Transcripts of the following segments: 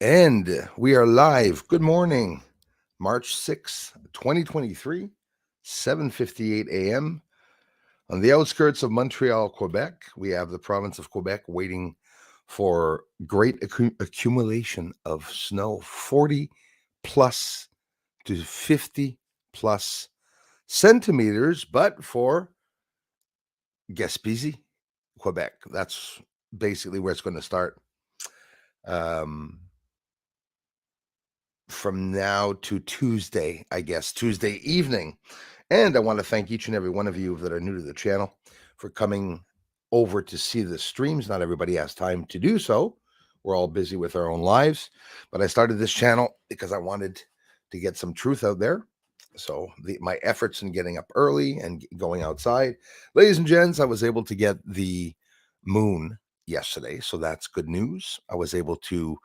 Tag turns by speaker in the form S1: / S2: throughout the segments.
S1: And we are live. Good morning, March 6th, 2023, 7:58 a.m. On the outskirts of Montreal, Quebec. We have the province of Quebec waiting for great accumulation of snow, 40 plus to 50 plus centimeters, but for Gaspésie, Quebec. That's basically where it's going to start. Um, from now to Tuesday, I guess, Tuesday evening. And I want to thank each and every one of you that are new to the channel for coming over to see the streams. Not everybody has time to do so. We're all busy with our own lives. But I started this channel because I wanted to get some truth out there. So my efforts in getting up early and going outside. Ladies and gents, I was able to get the moon yesterday. So that's good news. I was able to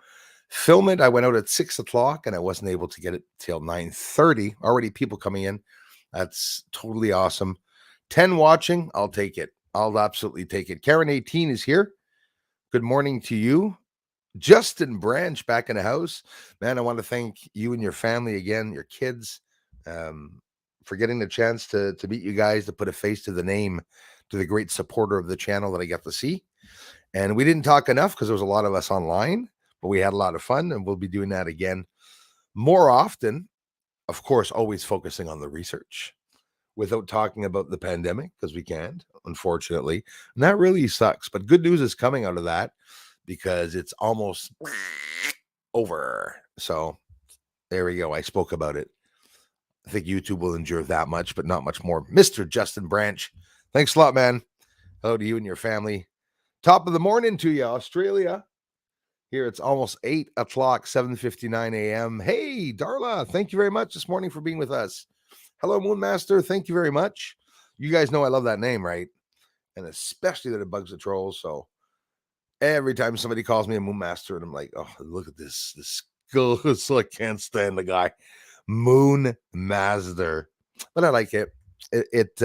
S1: film it. I went out at 6 o'clock and I wasn't able to get it till 9:30. Already people coming in. That's totally awesome. 10 watching. I'll take it. I'll absolutely take it. Karen 18 is here. Good morning to you. Justin Branch back in the house. Man, I want to thank you and your family again, your kids, for getting the chance to meet you guys, to put a face to the name, to the great supporter of the channel that I got to see. And we didn't talk enough because there was a lot of us online, but we had a lot of fun, and we'll be doing that again more often. Of course, always focusing on the research without talking about the pandemic because we can't, unfortunately. And that really sucks. But good news is coming out of that because it's almost over. So there we go. I spoke about it. I think YouTube will endure that much, but not much more. Mr. Justin Branch, thanks a lot, man. Hello to you and your family. Top of the morning to you, Australia. Here it's almost 8 o'clock, 7:59 a.m. Hey, Darla, thank you very much this morning for being with us. Hello, Moonmaster. Thank you very much. You guys know I love that name, right? And especially that it bugs the trolls. So every time somebody calls me a Moonmaster, and I'm like, oh, look at this skull. So I can't stand the guy. Moonmaster. But I like it. It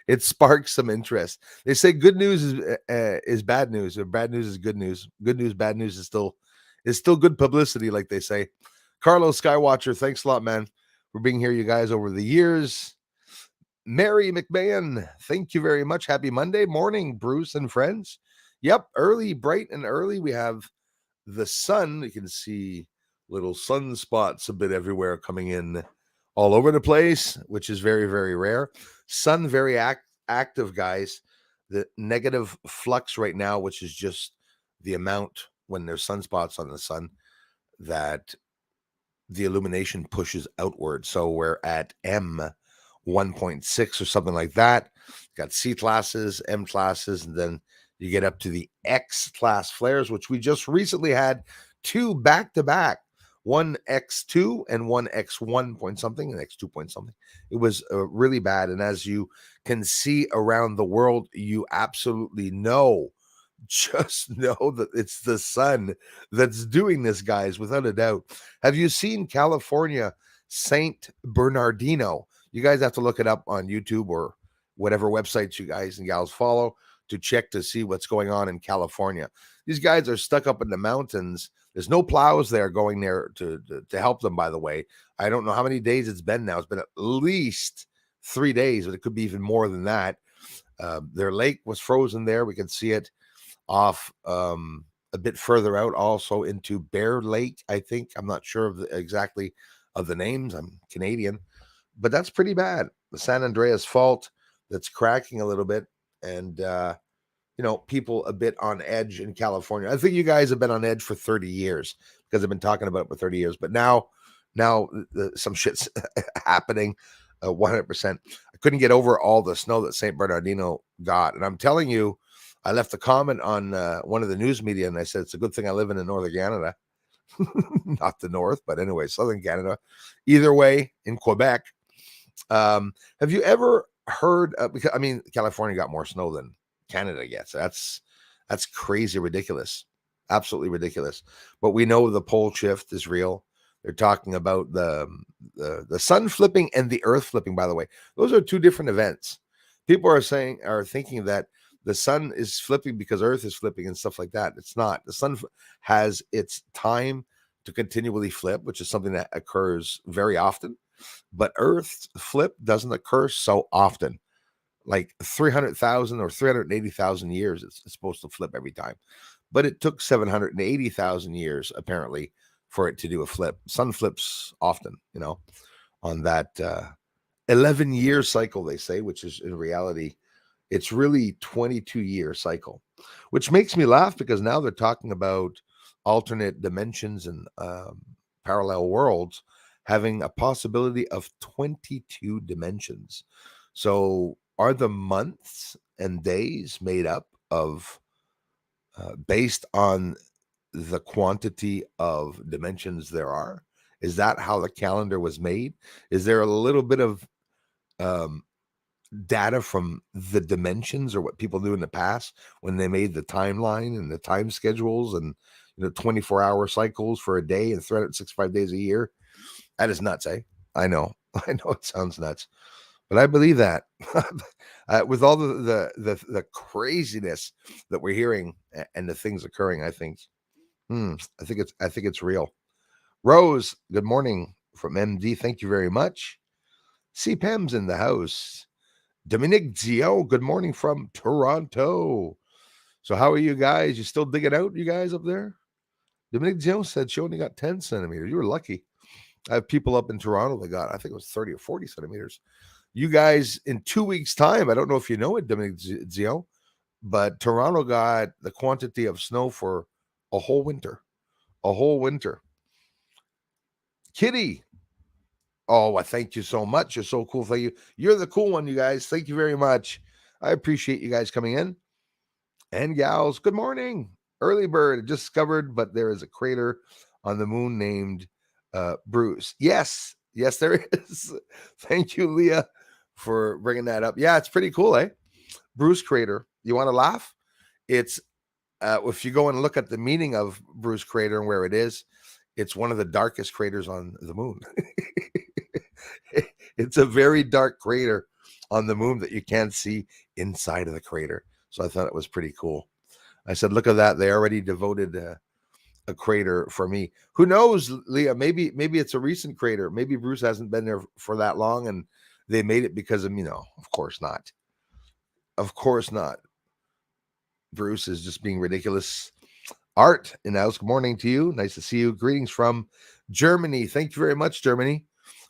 S1: it sparks some interest. They say good news is bad news, or bad news is good news. Good news, bad news is still good publicity, like they say. Carlos Skywatcher, thanks a lot, man, for being here, you guys, over the years. Mary McMahon, thank you very much. Happy Monday morning, Bruce and friends. Yep, early, bright and early. We have the sun. You can see little sunspots a bit everywhere coming in all over the place, which is very, very rare. Sun very active, guys. The negative flux right now, which is just the amount when there's sunspots on the sun that the illumination pushes outward. So we're at M 1.6 or something like that. Got C classes, M classes, and then you get up to the X class flares, which we just recently had two back to back. One X2 and one X1 point something and X2 point something. It was really bad. And as you can see around the world, you absolutely know, just know that it's the sun that's doing this, guys, without a doubt. Have you seen California, Saint Bernardino? You guys have to look it up on YouTube or whatever websites you guys and gals follow to check to see what's going on in California. These guys are stuck up in the mountains. There's no plows there going there to help them, by the way. I don't know how many days it's been now. It's been at least 3 days, but it could be even more than that. Their lake was frozen there. We can see it off a bit further out, also into Bear Lake, I think. I'm not sure of exactly of the names. I'm Canadian, but that's pretty bad. The San Andreas Fault that's cracking a little bit, and people a bit on edge in California. I think you guys have been on edge for 30 years because I've been talking about it for 30 years. But now some shit's happening. 100%. I couldn't get over all the snow that St. Bernardino got, and I'm telling you, I left a comment on one of the news media, and I said it's a good thing I live in northern Canada, not the north, but anyway, southern Canada. Either way, in Quebec. Have you ever heard? Because I mean, California got more snow than Canada gets. That's crazy, ridiculous, absolutely ridiculous. But we know the pole shift is real. They're talking about the sun flipping and the earth flipping. By the way, those are two different events. People are thinking that the sun is flipping because Earth is flipping and stuff like that. It's not. The sun has its time to continually flip, which is something that occurs very often. But Earth's flip doesn't occur so often. Like 300,000 or 380,000 years, it's supposed to flip every time. But it took 780,000 years, apparently, for it to do a flip. Sun flips often, on that 11-year cycle, they say, which is in reality, it's really 22-year cycle, which makes me laugh because now they're talking about alternate dimensions and parallel worlds having a possibility of 22 dimensions. So are the months and days made up of based on the quantity of dimensions there are? Is that how the calendar was made? Is there a little bit of um, data from the dimensions or what people do in the past when they made the timeline and the time schedules and 24-hour cycles for a day and 365 days a year? That is nuts, eh? I know it sounds nuts, but I believe that. With all the craziness that we're hearing and the things occurring, I think it's real. Rose, good morning from MD. Thank you very much. CPAM's in the house. Dominic Zio, good morning from Toronto. So how are you guys? You still digging out, you guys up there? Dominic Zio said she only got 10 centimeters. You were lucky. I have people up in Toronto that got, I think it was 30 or 40 centimeters. You guys, in 2 weeks' time, I don't know if you know it, Dominic Zio, but Toronto got the quantity of snow for a whole winter. A whole winter. Kitty. Oh, I thank you so much. You're so cool. Thank you. You're the cool one, you guys. Thank you very much. I appreciate you guys coming in. And gals, good morning. Early bird discovered, but there is a crater on the moon named Bruce. Yes, there is. Thank you, Leah, for bringing that up. Yeah, it's pretty cool, eh? Bruce crater. You want to laugh? It's if you go and look at the meaning of Bruce crater and where it is, it's one of the darkest craters on the moon. It's a very dark crater on the moon that you can't see inside of the crater. So I thought it was pretty cool. I said, look at that. They already devoted a crater for me. Who knows, Leah? Maybe it's a recent crater. Maybe Bruce hasn't been there for that long and they made it because of, of course not. Of course not. Bruce is just being ridiculous. Art in the house. Good morning to you. Nice to see you. Greetings from Germany. Thank you very much, Germany.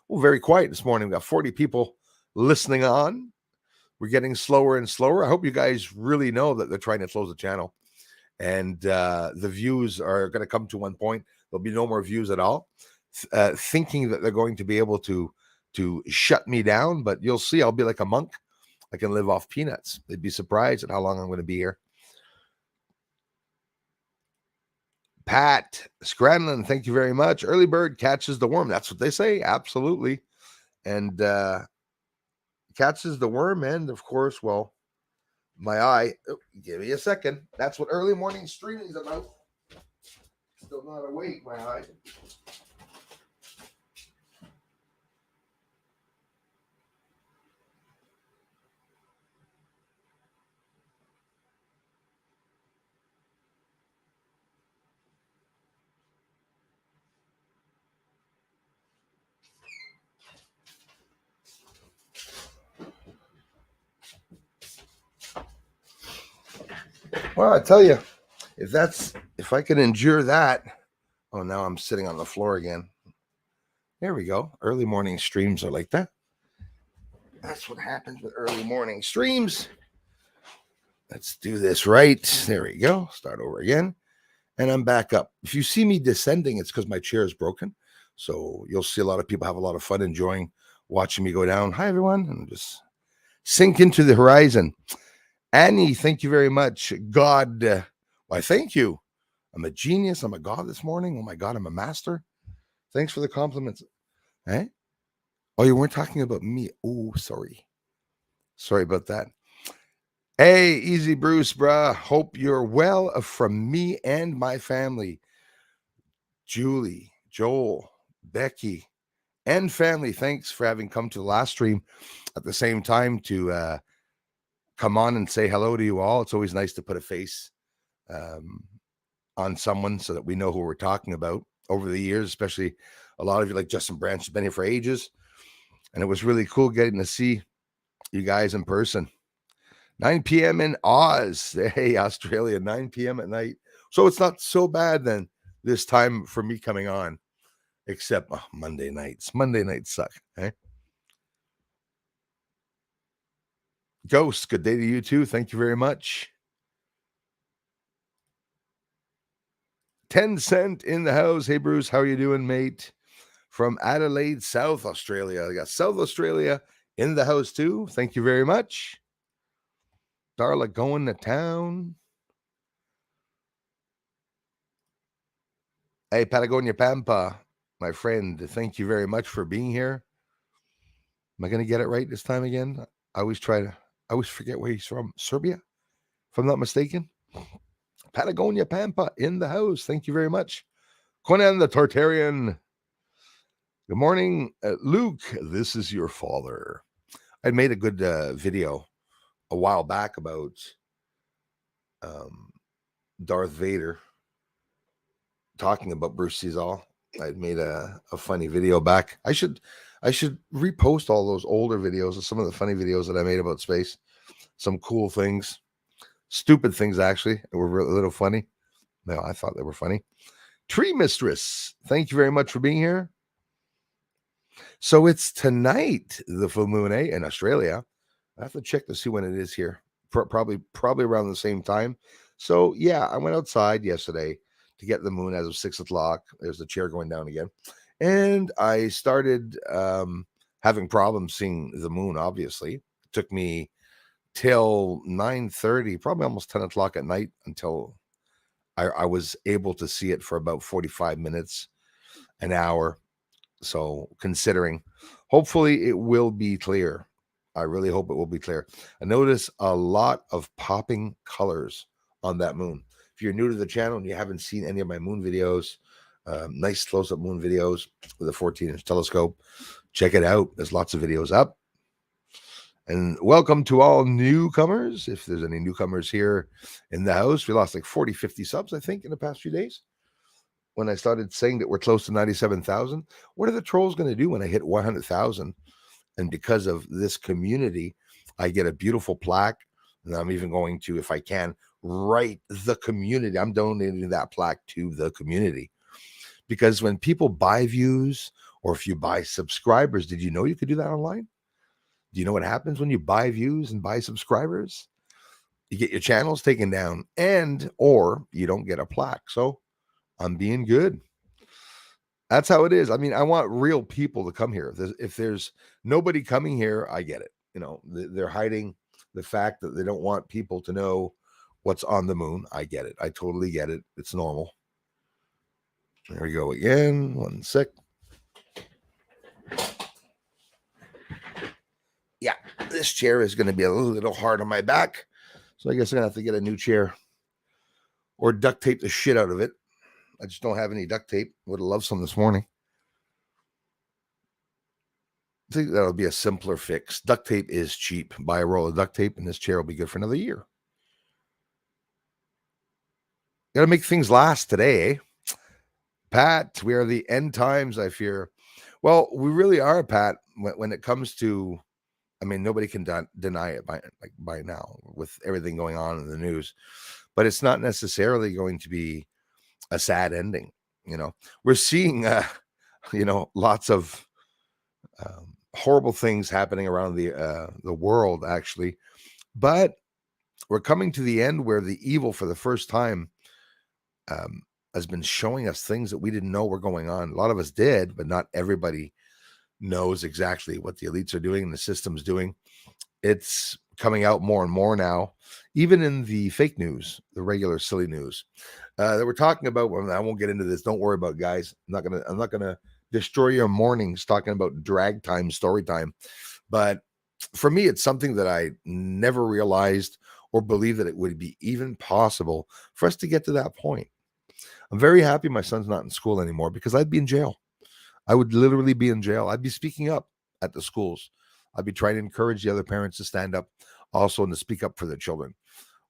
S1: Well, very quiet this morning. We've got 40 people listening on. We're getting slower and slower. I hope you guys really know that they're trying to close the channel. And the views are going to come to one point. There'll be no more views at all. Thinking that they're going to be able to shut me down. But you'll see, I'll be like a monk. I can live off peanuts. They'd be surprised at how long I'm going to be here. Pat Scranlon, thank you very much. Early bird catches the worm. That's what they say. Absolutely. And catches the worm. And of course, well, my eye. Oh, give me a second. That's what early morning streaming is about. Still not awake, my eye. Well, I tell you, if I can endure that. Oh, now I'm sitting on the floor again. There we go. Early morning streams are like that. That's what happens with early morning streams. Let's do this right. There we go. Start over again. And I'm back up. If you see me descending, it's because my chair is broken. So you'll see a lot of people have a lot of fun enjoying watching me go down. Hi, everyone. And just sink into the horizon. Annie, thank you very much. God, why, thank you. I'm a genius. I'm a god this morning. Oh, my God, I'm a master. Thanks for the compliments. Eh? Oh, you weren't talking about me. Oh, sorry. Sorry about that. Hey, easy Bruce, bruh. Hope you're well from me and my family. Julie, Joel, Becky, and family, thanks for having come to the last stream at the same time to come on and say hello to you all. It's always nice to put a face on someone so that we know who we're talking about. Over the years, especially a lot of you like Justin Branch has been here for ages, and it was really cool getting to see you guys in person. 9 p.m. in Oz. Hey, Australia, 9 p.m. at night. So it's not so bad then this time for me coming on, except Monday nights. Monday nights suck. Okay? Ghost, good day to you too. Thank you very much. 10 Cent in the house. Hey, Bruce, how are you doing, mate? From Adelaide, South Australia. I got South Australia in the house too. Thank you very much. Darla going to town. Hey, Patagonia Pampa, my friend, thank you very much for being here. Am I going to get it right this time again? I always forget where he's from. Serbia, if I'm not mistaken. Patagonia Pampa in the house. Thank you very much. Conan the Tartarian. Good morning, Luke. This is your father. I made a good video a while back about Darth Vader talking about Bruce Caesar. I made a funny video back. I should repost all those older videos of some of the funny videos that I made about space. Some cool things, stupid things actually, that were a little funny. No, I thought they were funny. Tree Mistress, thank you very much for being here. So it's tonight, the full moon, in Australia. I have to check to see when it is here. Probably around the same time. So yeah, I went outside yesterday to get the moon as of 6 o'clock. There's the chair going down again. And I started having problems seeing the moon, obviously. It took me till 9:30, probably almost 10 o'clock at night until I was able to see it for about 45 minutes, an hour. So considering, hopefully it will be clear. I really hope it will be clear. I notice a lot of popping colors on that moon. If you're new to the channel and you haven't seen any of my moon videos, nice close-up moon videos with a 14-inch telescope, check it out. There's lots of videos up. And welcome to all newcomers. If there's any newcomers here in the house, we lost like 40, 50 subs, I think, in the past few days. When I started saying that we're close to 97,000, what are the trolls going to do when I hit 100,000? And because of this community, I get a beautiful plaque. And I'm even going to, if I can, write the community. I'm donating that plaque to the community. Because when people buy views, or if you buy subscribers, did you know you could do that online? Do you know what happens when you buy views and buy subscribers? You get your channels taken down, or you don't get a plaque. So I'm being good. That's how it is. I mean, I want real people to come here. If there's nobody coming here, I get it. You know, they're hiding the fact that they don't want people to know what's on the moon. I get it. I totally get it. It's normal. There we go again. 1 sec. Yeah, this chair is going to be a little hard on my back. So I guess I'm going to have to get a new chair or duct tape the shit out of it. I just don't have any duct tape. Would have loved some this morning. I think that'll be a simpler fix. Duct tape is cheap. Buy a roll of duct tape and this chair will be good for another year. Got to make things last today, eh? Pat, we are the end times, I fear. Well, we really are, Pat, when it comes to, I mean, nobody can deny it by now with everything going on in the news, but it's not necessarily going to be a sad ending. You know, we're seeing, lots of horrible things happening around the world, actually, but we're coming to the end where the evil, for the first time, has been showing us things that we didn't know were going on. A lot of us did, but not everybody knows exactly what the elites are doing and the system's doing. It's coming out more and more now, even in the fake news, the regular silly news that we're talking about. Well, I won't get into this. Don't worry about it, guys. I'm not gonna destroy your mornings talking about drag time, story time. But for me, it's something that I never realized or believed that it would be even possible for us to get to that point. I'm very happy my son's not in school anymore, because I'd be in jail. I would literally be in jail. I'd be speaking up at the schools. I'd be trying to encourage the other parents to stand up. also, and to speak up for their children.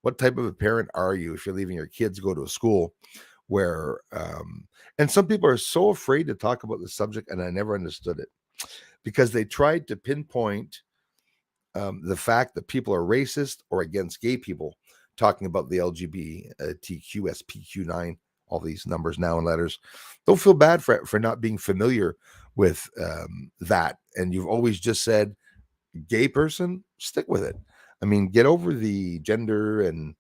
S1: What type of a parent are you if you're leaving your kids to go to a school where, and some people are so afraid to talk about the subject, and I never understood it because they tried to pinpoint the fact that people are racist or against gay people, talking about the LGBTQ, SPQ9, all these numbers now and letters. Don't feel bad for not being familiar with that. And you've always just said gay person, stick with it. I mean, get over the gender and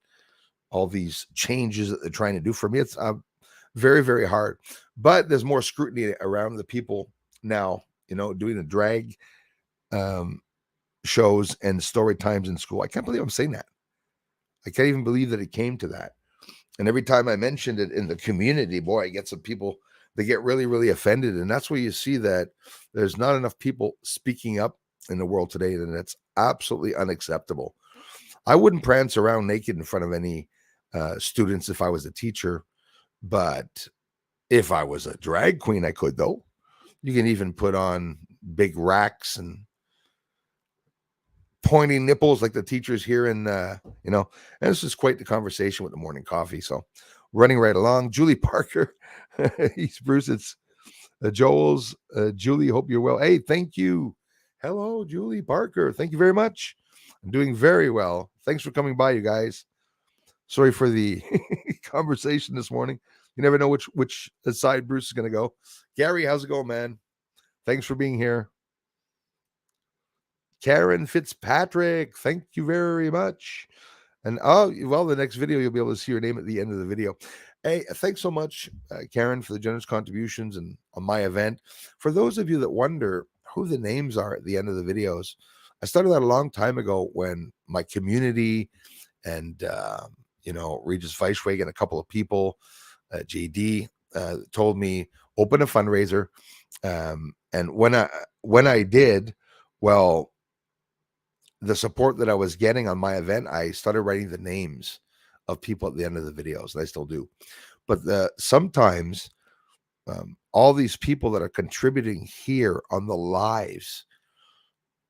S1: all these changes that they're trying to do. For me, it's very, very hard. But there's more scrutiny around the people now, doing the drag shows and story times in school. I can't believe I'm saying that. I can't even believe that it came to that. And every time I mentioned it in the community, boy, I get some people, they get really, really offended. And that's where you see that there's not enough people speaking up in the world today. And it's absolutely unacceptable. I wouldn't prance around naked in front of any students if I was a teacher. But if I was a drag queen, I could, though. You can even put on big racks and pointing nipples like the teachers here in, and this is quite the conversation with the morning coffee. So running right along. Julie Parker, East Bruce, it's Joel's. Julie, hope you're well. Hey, thank you. Hello, Julie Parker. Thank you very much. I'm doing very well. Thanks for coming by, you guys. Sorry for the conversation this morning. You never know which side Bruce is going to go. Gary, how's it going, man? Thanks for being here. Karen Fitzpatrick, thank you very much. And the next video, you'll be able to see your name at the end of the video. Hey, thanks so much, Karen, for the generous contributions and on my event. For those of you that wonder who the names are at the end of the videos, I started that a long time ago when my community and, Regis Weishweg and a couple of people, JD, told me, open a fundraiser. And when I did, well, the support that I was getting on my event, I started writing the names of people at the end of the videos, and I still do. But sometimes all these people that are contributing here on the lives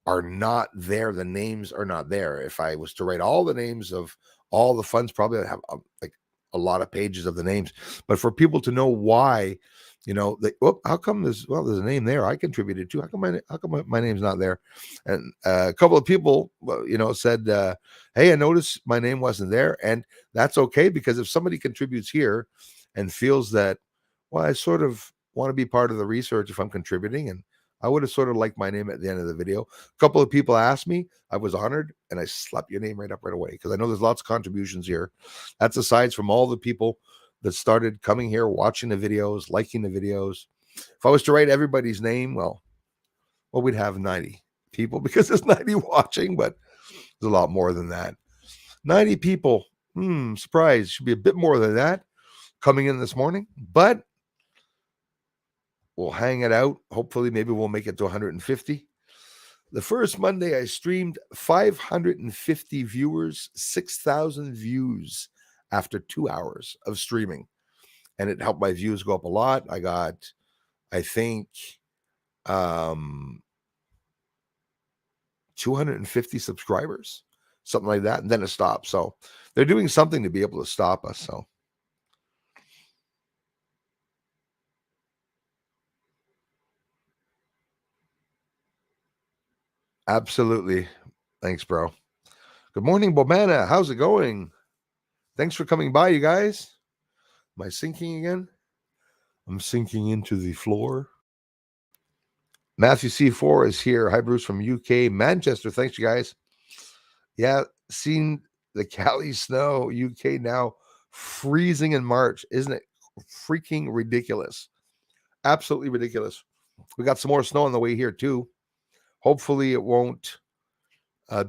S1: are not there. The names are not there. If I was to write all the names of all the funds, probably I'd have like a lot of pages of the names. But for people to know why, how come there's a name there I contributed to? How come my name's not there? And a couple of people, said, hey, I noticed my name wasn't there. And that's okay, because if somebody contributes here and feels that, well, I sort of want to be part of the research if I'm contributing, and I would have sort of liked my name at the end of the video. A couple of people asked me, I was honored, and I slapped your name right up right away, because I know there's lots of contributions here. That's aside from all the people that started coming here, watching the videos, liking the videos. If I was to write everybody's name, well, we'd have 90 people, because there's 90 watching, but there's a lot more than that. 90 people, surprise, should be a bit more than that coming in this morning, but we'll hang it out. Hopefully, maybe we'll make it to 150. The first Monday I streamed, 550 viewers, 6,000 views after 2 hours of streaming. And it helped my views go up a lot. I got, I think, 250 subscribers, something like that. And then it stopped. So they're doing something to be able to stop us. So absolutely. Thanks, bro. Good morning, Bomana. How's it going? Thanks for coming by, you guys. Am I sinking again? I'm sinking into the floor. Matthew C4 is here. Hi, Bruce from UK, Manchester. Thanks, you guys. Yeah, seen the Cali snow, UK now freezing in March. Isn't it freaking ridiculous? Absolutely ridiculous. We got some more snow on the way here, too. Hopefully, it won't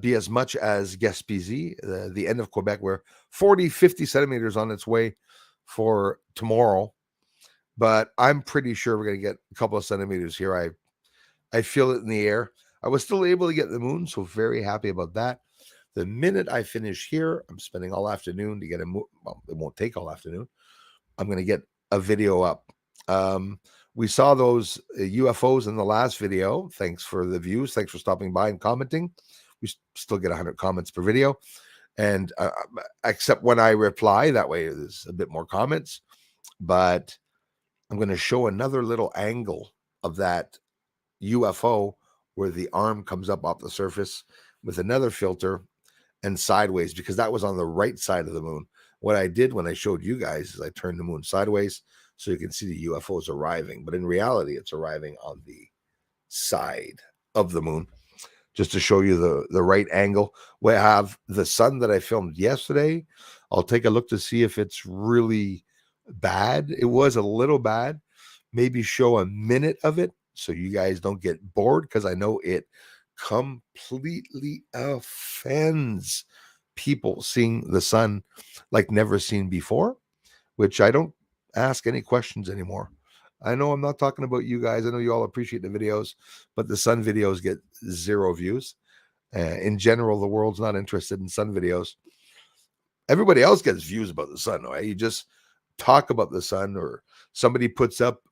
S1: be as much as Gaspésie, the end of Quebec, where 40, 50 centimeters on its way for tomorrow. But I'm pretty sure we're going to get a couple of centimeters here. I feel it in the air. I was still able to get the moon, so very happy about that. The minute I finish here, I'm spending all afternoon to get a moon. Well, it won't take all afternoon. I'm going to get a video up. We saw those UFOs in the last video. Thanks for the views. Thanks for stopping by and commenting. we still get 100 comments per video. And except when I reply, that way there's a bit more comments. But I'm going to show another little angle of that UFO where the arm comes up off the surface with another filter and sideways, because that was on the right side of the moon. What I did when I showed you guys is I turned the moon sideways so you can see the UFOs arriving. But in reality, it's arriving on the side of the moon, just to show you the right angle. We have the sun that I filmed yesterday. I'll take a look to see if it's really bad. It was a little bad. Maybe show a minute of it so you guys don't get bored, because I know it completely offends people seeing the sun like never seen before, which I don't ask any questions anymore. I know I'm not talking about you guys. I know you all appreciate the videos, but the sun videos get 0 views. In general, the world's not interested in sun videos. Everybody else gets views about the sun, right? You just talk about the sun, or somebody puts up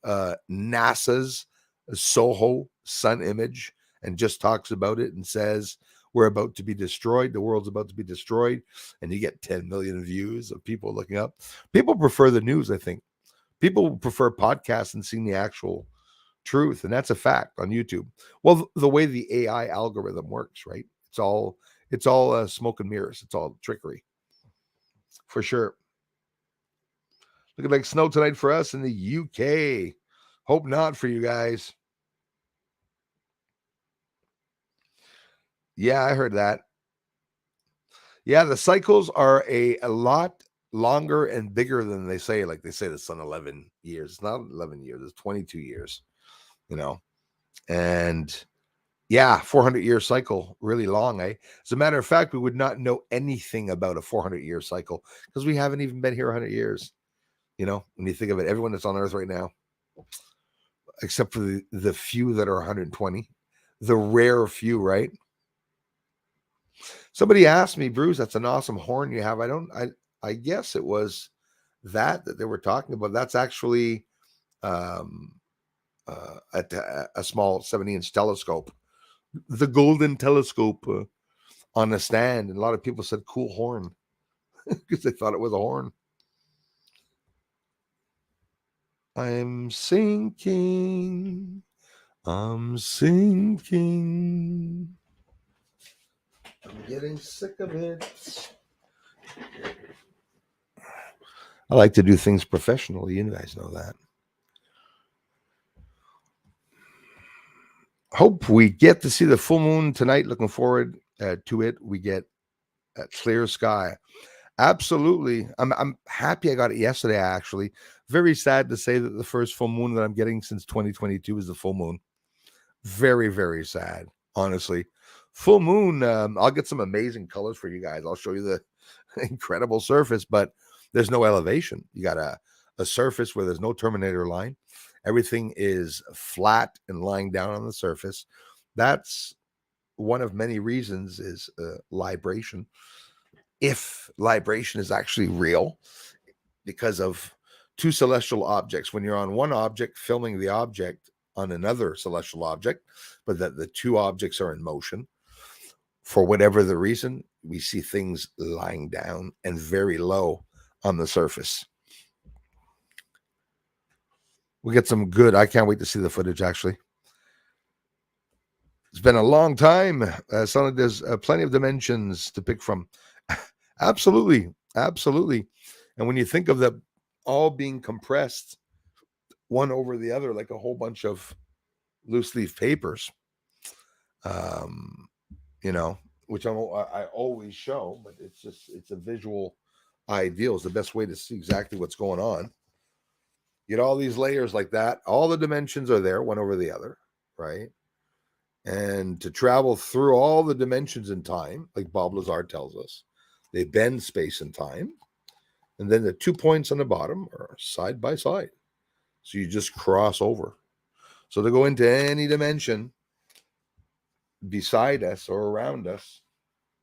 S1: NASA's Soho sun image and just talks about it and says, we're about to be destroyed. The world's about to be destroyed. And you get 10 million views of people looking up. People prefer the news, I think. People prefer podcasts and seeing the actual truth. And that's a fact on YouTube. Well, the way the AI algorithm works, right? It's all smoke and mirrors. It's all trickery. For sure. Looking like snow tonight for us in the UK. Hope not for you guys. Yeah, I heard that. Yeah, the cycles are a lot longer and bigger than they say. Like they say the sun 11 years. It's not 11 years. It's 22 years, And yeah, 400-year cycle, really long, eh? As a matter of fact, we would not know anything about a 400-year cycle because we haven't even been here 100 years. When you think of it, everyone that's on Earth right now, except for the few that are 120, the rare few, right? Somebody asked me, Bruce, that's an awesome horn you have. I guess it was that they were talking about. That's actually a small 70-inch telescope, the golden telescope on a stand. And a lot of people said, cool horn, because they thought it was a horn. I'm sinking. I'm getting sick of it. I like to do things professionally. You guys know that. Hope we get to see the full moon tonight. Looking forward to it. We get a clear sky. Absolutely. I'm happy I got it yesterday, actually. Very sad to say that the first full moon that I'm getting since 2022 is the full moon. Very, very sad, honestly. Full moon, I'll get some amazing colors for you guys. I'll show you the incredible surface, but there's no elevation. You got a surface where there's no terminator line. Everything is flat and lying down on the surface. That's one of many reasons is libration. If libration is actually real, because of two celestial objects. When you're on one object, filming the object on another celestial object, but that the two objects are in motion, for whatever the reason, we see things lying down and very low on the surface. We get some good. I can't wait to see the footage, actually. It's been a long time. Sounds like there's plenty of dimensions to pick from. Absolutely. Absolutely. And when you think of them all being compressed one over the other, like a whole bunch of loose leaf papers, which I always show, but it's a visual ideal. It's the best way to see exactly what's going on. Get all these layers like that. All the dimensions are there, one over the other, right? And to travel through all the dimensions in time, like Bob Lazar tells us, they bend space and time. And then the 2 points on the bottom are side by side. So you just cross over. So to go into any dimension beside us or around us,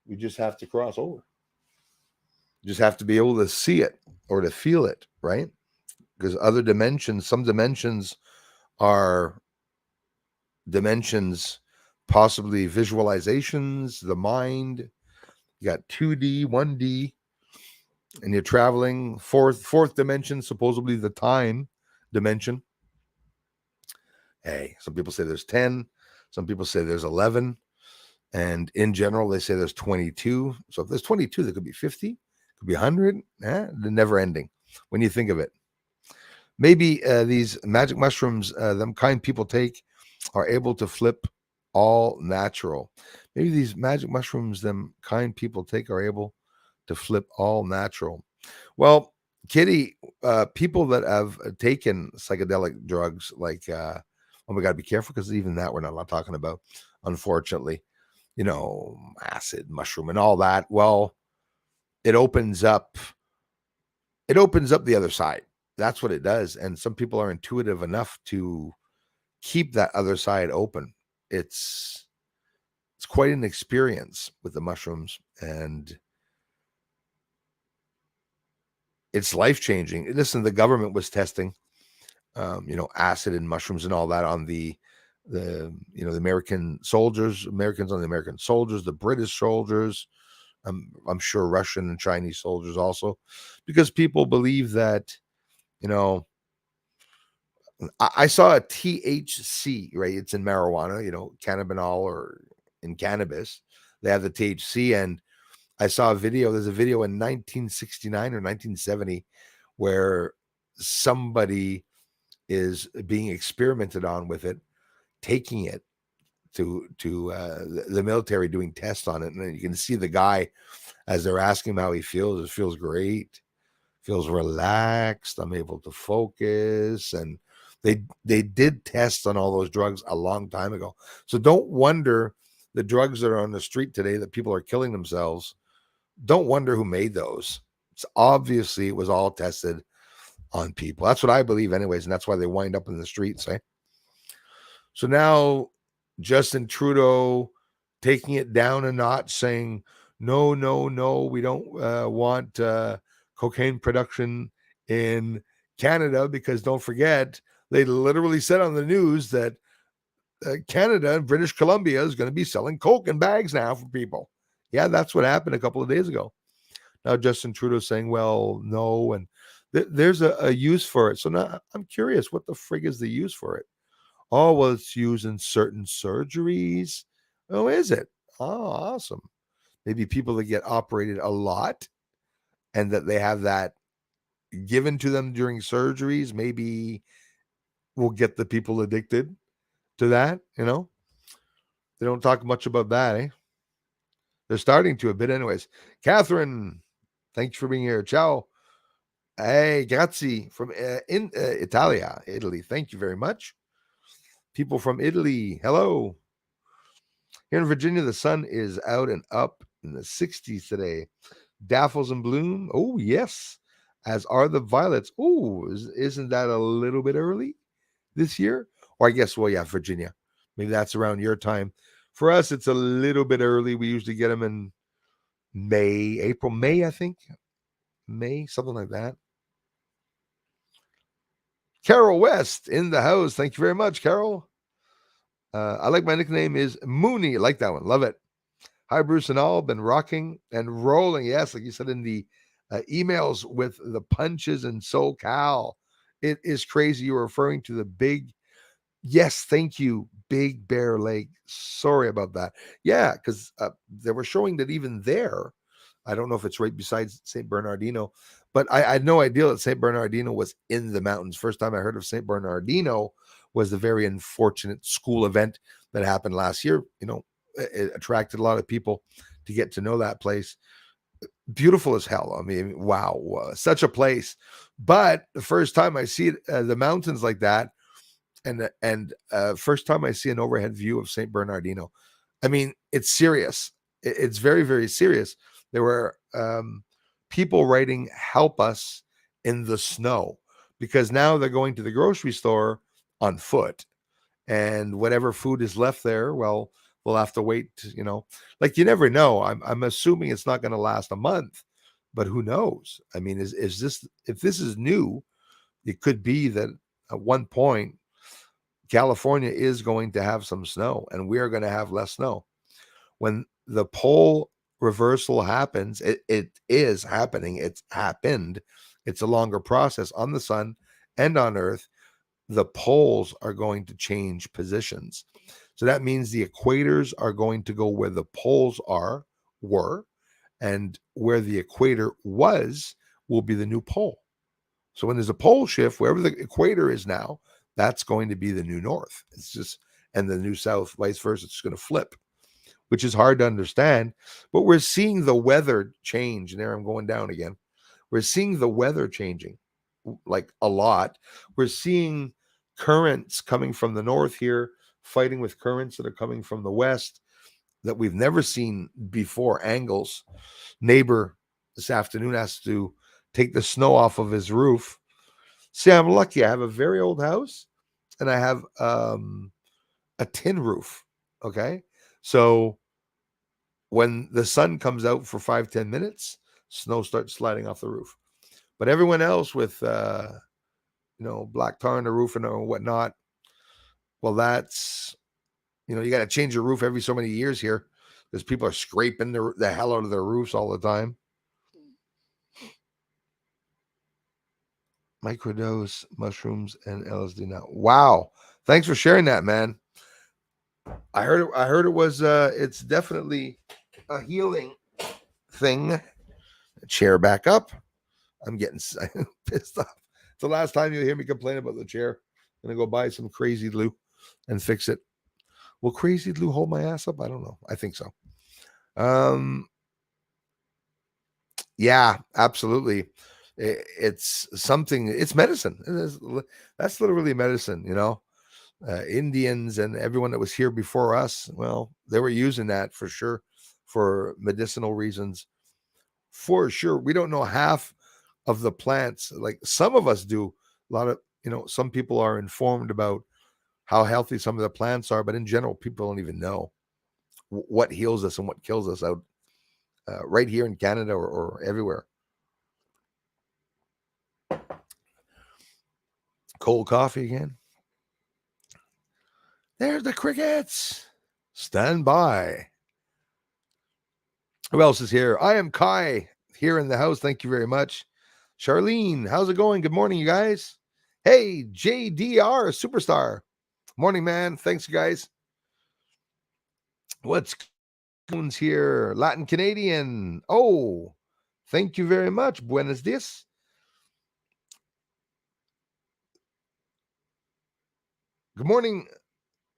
S1: we just have to cross over. You just have to be able to see it or to feel it, right? Because other dimensions, some dimensions are dimensions possibly visualizations, the mind. You got 2D, 1D, and you're traveling fourth dimension, supposedly the time dimension. Hey, some people say there's 10, some people say there's 11, and in general they say there's 22. So if there's 22, there could be 50, could be 100. They're never ending when you think of it. Maybe these magic mushrooms, them kind people take, are able to flip all natural. Maybe these magic mushrooms, them kind people take, are able to flip all natural. Well, Kitty, people that have taken psychedelic drugs, like, oh, we got to be careful because even that we're not talking about, unfortunately, acid, mushroom, and all that. Well, it opens up the other side. That's what it does. And some people are intuitive enough to keep that other side open. It's quite an experience with the mushrooms, and it's life-changing. Listen, the government was testing, acid and mushrooms and all that on the American soldiers, Americans on the American soldiers, the British soldiers, I'm sure Russian and Chinese soldiers also, because people believe that, I saw a THC, right? It's in marijuana, cannabinol, or in cannabis. They have the THC, and I saw a video. There's a video in 1969 or 1970 where somebody is being experimented on with it, taking it to the military, doing tests on it, and then you can see the guy as they're asking him how he feels. It feels great, feels relaxed. I'm able to focus, and they did tests on all those drugs a long time ago. So don't wonder the drugs that are on the street today that people are killing themselves. Don't wonder who made those. It's obviously it was all tested on people. That's what I believe anyways, and that's why they wind up in the streets, eh? So now Justin Trudeau taking it down a notch, saying, no, we don't want cocaine production in Canada, because don't forget, they literally said on the news that Canada and British Columbia is going to be selling coke in bags now for people. Yeah, that's what happened a couple of days ago. Now Justin Trudeau saying, well, no, and there's a use for it. So now I'm curious, what the frig is the use for it? Oh, well, it's used in certain surgeries. Oh, is it? Oh, awesome. Maybe people that get operated a lot and that they have that given to them during surgeries, maybe will get the people addicted to that, They don't talk much about that, eh? They're starting to a bit anyways. Catherine, thanks for being here. Ciao. Hey, grazie from Italia, Italy. Thank you very much. People from Italy, hello. Here in Virginia, the sun is out and up in the 60s today. Daffodils in bloom. Oh, yes. As are the violets. Oh, isn't that a little bit early this year? Or I guess, well, yeah, Virginia. Maybe that's around your time. For us, it's a little bit early. We usually get them in May, I think. May, something like that. Carol West in the house. Thank you very much, Carol. I like my nickname is Mooney. I like that one. Love it. Hi, Bruce and all. Been rocking and rolling. Yes, like you said in the emails with the punches in SoCal. It is crazy. You're referring to the big, yes, thank you, Big Bear Lake. Sorry about that. Yeah, because they were showing that even there, I don't know if it's right beside St. Bernardino, but I had no idea that St. Bernardino was in the mountains. First time I heard of St. Bernardino was the very unfortunate school event that happened last year. It attracted a lot of people to get to know that place. Beautiful as hell. I mean, wow, such a place. But the first time I see it, the mountains like that, and first time I see an overhead view of St. Bernardino, I mean, it's serious. It's very, very serious. There were people writing, help us in the snow, because now they're going to the grocery store on foot, and whatever food is left there, well, we'll have to wait, like, you never know. I'm assuming it's not going to last a month, but who knows? I mean, is this, if this is new, it could be that at one point California is going to have some snow, and we are going to have less snow. When the pole reversal happens, it is happening. It's happened. It's a longer process on the sun and on Earth. The poles are going to change positions. So that means the equators are going to go where the poles were, and where the equator was will be the new pole. So when there's a pole shift, wherever the equator is now, that's going to be the new north. It's just, and the new south, vice versa. It's going to flip, which is hard to understand. But we're seeing the weather change. And there I'm going down again. We're seeing the weather changing like a lot. We're seeing currents coming from the north here, fighting with currents that are coming from the west that we've never seen before. Angles. Neighbor this afternoon has to take the snow off of his roof. See, I'm lucky. I have a very old house and I have a tin roof. Okay. So when the sun comes out for 5-10 minutes, snow starts sliding off the roof. But everyone else with black tar on the roof and whatnot, well, that's you got to change your roof every so many years here because people are scraping the hell out of their roofs all the time. Microdose, mushrooms, and LSD now. Wow. Thanks for sharing that, man. I heard it was it's definitely a healing thing. Chair back up. I'm getting pissed off. It's the last time you'll hear me complain about the chair. I'm gonna go buy some crazy glue and fix it. Will crazy glue hold my ass up? I don't know. I think so. Yeah, absolutely. It's something. It's medicine. That's literally medicine. Indians and everyone that was here before us. Well, they were using that for sure for medicinal reasons. For sure, we don't know half of the plants. Like some of us do. A lot of some people are informed about how healthy some of the plants are, but in general, people don't even know what heals us and what kills us out right here in Canada or everywhere. Cold coffee again. There's the crickets. Stand by. Who else is here? I am Kai here in the house. Thank you very much. Charlene, how's it going? Good morning, you guys. Hey, JDR, superstar. Morning, man. Thanks, guys. What's here? Latin Canadian. Oh, thank you very much. Buenos dias. Good morning.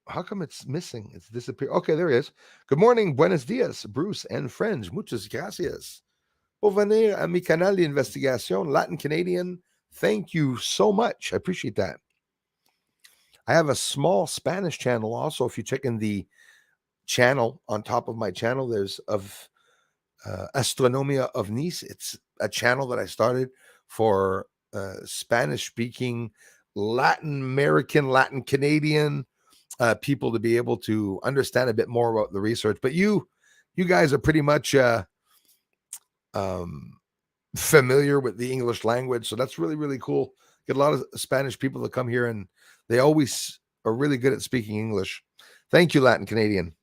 S1: How come it's missing? It's disappeared. Okay, there it is. Good morning. Buenos dias, Bruce and friends. Muchas gracias por venir a mi canal de investigación Latin Canadian. Thank you so much. I appreciate that. I have a small Spanish channel also. If you check in the channel on top of my channel, there's of Astronomia of Nice. It's a channel that I started for Spanish speaking Latin American, Latin Canadian people to be able to understand a bit more about the research. But you guys are pretty much familiar with the English language, so that's really, really cool. Get a lot of Spanish people that come here and they always are really good at speaking English. Thank you, Latin Canadian,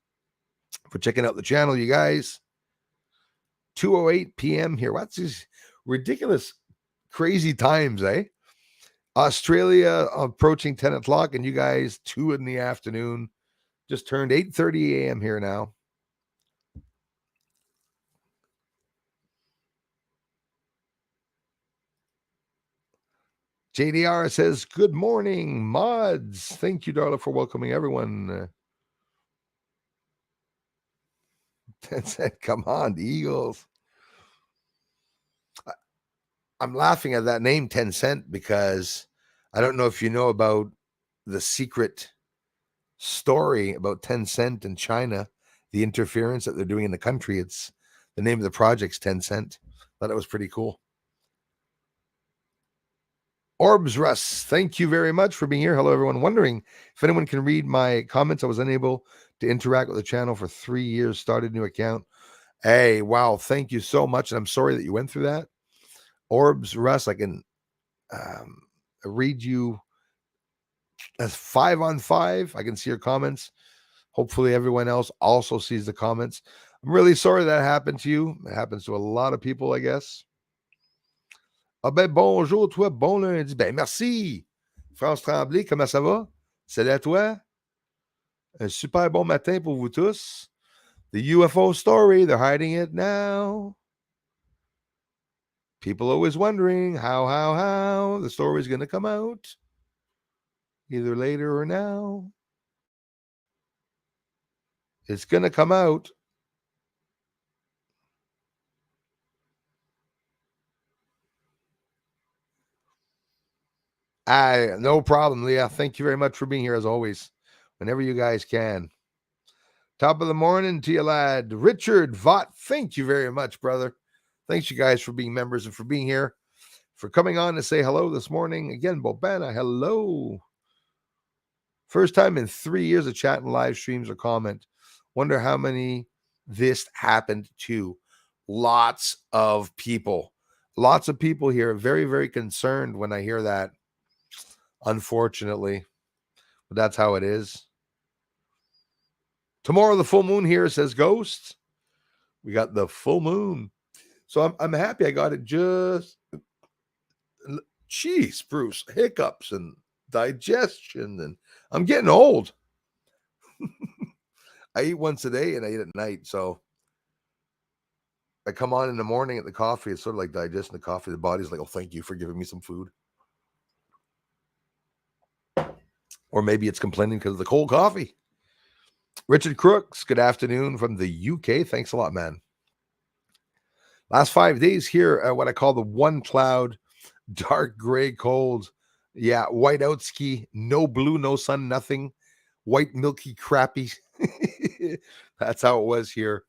S1: for checking out the channel, you guys. 2:08 p.m. here. What's these ridiculous, crazy times, eh? Australia approaching 10 o'clock, and you guys 2 in the afternoon. Just turned 8:30 a.m. here now. JDR says, good morning, mods. Thank you, Darla, for welcoming everyone. Said, come on, the Eagles. I'm laughing at that name, 10 Cent, because I don't know if you know about the secret story about 10 Cent in China, the interference that they're doing in the country. It's the name of the project's 10 Cent. Thought it was pretty cool. Orbs Russ, thank you very much for being here. Hello, everyone. Wondering if anyone can read my comments. I was unable to interact with the channel for 3 years. Started a new account. Hey, wow. Thank you so much. And I'm sorry that you went through that. Orbs Russ, I can read you That's 5 on 5. I can see your comments. Hopefully, everyone else also sees the comments. I'm really sorry that happened to you. It happens to a lot of people, I guess. Ah ben bonjour, toi, bon lundi. Ben merci. France Tremblay, comment ça va? Salut à toi. Un super bon matin pour vous tous. The UFO story, they're hiding it now. People always wondering how the story's going to come out. Either later or now. It's going to come out. No problem, Leah. Thank you very much for being here as always. Whenever you guys can. Top of the morning to you, lad. Richard Vaught, thank you very much, brother. Thanks, you guys, for being members and for being here, for coming on to say hello this morning. Again, Bobana, hello. First time in 3 years of chatting live streams or comment. Wonder how many this happened to. Lots of people. Lots of people here. Very, very concerned when I hear that. Unfortunately. But that's how it is. Tomorrow, the full moon here, says Ghost. We got the full moon. So I'm happy I got it just. Jeez, Bruce. Hiccups and digestion. And I'm getting old. I eat once a day and I eat at night. So I come on in the morning at the coffee. It's sort of like digesting the coffee. The body's like, oh, thank you for giving me some food. Or maybe it's complaining because of the cold coffee. Richard Crooks, good afternoon from the UK. Thanks a lot, man. Last 5 days here, what I call the one cloud, dark gray cold. Yeah, white out ski, no blue, no sun, nothing. White, milky, crappy. That's how it was here.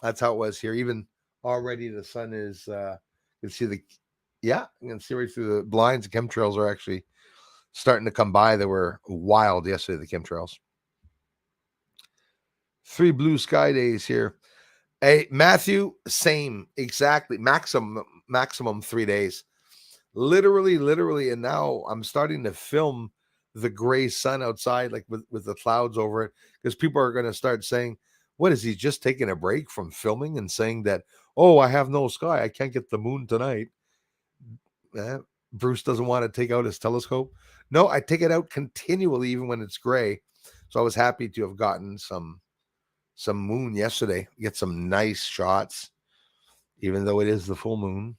S1: That's how it was here. Even already the sun is, you can see you can see right through the blinds. The chemtrails are actually starting to come by. They were wild yesterday, the chemtrails. 3 blue sky days here. Hey, Matthew, same, exactly. Maximum 3 days. Literally. And now I'm starting to film the gray sun outside, like with the clouds over it, because people are going to start saying, what is he just taking a break from filming and saying that, oh, I have no sky. I can't get the moon tonight. Bruce doesn't want to take out his telescope. No, I take it out continually, even when it's gray. So I was happy to have gotten some moon yesterday, get some nice shots, even though it is the full moon.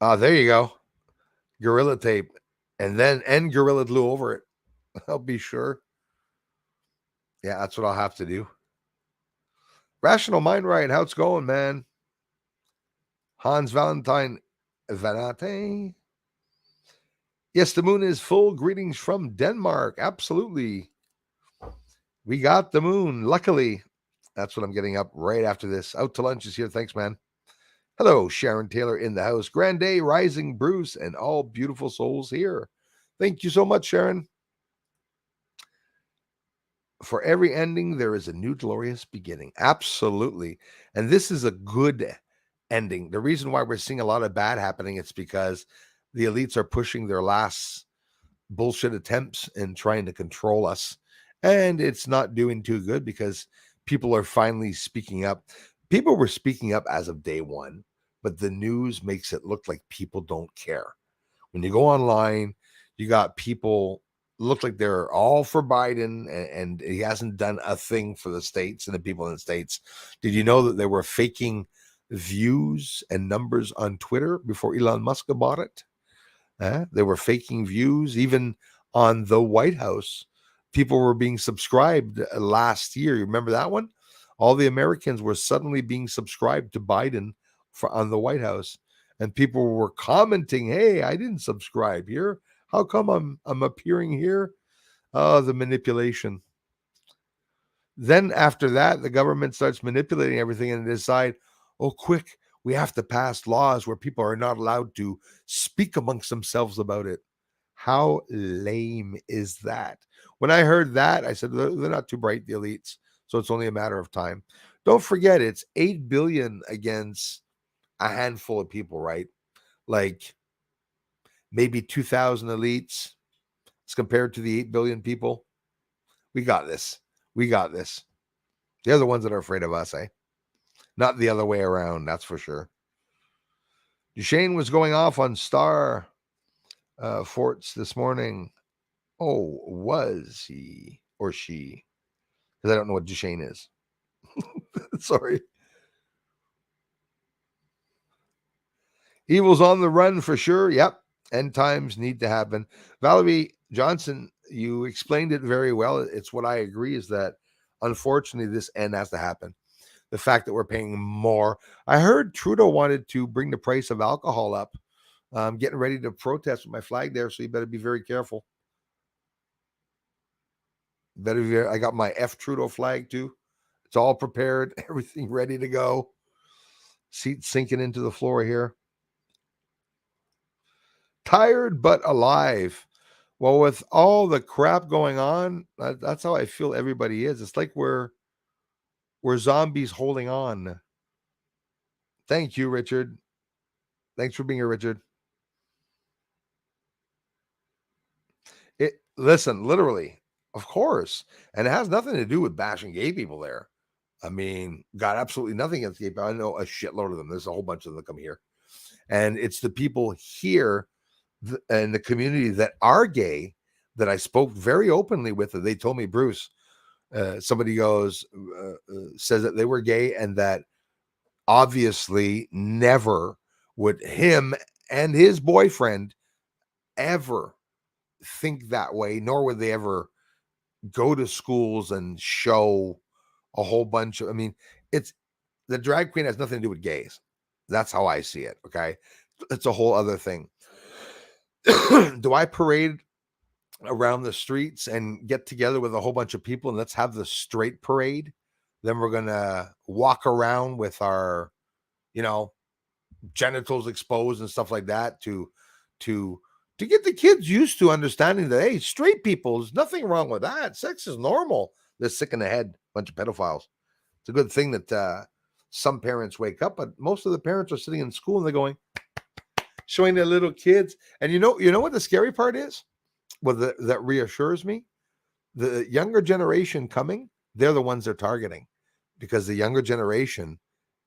S1: There you go. Gorilla tape. And Gorilla Glue over it. I'll be sure. Yeah, that's what I'll have to do. Rational Mind Right. How's it going, man? Hans Valentine. Yes, the moon is full. Greetings from Denmark. Absolutely. We got the moon. Luckily. That's what I'm getting up right after this. Out to lunch is here. Thanks, man. Hello, Sharon Taylor in the house. Grand day, rising, Bruce, and all beautiful souls here. Thank you so much, Sharon. For every ending, there is a new glorious beginning. Absolutely. And this is a good ending. The reason why we're seeing a lot of bad happening, it's because the elites are pushing their last bullshit attempts and trying to control us. And it's not doing too good because people are finally speaking up. People were speaking up as of day one, but the news makes it look like people don't care. When you go online, you got people look like they're all for Biden, and he hasn't done a thing for the states and the people in the states. Did you know that they were faking views and numbers on Twitter before Elon Musk bought it? They were faking views even on the White House. People were being subscribed last year. You remember that one? All the Americans were suddenly being subscribed to Biden on the White House. And people were commenting, hey, I didn't subscribe here. How come I'm appearing here? The manipulation. Then after that, the government starts manipulating everything and decide, oh, quick, we have to pass laws where people are not allowed to speak amongst themselves about it. How lame is that? When I heard that, I said, they're not too bright, the elites. So it's only a matter of time. Don't forget, it's 8 billion against a handful of people, right? Like maybe 2,000 elites, as compared to the 8 billion people. We got this. We got this. They're the ones that are afraid of us, eh? Not the other way around, that's for sure. Duchesne was going off on Star forts this morning. Oh, was he or she? Because I don't know what Duchesne is. Sorry. Evil's on the run for sure. Yep. End times need to happen. Valerie Johnson, you explained it very well. It's what I agree is that unfortunately this end has to happen. The fact that we're paying more. I heard Trudeau wanted to bring the price of alcohol up. I'm getting ready to protest with my flag there, so you better be very careful. I got my F Trudeau flag too. It's all prepared, everything ready to go. Seat sinking into the floor here. Tired but alive. Well, with all the crap going on, that's how I feel everybody is. It's like we're zombies holding on. Thank you, Richard. Thanks for being here, Richard. Listen, literally, of course. And it has nothing to do with bashing gay people there. I mean, got absolutely nothing against gay people. I know a shitload of them. There's a whole bunch of them that come here. And it's the people here in the community that are gay that I spoke very openly with. And they told me, Bruce, somebody says that they were gay and that obviously never would him and his boyfriend ever think that way, nor would they ever go to schools and show a whole bunch of, I mean, it's the drag queen has nothing to do with gays. That's how I see it. Okay. It's a whole other thing. Do I parade around the streets and get together with a whole bunch of people and let's have the straight parade? Then we're going to walk around with our, genitals exposed and stuff like that to get the kids used to understanding that, hey, straight people, there's nothing wrong with that. Sex is normal. They're sick in the head, bunch of pedophiles. It's a good thing that some parents wake up, but most of the parents are sitting in school and they're going, showing their little kids. And you know what the scary part is? Well, that reassures me. The younger generation coming, they're the ones they're targeting because the younger generation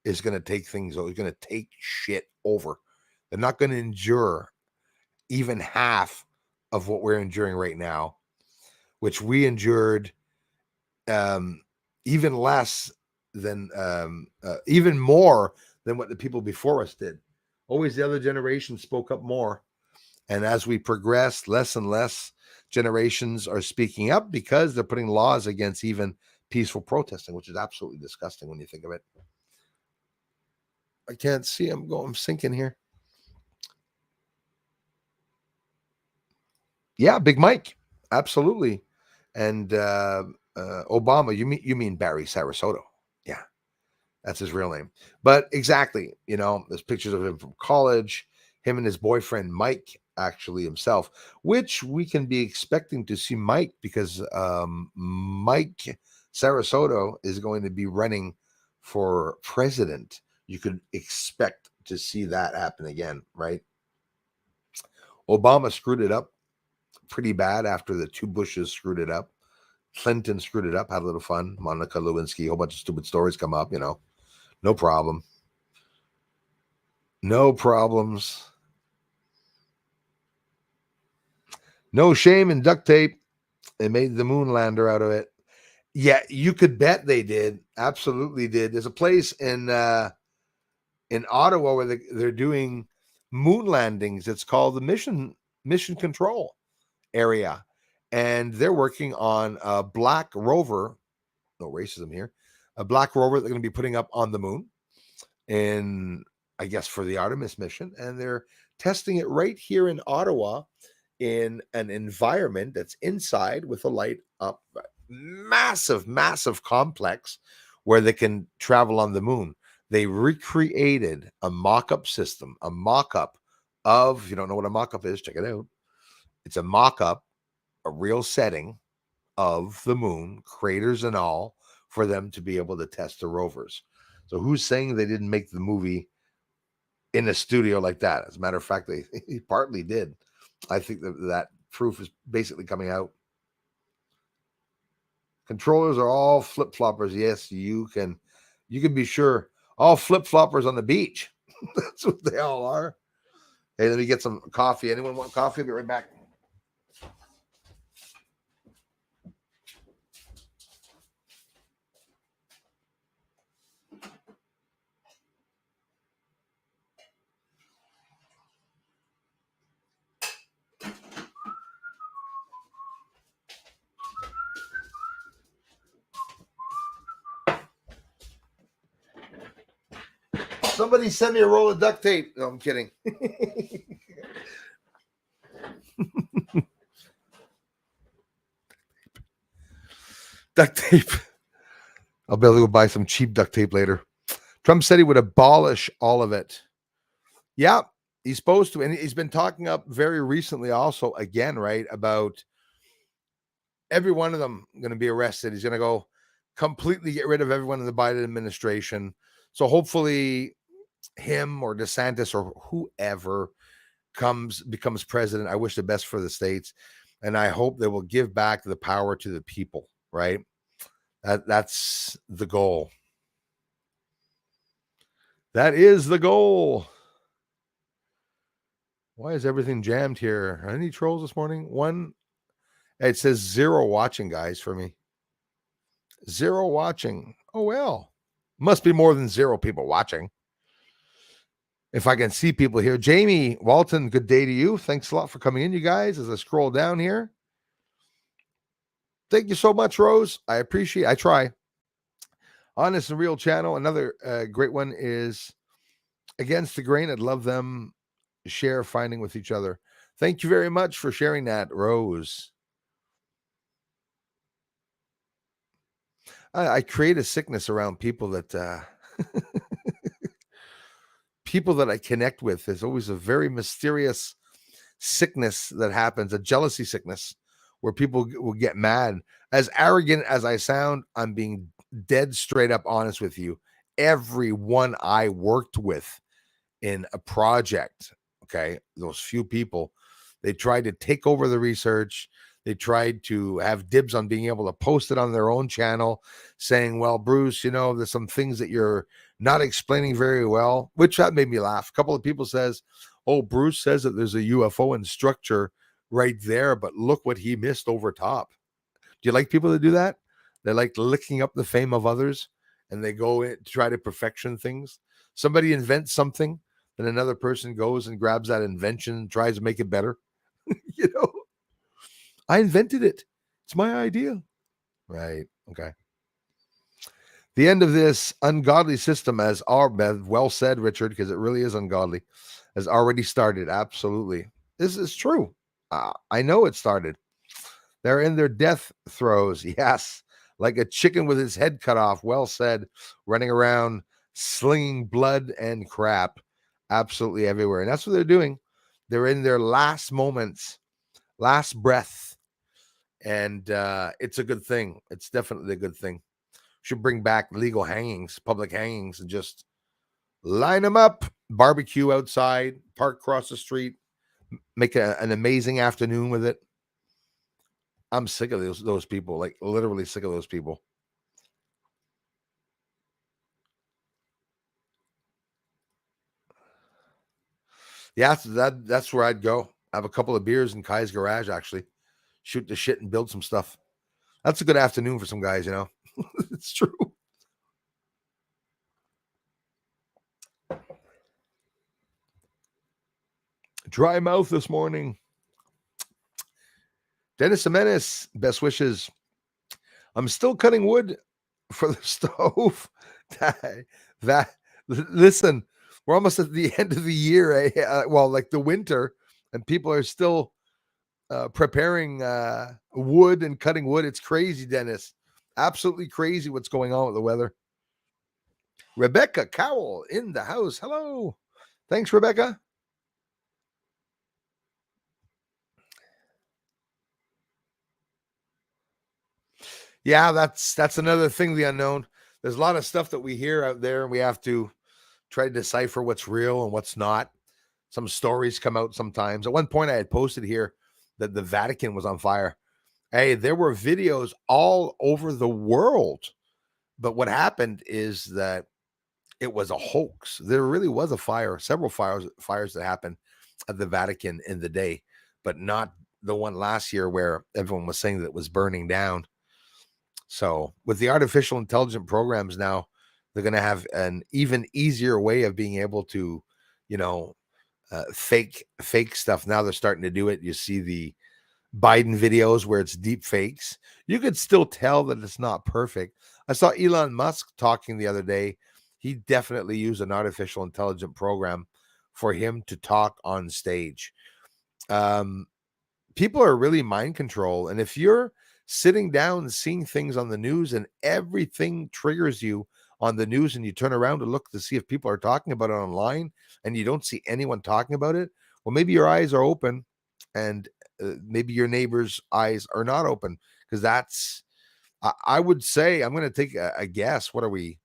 S1: is going to take things over. Is going to take shit over. They're not going to endure even half of what we're enduring right now, which we endured even less than, even more than what the people before us did. Always the other generation spoke up more. And as we progress, less and less generations are speaking up because they're putting laws against even peaceful protesting, which is absolutely disgusting when you think of it. I can't see. I'm sinking here. Yeah, Big Mike. Absolutely. And Obama, you mean Barry Sarasota. Yeah. That's his real name. But exactly, there's pictures of him from college, him and his boyfriend, Mike, actually himself, which we can be expecting to see Mike because Mike Sarasota is going to be running for president. You could expect to see that happen again, right? Obama screwed it up pretty bad after the two Bushes screwed it up. Clinton screwed it up, had a little fun. Monica Lewinsky, a whole bunch of stupid stories come up, No problem. No problems. No shame in duct tape. They made the moon lander out of it. Yeah, you could bet they did. Absolutely did. There's a place in Ottawa where they're doing moon landings. It's called the Mission Control area. And they're working on a black rover. No racism here. A black rover they're going to be putting up on the moon. In, I guess, for the Artemis mission, and they're testing it right here in Ottawa in an environment that's inside with a light up, massive complex where they can travel on the moon. They recreated a mock-up system, a mock-up of, if you don't know what a mock-up is, check it out. It's a mock-up, a real setting of the moon, craters and all, for them to be able to test the rovers. So who's saying they didn't make the movie in a studio like that? As a matter of fact, they partly did. I think that proof is basically coming out. Controllers are all flip-floppers. Yes, you can be sure. All flip-floppers on the beach. That's what they all are. Hey, let me get some coffee. Anyone want coffee? I'll be right back. Somebody send me a roll of duct tape. No, I'm kidding. Duct tape. I'll be able to go buy some cheap duct tape later. Trump said he would abolish all of it. Yeah, he's supposed to. And he's been talking up very recently also, again, right, about every one of them going to be arrested. He's going to go completely get rid of everyone in the Biden administration. So hopefully him or DeSantis or whoever becomes president. I wish the best for the states. And I hope they will give back the power to the people, right? That's the goal. That is the goal. Why is everything jammed here? Any trolls this morning? One. It says 0 watching, guys, for me. 0 watching. Oh, well. Must be more than 0 people watching. If I can see people here. Jamie Walton, good day to you. Thanks a lot for coming in, you guys, as I scroll down here. Thank you so much, Rose. I appreciate it. I try. Honest and Real channel. Another great one is Against the Grain. I'd love them share finding with each other. Thank you very much for sharing that, Rose. I create a sickness around people that people that I connect with. There's always a very mysterious sickness that happens, a jealousy sickness, where people will get mad. As arrogant as I sound, I'm being dead straight up honest with you. Everyone I worked with in a project, okay, those few people, they tried to take over the research. They tried to have dibs on being able to post it on their own channel, saying, well, Bruce, there's some things that you're not explaining very well, which that made me laugh. A couple of people says, oh, Bruce says that there's a UFO instructor right there, but look what he missed over top. Do you like people that do that? They like licking up the fame of others, and they go in to try to perfection things. Somebody invents something, then another person goes and grabs that invention and tries to make it better. I invented it. It's my idea. Right. Okay. The end of this ungodly system, as well said, Richard, because it really is ungodly, has already started. Absolutely. This is true. I know it started. They're in their death throes. Yes. Like a chicken with his head cut off. Well said. Running around, slinging blood and crap absolutely everywhere. And that's what they're doing. They're in their last moments, last breath. And it's a good thing. It's definitely a good thing. Should bring back legal hangings, public hangings, and just line them up, barbecue outside, park across the street, make an amazing afternoon with it. I'm sick of those people, like literally sick of those people. Yeah, that's where I'd go. Have a couple of beers in Kai's garage, actually. Shoot the shit and build some stuff. That's a good afternoon for some guys, It's true. Dry mouth this morning. Dennis Jimenez, best wishes. I'm still cutting wood for the stove. Listen, we're almost at the end of the year. Well, like the winter, and people are still preparing wood and cutting wood. It's crazy, Dennis. Absolutely crazy what's going on with the weather. Rebecca Cowell in the house. Hello. Thanks, Rebecca. Yeah, that's another thing, the unknown. There's a lot of stuff that we hear out there, and we have to try to decipher what's real and what's not. Some stories come out sometimes. At one point, I had posted here that the Vatican was on fire. Hey, there were videos all over the world. But what happened is that it was a hoax. There really was a fire, several fires that happened at the Vatican in the day, but not the one last year where everyone was saying that it was burning down. So with the artificial intelligence programs now, they're going to have an even easier way of being able to, you know, fake stuff. Now they're starting to do it. You see the Biden videos where it's deep fakes. You could still tell that it's not perfect. I saw Elon Musk talking the other day. He definitely used an artificial intelligence program for him to talk on stage. People are really mind control. And if you're sitting down and seeing things on the news and everything triggers you on the news and you turn around to look to see if people are talking about it online and you don't see anyone talking about it, well, maybe your eyes are open and maybe your neighbor's eyes are not open, because that's, I would say, I'm going to take a guess. What are we,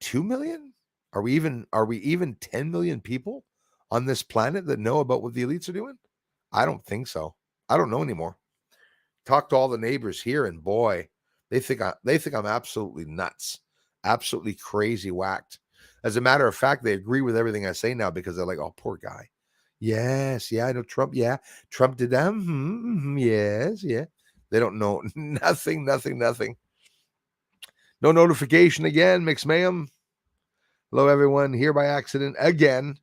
S1: 2 million? Are we even 10 million people on this planet that know about what the elites are doing? I don't think so. I don't know anymore. Talk to all the neighbors here, and boy, they think I'm absolutely nuts, absolutely crazy whacked. As a matter of fact, they agree with everything I say now because they're like, "Oh, poor guy." Yes, yeah, I know Trump. Yeah, Trump did that. Yes, yeah. They don't know nothing. No notification again, Mix Mayhem. Hello, everyone. Here by accident again.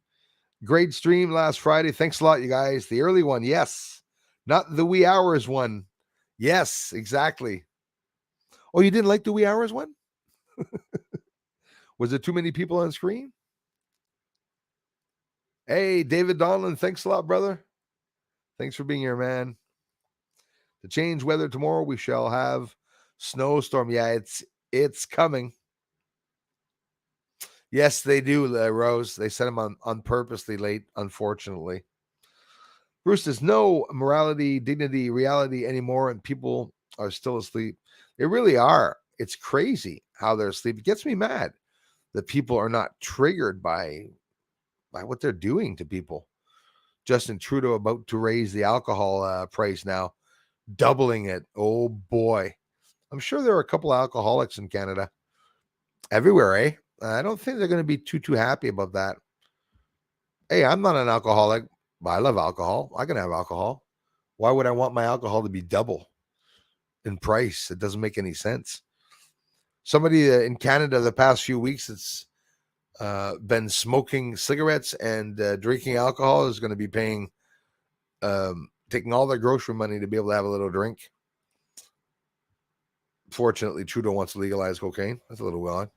S1: Great stream last Friday. Thanks a lot, you guys. The early one, yes. Not the wee hours one. Yes, exactly. Oh, you didn't like the wee hours one? Was there too many people on screen? Hey, David Donlan, thanks a lot, brother. Thanks for being here, man. To change weather tomorrow, we shall have snowstorm. Yeah, it's coming. Yes, they do, Rose. They sent them on purposely late, unfortunately. Bruce, there's no morality, dignity, reality anymore, and people are still asleep. They really are. It's crazy how they're asleep. It gets me mad that people are not triggered by what they're doing to people. Justin Trudeau about to raise the alcohol price now, doubling it. Oh boy. I'm sure there are a couple of alcoholics in Canada. Everywhere, eh? I don't think they're going to be too happy about that. Hey, I'm not an alcoholic, but I love alcohol. I can have alcohol. Why would I want my alcohol to be double in price? It doesn't make any sense. Somebody in Canada the past few weeks that's been smoking cigarettes and drinking alcohol is going to be paying, taking all their grocery money to be able to have a little drink. Fortunately, Trudeau wants to legalize cocaine. That's a little odd.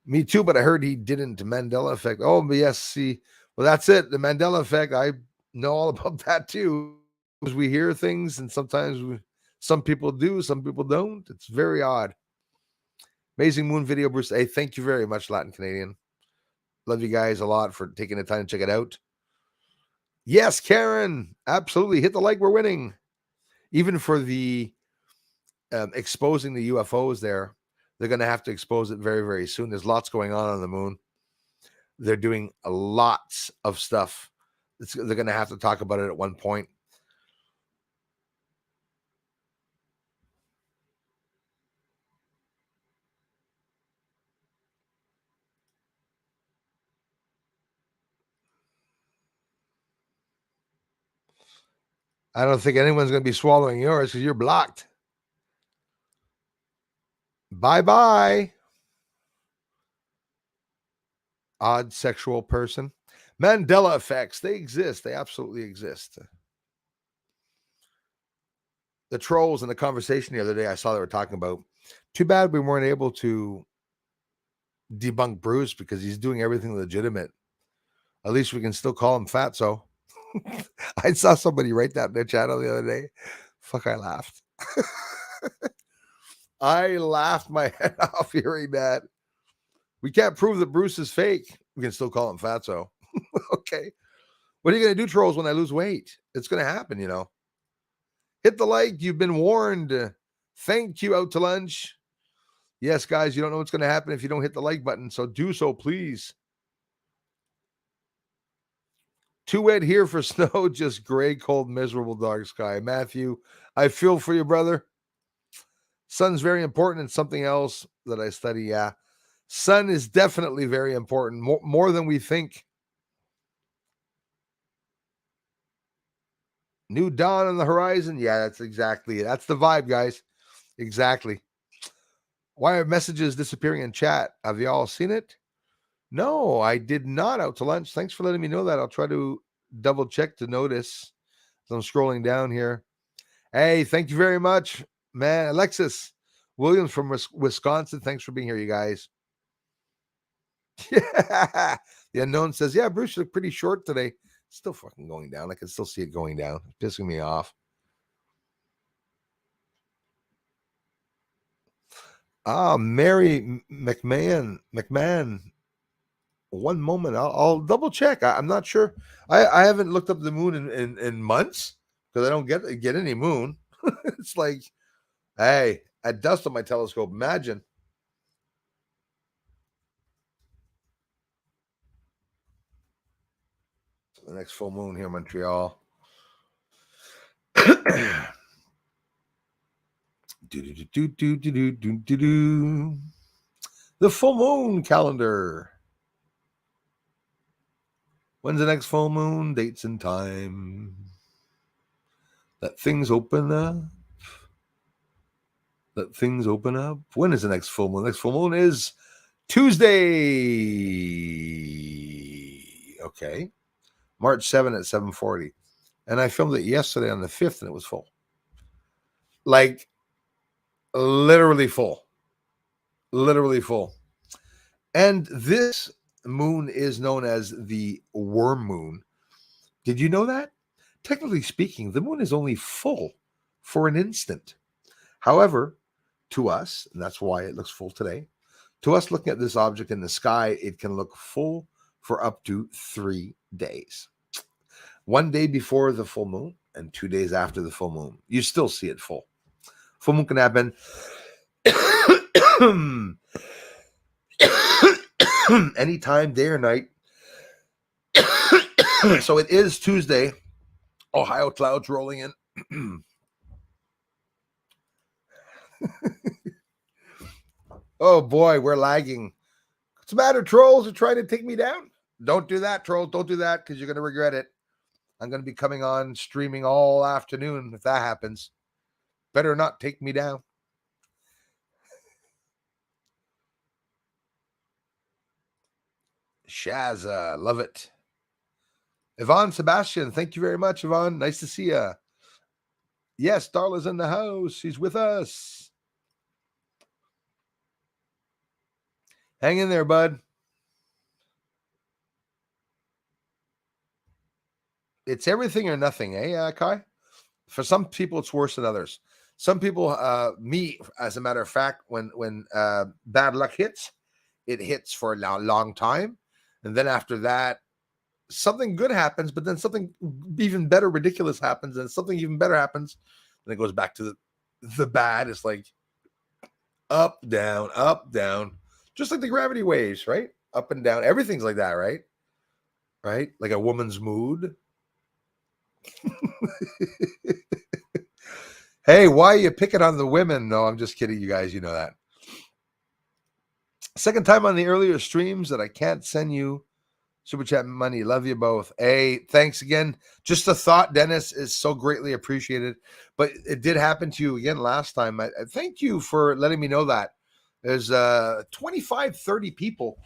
S1: Me too, but I heard he didn't. Mandela effect. Oh, but yes, see, well, that's it. The Mandela effect. I know all about that too. Because we hear things, and sometimes some people do, some people don't. It's very odd. Amazing moon video, Bruce. Hey, thank you very much, Latin Canadian. Love you guys a lot for taking the time to check it out. Yes, Karen, absolutely. Hit the like. We're winning. Even for the exposing the UFOs there, they're going to have to expose it very, very soon. There's lots going on the moon. They're doing lots of stuff. They're going to have to talk about it at one point. I don't think anyone's going to be swallowing yours because you're blocked. Bye-bye. Odd sexual person. Mandela effects. They exist. They absolutely exist. The trolls in the conversation the other day, I saw they were talking about, too bad we weren't able to debunk Bruce because he's doing everything legitimate. At least we can still call him Fatso. I saw somebody write that in their channel the other day. Fuck, I laughed. I laughed my head off hearing that. We can't prove that Bruce is fake. We can still call him Fatso. Okay. What are you going to do, trolls, when I lose weight? It's going to happen, you know. Hit the like. You've been warned. Thank you, out to lunch. Yes, guys, you don't know what's going to happen if you don't hit the like button. So do so, please. Too wet here for snow, just gray, cold, miserable, dark sky. Matthew, I feel for you, brother. Sun's very important and something else that I study. Yeah. Sun is definitely very important, more than we think. New dawn on the horizon. Yeah, that's exactly it. That's the vibe, guys. Exactly. Why are messages disappearing in chat? Have you all seen it? No, I did not. Out to lunch. Thanks for letting me know that. I'll try to double check to notice. So I'm scrolling down here. Hey, thank you very much, man. Alexis Williams from Wisconsin. Thanks for being here, you guys. Yeah. The unknown says, yeah, Bruce, you look pretty short today. Still fucking going down. I can still see it going down. It's pissing me off. Mary McMahon. One moment. I'll double check. I'm not sure. I haven't looked up the moon in months because I don't get any moon. It's like, hey, at dust on my telescope. Imagine. The next full moon here in Montreal. The full moon calendar. When's the next full moon? Dates and time. That things open up. That things open up. When is the next full moon? The next full moon is Tuesday. Okay. March 7th at 7:40. And I filmed it yesterday on the 5th and it was full. Like literally full. Literally full. And this moon is known as the worm moon. Did you know that? Technically speaking, the moon is only full for an instant. However, to us, and that's why it looks full today, to us looking at this object in the sky, it can look full for up to 3 days. 1 day before the full moon and 2 days after the full moon. You still see it full. Full moon can happen anytime, day or night. So it is Tuesday. Ohio clouds rolling in. Oh boy, we're lagging. What's the matter, trolls? Are trying to take me down? Don't do that, trolls. Don't do that because you're going to regret it. I'm going to be coming on streaming all afternoon if that happens. Better not take me down. Shaz, love it. Yvonne Sebastian, thank you very much, Yvonne. Nice to see you. Yes, Darla's in the house. She's with us. Hang in there, bud. It's everything or nothing, eh, Kai? For some people, it's worse than others. Some people, me, as a matter of fact, when bad luck hits, it hits for a long time. And then after that, something good happens, but then something even better, ridiculous happens, and something even better happens. And it goes back to the bad. It's like up, down, just like the gravity waves, right? Up and down. Everything's like that, right? Right? Like a woman's mood. Hey, why are you picking on the women? No, I'm just kidding, you guys. You know that. Second time on the earlier streams that I can't send you super chat money. Love you both. Hey, thanks again. Just a thought, Dennis, is so greatly appreciated. But it did happen to you again last time. I thank you for letting me know that. There's 25, 30 people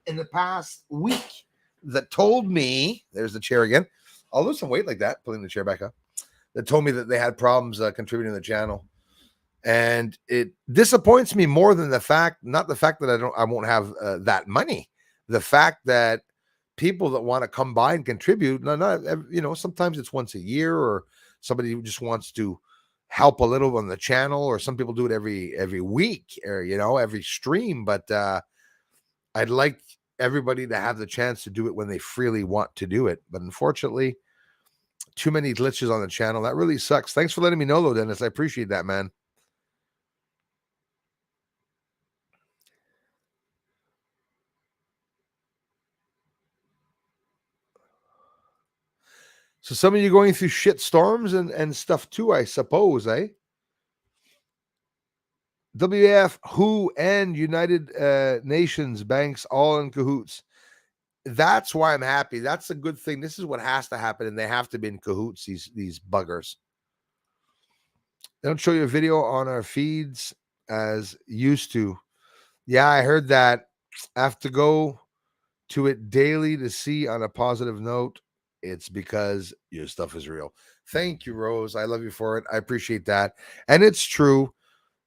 S1: in the past week that told me, there's the chair again. I'll lose some weight like that, pulling the chair back up. That told me that they had problems contributing to the channel. And it disappoints me more than the fact, not the fact that I won't have that money, the fact that people that want to come by and contribute, not sometimes it's once a year, or somebody who just wants to help a little on the channel, or some people do it every week, or every stream. But I'd like everybody to have the chance to do it when they freely want to do it. But unfortunately, too many glitches on the channel. That really sucks. Thanks for letting me know, though, Dennis. I appreciate that, man. So some of you going through shit storms and stuff too, I suppose, eh? WF, WHO, and United Nations banks all in cahoots. That's why I'm happy. That's a good thing. This is what has to happen, and they have to be in cahoots, these buggers. They don't show you a video on our feeds as used to. Yeah, I heard that. I have to go to it daily to see on a positive note. It's because your stuff is real. Thank you, Rose. I love you for it. I appreciate that. And it's true.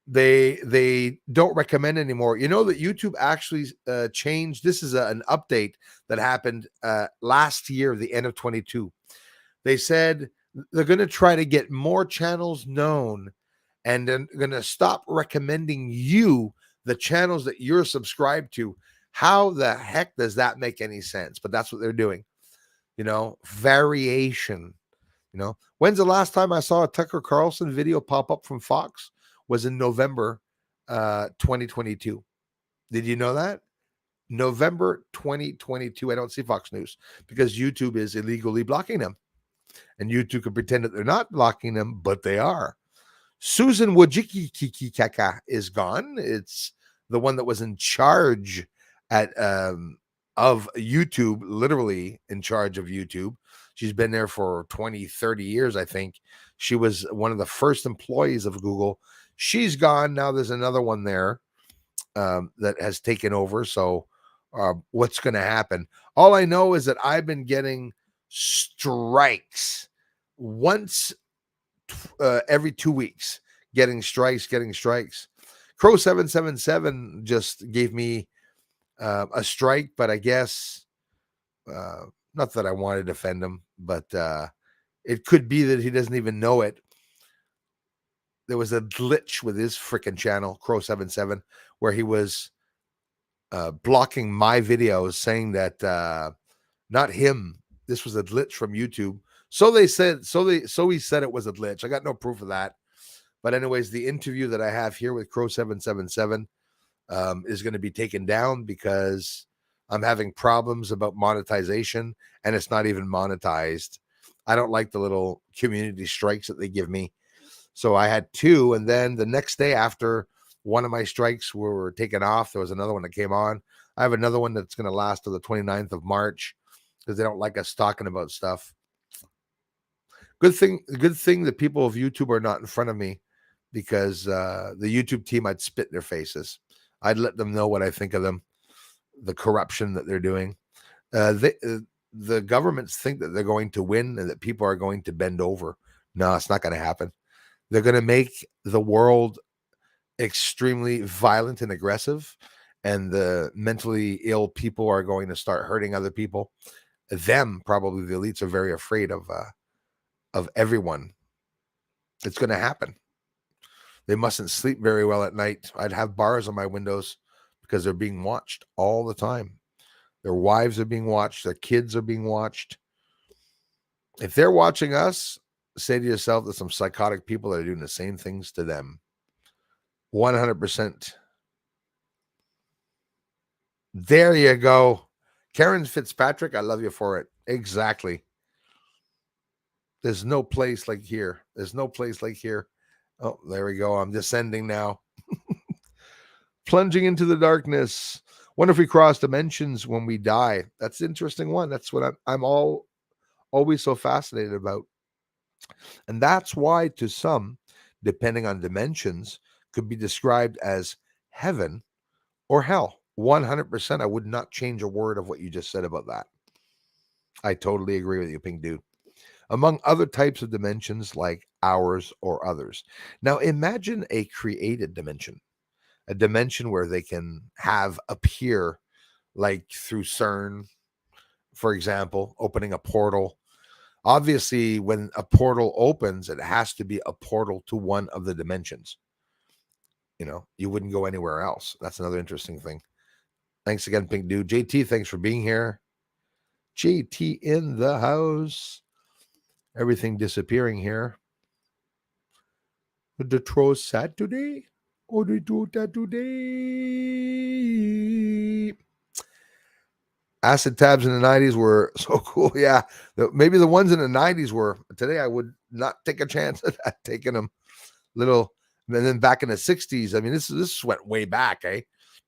S1: They don't recommend anymore. You know that YouTube actually changed. This is an update that happened last year, the end of 22. They said they're going to try to get more channels known, and then going to stop recommending you the channels that you're subscribed to. How the heck does that make any sense? But that's what they're doing. You know, variation. You know, when's the last time I saw a Tucker Carlson video pop up from Fox? Was in November 2022. Did you know that? November 2022. I don't see Fox News because YouTube is illegally blocking them. And YouTube can pretend that they're not blocking them, but they are. Susan Wojcicki is gone. It's the one that was in charge at of YouTube, literally in charge of YouTube. She's been there for 20, 30 years, I think. She was one of the first employees of Google. She's gone. Now there's another one there that has taken over. So what's going to happen? All I know is that I've been getting strikes once every 2 weeks, getting strikes. Crow 777 just gave me a strike, but I guess not that I want to defend him, but it could be that he doesn't even know it. There was a glitch with his freaking channel, Crow 77, where he was blocking my videos, saying that not him. This was a glitch from YouTube. So they said. So he said it was a glitch. I got no proof of that. But anyways, the interview that I have here with Crow 777 is going to be taken down because I'm having problems about monetization, and it's not even monetized. I don't like the little community strikes that they give me. So I had two, and then the next day after one of my strikes were taken off, there was another one that came on. I have another one that's going to last till the 29th of March because they don't like us talking about stuff. Good thing the people of YouTube are not in front of me, because the YouTube team, I'd spit in their faces. I'd let them know what I think of them, the corruption that they're doing. The governments think that they're going to win and that people are going to bend over. No, it's not going to happen. They're going to make the world extremely violent and aggressive, and the mentally ill people are going to start hurting other people. Them, probably the elites, are very afraid of everyone. It's going to happen. They mustn't sleep very well at night. I'd have bars on my windows because they're being watched all the time. Their wives are being watched. Their kids are being watched. If they're watching us, say to yourself that some psychotic people are doing the same things to them. 100%. There you go. Karen Fitzpatrick, I love you for it. Exactly. There's no place like here. There's no place like here. Oh, there we go. I'm descending now. Plunging into the darkness. Wonder if we cross dimensions when we die. That's an interesting one. That's what I'm always so fascinated about. And that's why, to some, depending on dimensions, could be described as heaven or hell. 100%. I would not change a word of what you just said about that. I totally agree with you, Pink Dude. Among other types of dimensions like ours or others. Now, imagine a created dimension, a dimension where they can have appear, like through CERN, for example, opening a portal. Obviously, when a portal opens, it has to be a portal to one of the dimensions. You know, you wouldn't go anywhere else. That's another interesting thing. Thanks again, Pink Dude. JT, thanks for being here. JT in the house. Everything disappearing here. The troll sad today? Or they do that today? Acid tabs in the 90s were so cool. Yeah. Maybe the ones in the 90s were. Today, I would not take a chance at taking them. Little, and then back in the 60s, I mean, this went way back, eh?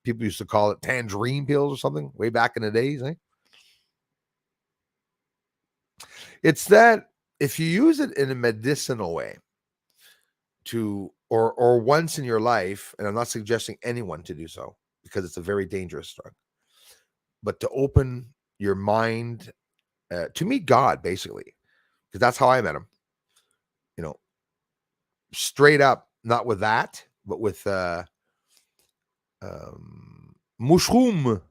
S1: People used to call it tangerine pills or something way back in the days, eh? It's that if you use it in a medicinal way to or once in your life, and I'm not suggesting anyone to do so because it's a very dangerous drug, but to open your mind to meet God, basically, because that's how I met him. You know, straight up, not with that, but with mushroom.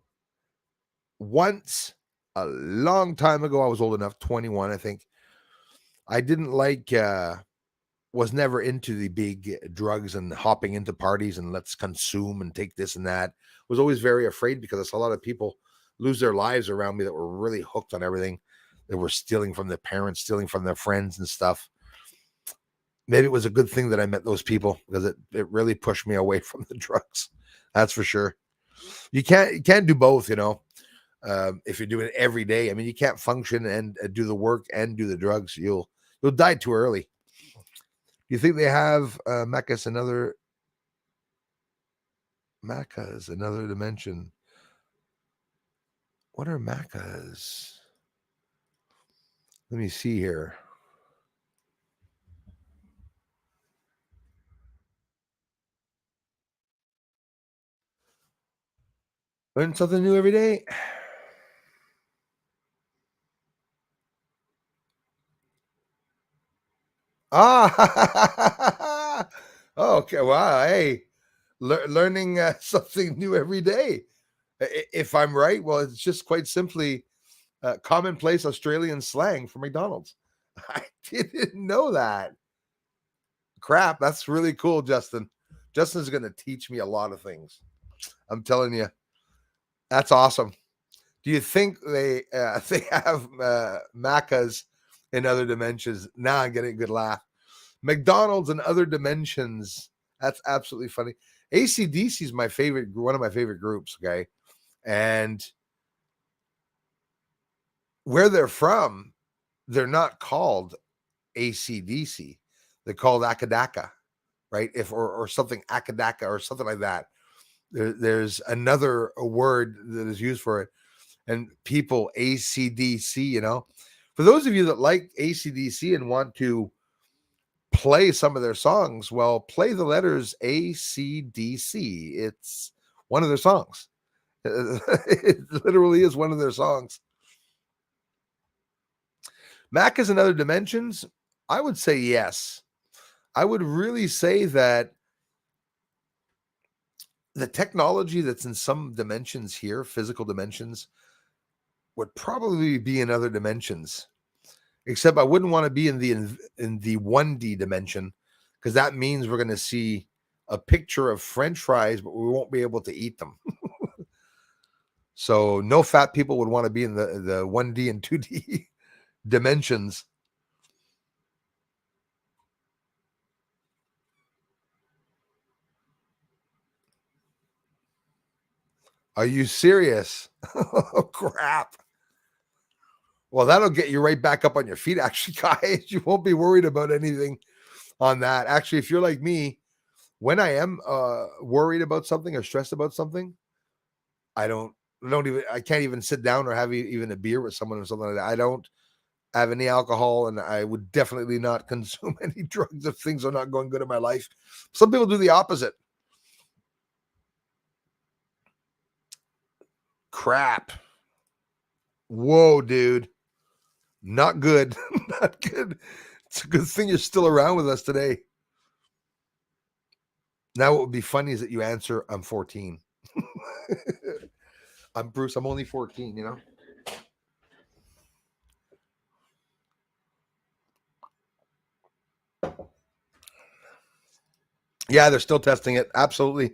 S1: Once, a long time ago, I was old enough, 21, I think. I didn't like, was never into the big drugs and hopping into parties and let's consume and take this and that. Was always very afraid because I saw a lot of people lose their lives around me that were really hooked on everything. They were stealing from their parents, stealing from their friends and stuff. Maybe it was a good thing that I met those people because it really pushed me away from the drugs. That's for sure. You can't do both, you know. If you're doing it every day, I mean, you can't function and do the work and do the drugs. You'll die too early. You think they have Mecca's another dimension? What are Maccas? Let me see here. Learn something new every day. Ah, oh, okay. Wow. Hey, learning something new every day. If I'm right, well, it's just quite simply commonplace Australian slang for McDonald's. I didn't know that. Crap, that's really cool, Justin. Justin's going to teach me a lot of things. I'm telling you, that's awesome. Do you think they they have Maccas in other dimensions? Now I'm getting a good laugh. McDonald's and other dimensions. That's absolutely funny. ACDC is my favorite, one of my favorite groups. Okay, and where they're from, they're not called ACDC. They're called Akadaka, right? If or something Akadaka or something like that. There's another word that is used for it, and people ACDC. You know, for those of you that like ACDC and want to play some of their songs, well, play the letters ACDC. It's one of their songs. It literally is one of their songs. Mac is in other dimensions. I would say yes. I would really say that the technology that's in some dimensions here, physical dimensions, would probably be in other dimensions. Except I wouldn't want to be in the 1D dimension because that means we're going to see a picture of French fries, but we won't be able to eat them. So no fat people would want to be in the 1D and 2D dimensions. Are you serious? Oh, crap. Well, that'll get you right back up on your feet, actually, guys. You won't be worried about anything on that. Actually, if you're like me, when I am worried about something or stressed about something, I I can't even sit down or have even a beer with someone or something like that. I don't have any alcohol, and I would definitely not consume any drugs if things are not going good in my life. Some people do the opposite. Crap. Whoa, dude. Not good. Not good. It's a good thing you're still around with us today. Now, what would be funny is that you answer, I'm 14. I'm Bruce. I'm only 14, you know? Yeah, they're still testing it. Absolutely.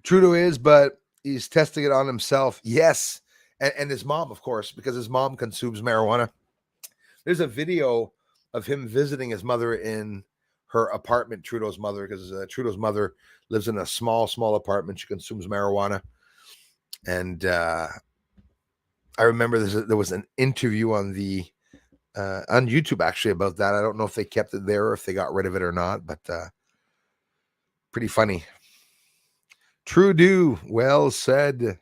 S1: Trudeau is, but he's testing it on himself. Yes. And his mom, of course, because his mom consumes marijuana. There's a video of him visiting his mother in her apartment, Trudeau's mother, because Trudeau's mother lives in a small apartment. She consumes marijuana. And I remember there was an interview on YouTube actually about that. I don't know if they kept it there or if they got rid of it or not, but pretty funny. True do. Well said.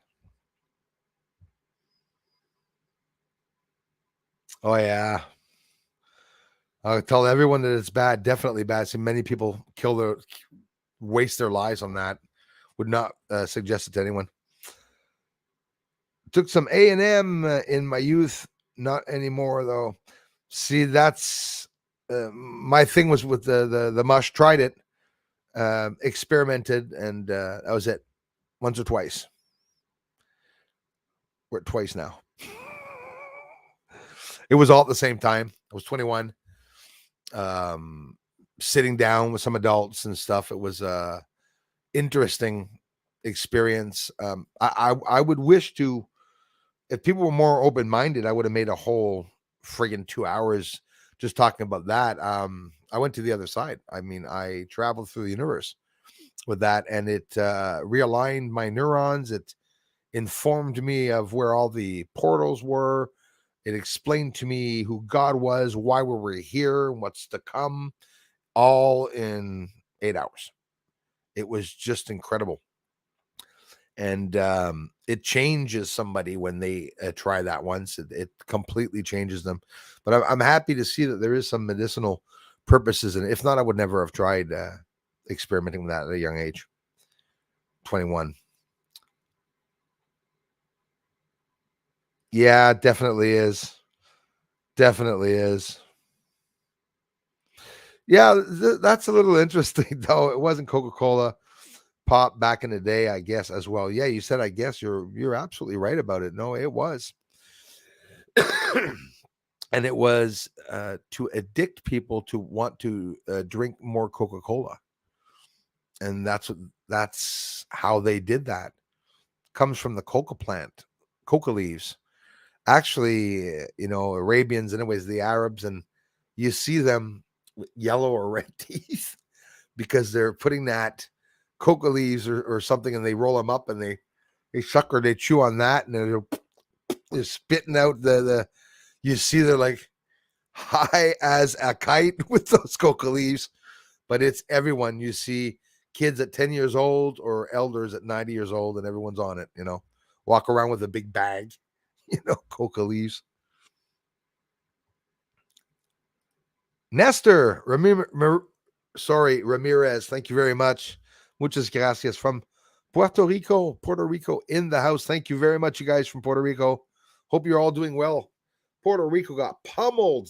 S1: Oh yeah. I'll tell everyone that it's bad. Definitely bad. See, many people waste their lives on that. Would not suggest it to anyone. Took some A&M in my youth. Not anymore though. See, that's my thing was with the mush. Tried it, experimented, and that was it. Once or twice. We're at twice now. It was all at the same time. I was 21. Sitting down with some adults and stuff. It was interesting experience. I would wish to, if people were more open-minded, I would have made a whole friggin' 2 hours just talking about that. I went to the other side. I mean, I traveled through the universe with that, and it realigned my neurons. It informed me of where all the portals were. It explained to me who God was, why we were here, what's to come, all in 8 hours. It was just incredible. And it changes somebody when they try that once. It completely changes them. But I'm happy to see that there is some medicinal purposes. And if not, I would never have tried experimenting with that at a young age. 21. Yeah, definitely is. Definitely is. Yeah, that's a little interesting, though. It wasn't Coca-Cola pop back in the day, I guess, as well. Yeah, you said, I guess you're absolutely right about it. No, it was. And it was to addict people to want to drink more Coca-Cola. And that's how they did that. Comes from the coca plant, coca leaves. Actually, Arabians, anyways, the Arabs, and you see them with yellow or red teeth because they're putting that coca leaves or something, and they roll them up and they suck or they chew on that, and they're spitting out the you see they're like high as a kite with those coca leaves. But it's everyone. You see kids at 10 years old or elders at 90 years old, and everyone's on it, walk around with a big bag, coca leaves. Nestor Ramirez, thank you very much. Muchas gracias from Puerto Rico in the house. Thank you very much, you guys from Puerto Rico. Hope you're all doing well. Puerto Rico got pummeled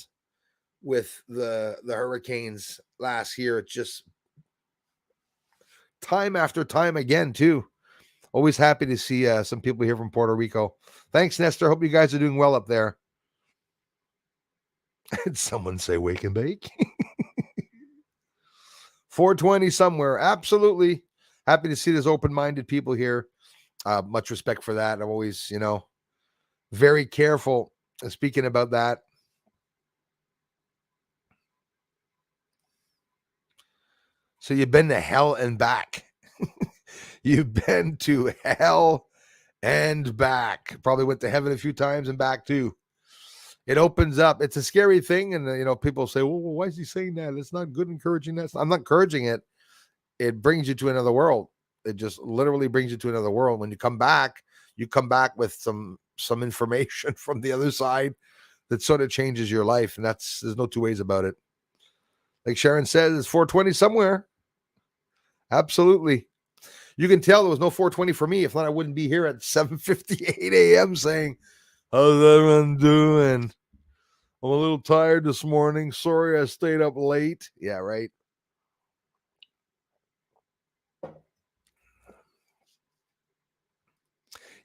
S1: with the hurricanes last year. It's just time after time again, too. Always happy to see some people here from Puerto Rico. Thanks, Nestor. Hope you guys are doing well up there. Did someone say wake and bake? 420 somewhere. Absolutely. Happy to see there's open-minded people here. Much respect for that. I'm always, very careful speaking about that. So you've been to hell and back. You've been to hell and back. Probably went to heaven a few times and back too. It opens up. It's a scary thing. And, people say, well, why is he saying that? It's not good encouraging that. I'm not encouraging it. It brings you to another world. It just literally brings you to another world. When you come back with some information from the other side that sort of changes your life. And there's no two ways about it. Like Sharon says, it's 420 somewhere. Absolutely. You can tell there was no 420 for me. If not, I wouldn't be here at 7:58 a.m. saying, how's everyone doing? I'm a little tired this morning. Sorry I stayed up late. Yeah, right.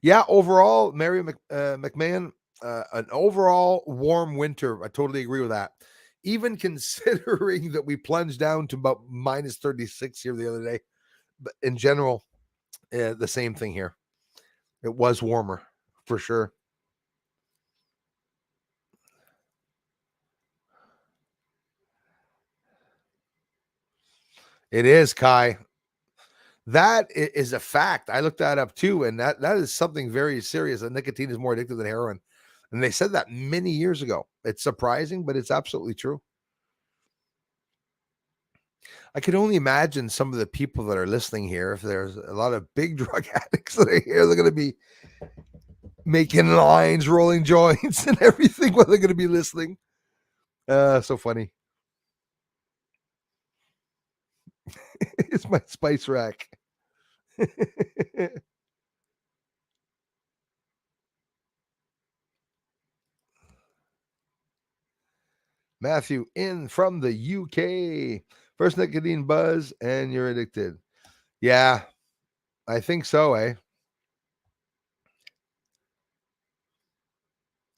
S1: Yeah, overall, Mary McMahon, an overall warm winter. I totally agree with that. Even considering that we plunged down to about minus 36 here the other day. But in general, the same thing here. It was warmer for sure. It is, Kai. That is a fact. I looked that up too, and that is something very serious. That nicotine is more addictive than heroin. And they said that many years ago. It's surprising, but it's absolutely true. I can only imagine some of the people that are listening here. If there's a lot of big drug addicts that are here, they're going to be making lines, rolling joints, and everything while they're going to be listening. So funny. It's my spice rack. Matthew in from the UK. First nicotine buzz, and you're addicted. Yeah, I think so, eh?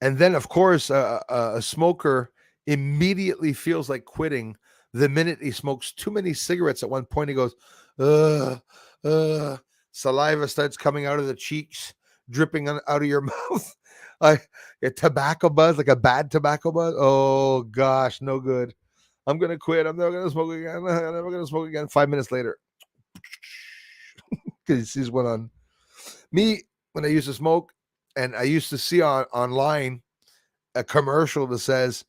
S1: And then, of course, a smoker immediately feels like quitting the minute he smokes too many cigarettes. At one point, he goes, ugh, ugh. Saliva starts coming out of the cheeks, dripping out of your mouth. Like a tobacco buzz, like a bad tobacco buzz. Oh, gosh, no good. I'm going to quit. I'm never going to smoke again. I'm never going to smoke again. 5 minutes later, because he sees one on me when I used to smoke, and I used to see online a commercial that says,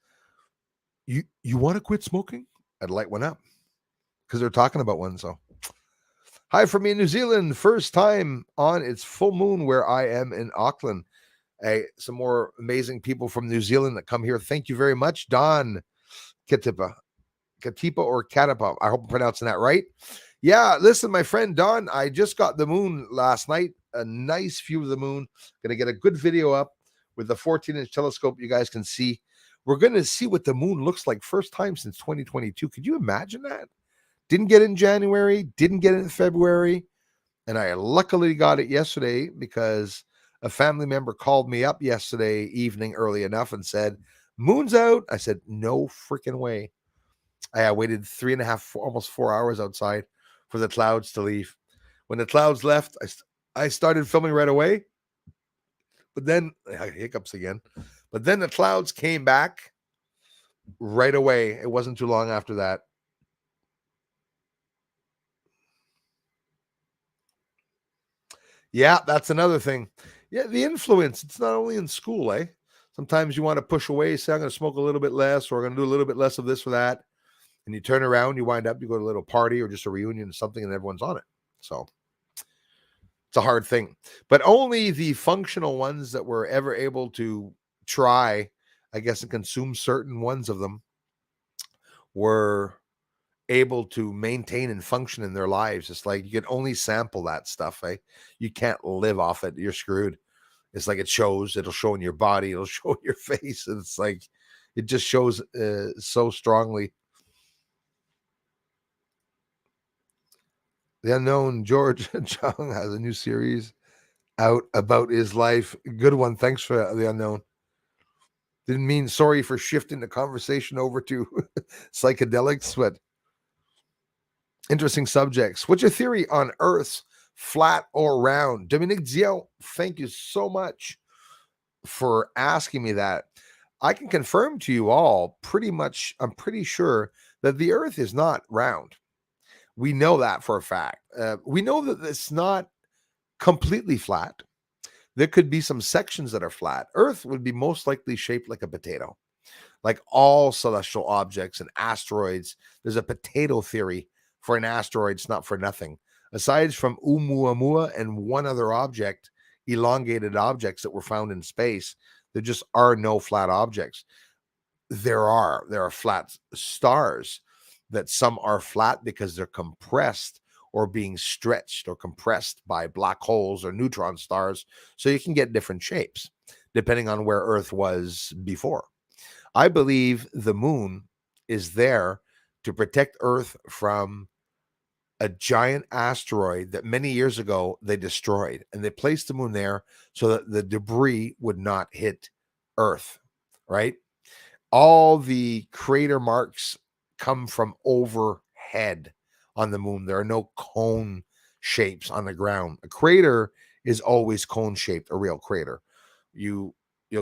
S1: you want to quit smoking? I'd light one up because they're talking about one. So hi from me in New Zealand. First time on its full moon where I am in Auckland. Hey, some more amazing people from New Zealand that come here. Thank you very much. Don Katipa or Katapa. I hope I'm pronouncing that right. Yeah, listen, my friend Don, I just got the moon last night. A nice view of the moon. Gonna get a good video up with the 14-inch telescope. You guys can see. We're gonna see what the moon looks like first time since 2022. Could you imagine that? Didn't get it in January, didn't get it in February, and I luckily got it yesterday because a family member called me up yesterday evening early enough and said, "Moon's out." I said, "No freaking way." I waited 3.5, almost 4 hours outside for the clouds to leave. When the clouds left, I started filming right away. But then, hiccups again. But then the clouds came back right away. It wasn't too long after that. Yeah, that's another thing. Yeah, the influence. It's not only in school, eh? Sometimes you want to push away, say, I'm going to smoke a little bit less, or I'm going to do a little bit less of this or that. And you turn around, you wind up, you go to a little party or just a reunion or something, and everyone's on it. So it's a hard thing. But only the functional ones that were ever able to try, I guess, and consume certain ones of them were able to maintain and function in their lives. It's like you can only sample that stuff. Eh? You can't live off it. You're screwed. It's like it'll show in your body, it'll show in your face. And it's like it just shows so strongly. The unknown George Chung has a new series out about his life. Good one. Thanks for the unknown. Didn't mean sorry for shifting the conversation over to psychedelics, but interesting subjects. What's your theory on Earth's flat or round? Dominic Zio, thank you so much for asking me that. I can confirm to you all pretty much, I'm pretty sure that the Earth is not round. We know that for a fact. We know that it's not completely flat. There could be some sections that are flat. Earth would be most likely shaped like a potato. Like all celestial objects and asteroids, there's a potato theory for an asteroid. It's not for nothing. Aside from Oumuamua and one other object, elongated objects that were found in space, there just are no flat objects. There are flat stars that some are flat because they're compressed or being stretched or compressed by black holes or neutron stars. So you can get different shapes depending on where Earth was before. I believe the moon is there to protect Earth from a giant asteroid that many years ago they destroyed. And they placed the moon there so that the debris would not hit Earth, right? All the crater marks come from overhead on the moon. There are no cone shapes on the ground. A crater is always cone shaped, a real crater. You'll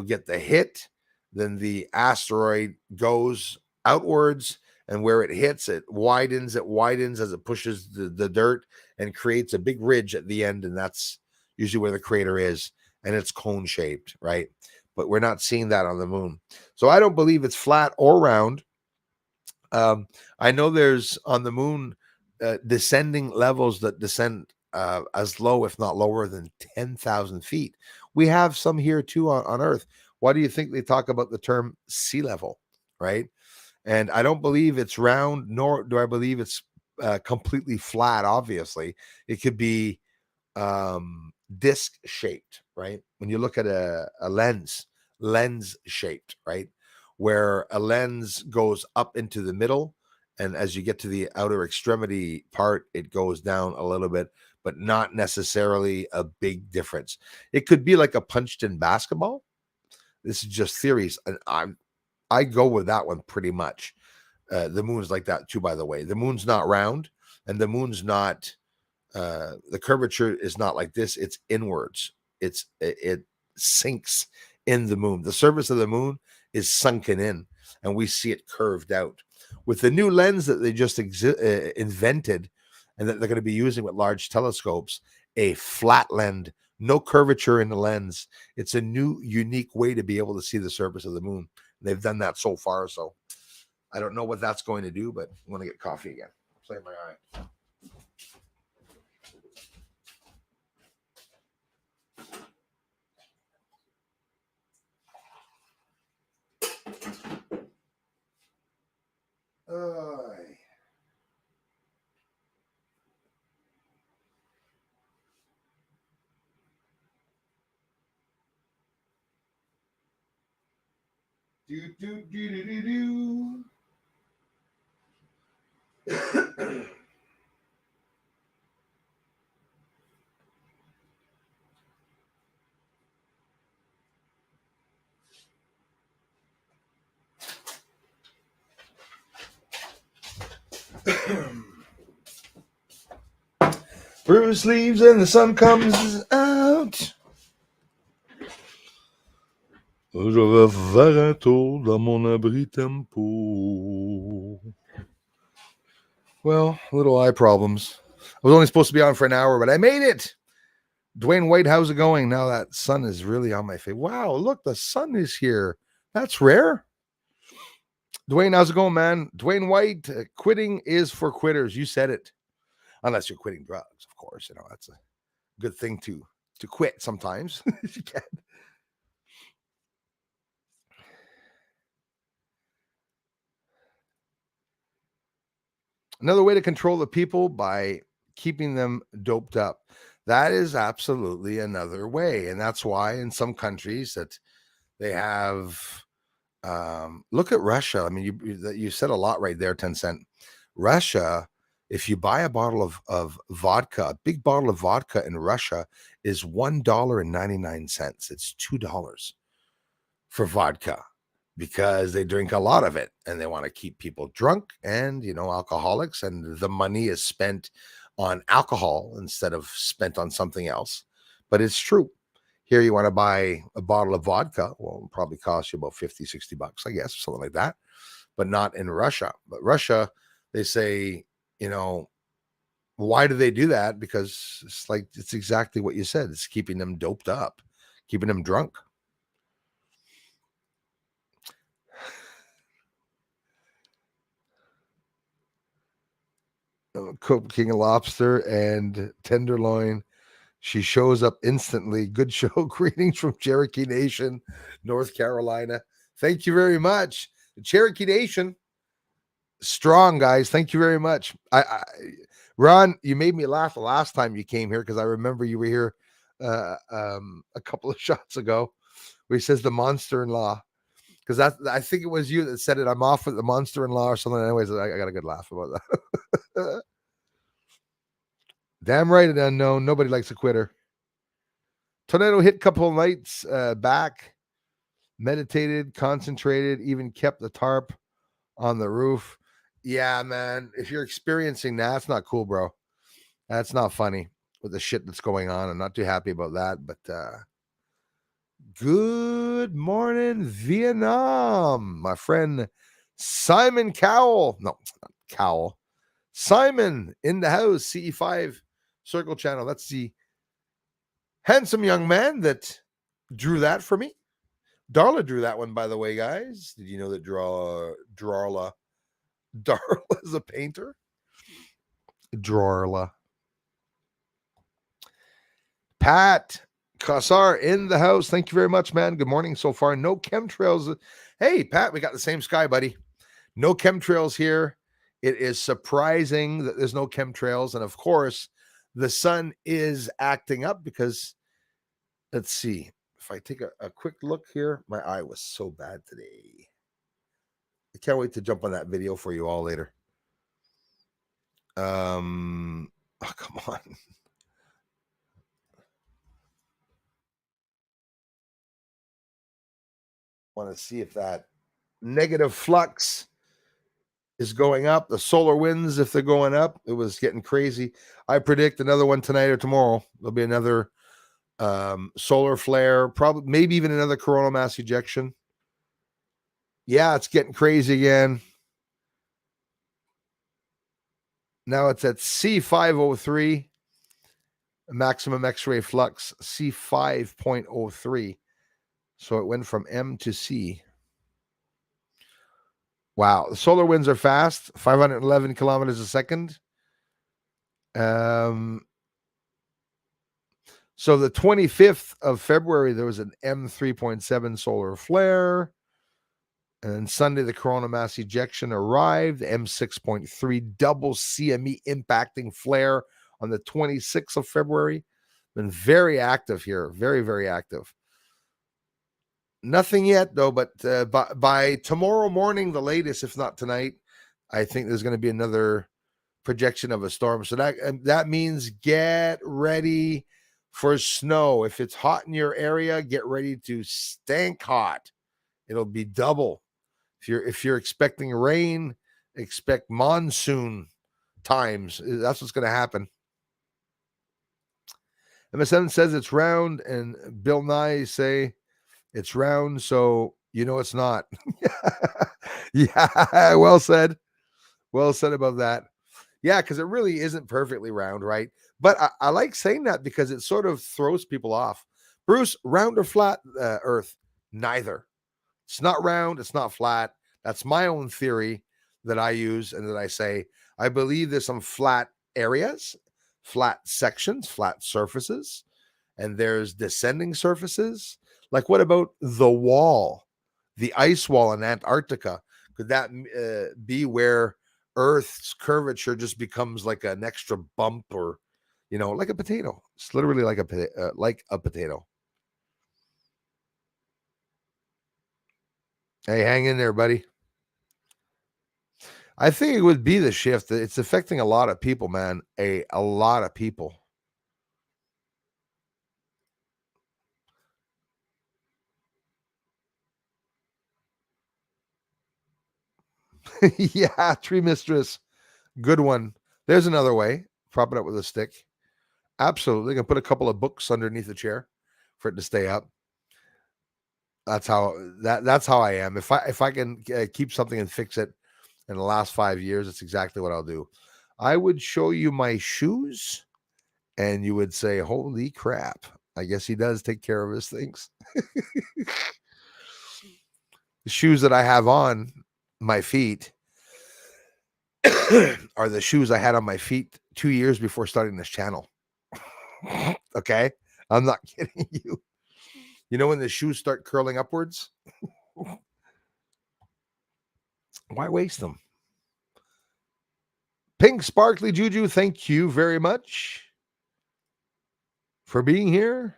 S1: get the hit, then the asteroid goes outwards, and where it hits, it widens as it pushes the dirt and creates a big ridge at the end, and that's usually where the crater is, and it's cone shaped, right? but we're not seeing that on the moon. So I don't believe it's flat or round. I know there's on the moon descending levels that descend as low, if not lower, than 10,000 feet. We have some here too on Earth. Why do you think they talk about the term sea level, right? And I don't believe it's round, nor do I believe it's completely flat. Obviously, it could be disc shaped, right? When you look at a lens shaped, right? Where a lens goes up into the middle, and as you get to the outer extremity part, it goes down a little bit, but not necessarily a big difference. It could be like a punched in basketball. This is just theories, and I go with that one pretty much. The moon's like that too, by the way. The moon's not round, and the moon's not the curvature is not like this. It's inwards. It sinks in the moon. The surface of the moon is sunken in, and we see it curved out. With the new lens that they just invented, and that they're going to be using with large telescopes, a flat lens, no curvature in the lens. It's a new, unique way to be able to see the surface of the moon. They've done that so far, so I don't know what that's going to do, but I want to get coffee again. Play my eye. Do, do, do, do, do, do. Bruce leaves and the sun comes out. Je vais faire un tour dans mon abri tempo. Well, little eye problems. I was only supposed to be on for an hour, but I made it. Dwayne White, how's it going? Now that sun is really on my face. Wow, look, the sun is here. That's rare. Dwayne, how's it going, man? Dwayne White, quitting is for quitters. You said it. Unless you're quitting drugs, of course. You know, that's a good thing to quit sometimes. You can. Another way to control the people by keeping them doped up. That is absolutely another way. And that's why in some countries that they have, look at Russia. I mean, you said a lot right there, 10 cent. Russia, if you buy a bottle of vodka, a big bottle of vodka in Russia is $1.99. It's $2 for vodka, because they drink a lot of it and they want to keep people drunk and, alcoholics, and the money is spent on alcohol instead of spent on something else. But it's true. Here you want to buy a bottle of vodka, well, it'll probably cost you about 50, 60 bucks, I guess, something like that, but not in Russia. But Russia, they say, why do they do that? Because it's exactly what you said. It's keeping them doped up, keeping them drunk. Cook King of Lobster and Tenderloin. She shows up instantly. Good show. Greetings from Cherokee Nation, North Carolina. Thank you very much. The Cherokee Nation, strong, guys. Thank you very much. Ron, you made me laugh the last time you came here, because I remember you were here a couple of shots ago, where he says the monster-in-law. Because I think it was you that said it. I'm off with the monster-in-law or something. Anyways, I got a good laugh about that. Damn right, an unknown. Nobody likes a quitter. Tornado hit a couple of nights back, meditated, concentrated, even kept the tarp on the roof. Yeah, man. If you're experiencing that, that's not cool, bro. That's not funny with the shit that's going on. I'm not too happy about that. But good morning, Vietnam. My friend Simon Cowell. No, not Cowell. Simon in the house, CE5 Circle Channel. That's the handsome young man that drew that for me. Darla drew that one, by the way, guys. Did you know that Darla is a painter? Darla. Pat Kassar in the house. Thank you very much, man. Good morning so far. No chemtrails. Hey, Pat, we got the same sky, buddy. No chemtrails here. It is surprising that there's no chemtrails. And of course, the sun is acting up because, let's see, if I take a quick look here, my eye was so bad today. I can't wait to jump on that video for you all later. Oh, come on. Want to see if that negative flux is going up. The solar winds, if they're going up, it was getting crazy. I predict another one tonight or tomorrow. There'll be another solar flare, probably maybe even another coronal mass ejection. Yeah, it's getting crazy again. Now it's at C503, maximum X-ray flux, C5.03. So it went from M to C. Wow, the solar winds are fast, 511 kilometers a second. So the 25th of February, there was an M3.7 solar flare. And Sunday, the coronal mass ejection arrived, the M6.3 double CME impacting flare on the 26th of February. Been very active here, very, very active. Nothing yet, though, but by tomorrow morning, the latest, if not tonight, I think there's going to be another projection of a storm. So that means get ready for snow. If it's hot in your area, get ready to stank hot. It'll be double. If you're expecting rain, expect monsoon times. That's what's going to happen. MSN says it's round, and Bill Nye say it's round, so you know it's not. Yeah, well said. Well said about that. Yeah, because it really isn't perfectly round, right? But I like saying that because it sort of throws people off. Bruce, round or flat Earth? Neither. It's not round. It's not flat. That's my own theory that I use and that I say. I believe there's some flat areas, flat sections, flat surfaces, and there's descending surfaces. Like, what about the wall, the ice wall in Antarctica? Could that be where Earth's curvature just becomes like an extra bump, or, like a potato? It's literally like a potato. Hey, hang in there, buddy. I think it would be the shift. It's affecting a lot of people, man. A lot of people. Yeah, tree mistress. Good one. There's another way. Prop it up with a stick. Absolutely. You can put a couple of books underneath the chair for it to stay up. That's how I am. If I can keep something and fix it in the last 5 years, it's exactly what I'll do. I would show you my shoes, and you would say, "Holy crap! I guess he does take care of his things." The shoes that I have on my feet are the shoes I had on my feet 2 years before starting this channel. Okay, I'm not kidding you. You know when the shoes start curling upwards? Why waste them? Pink Sparkly Juju, thank you very much for being here.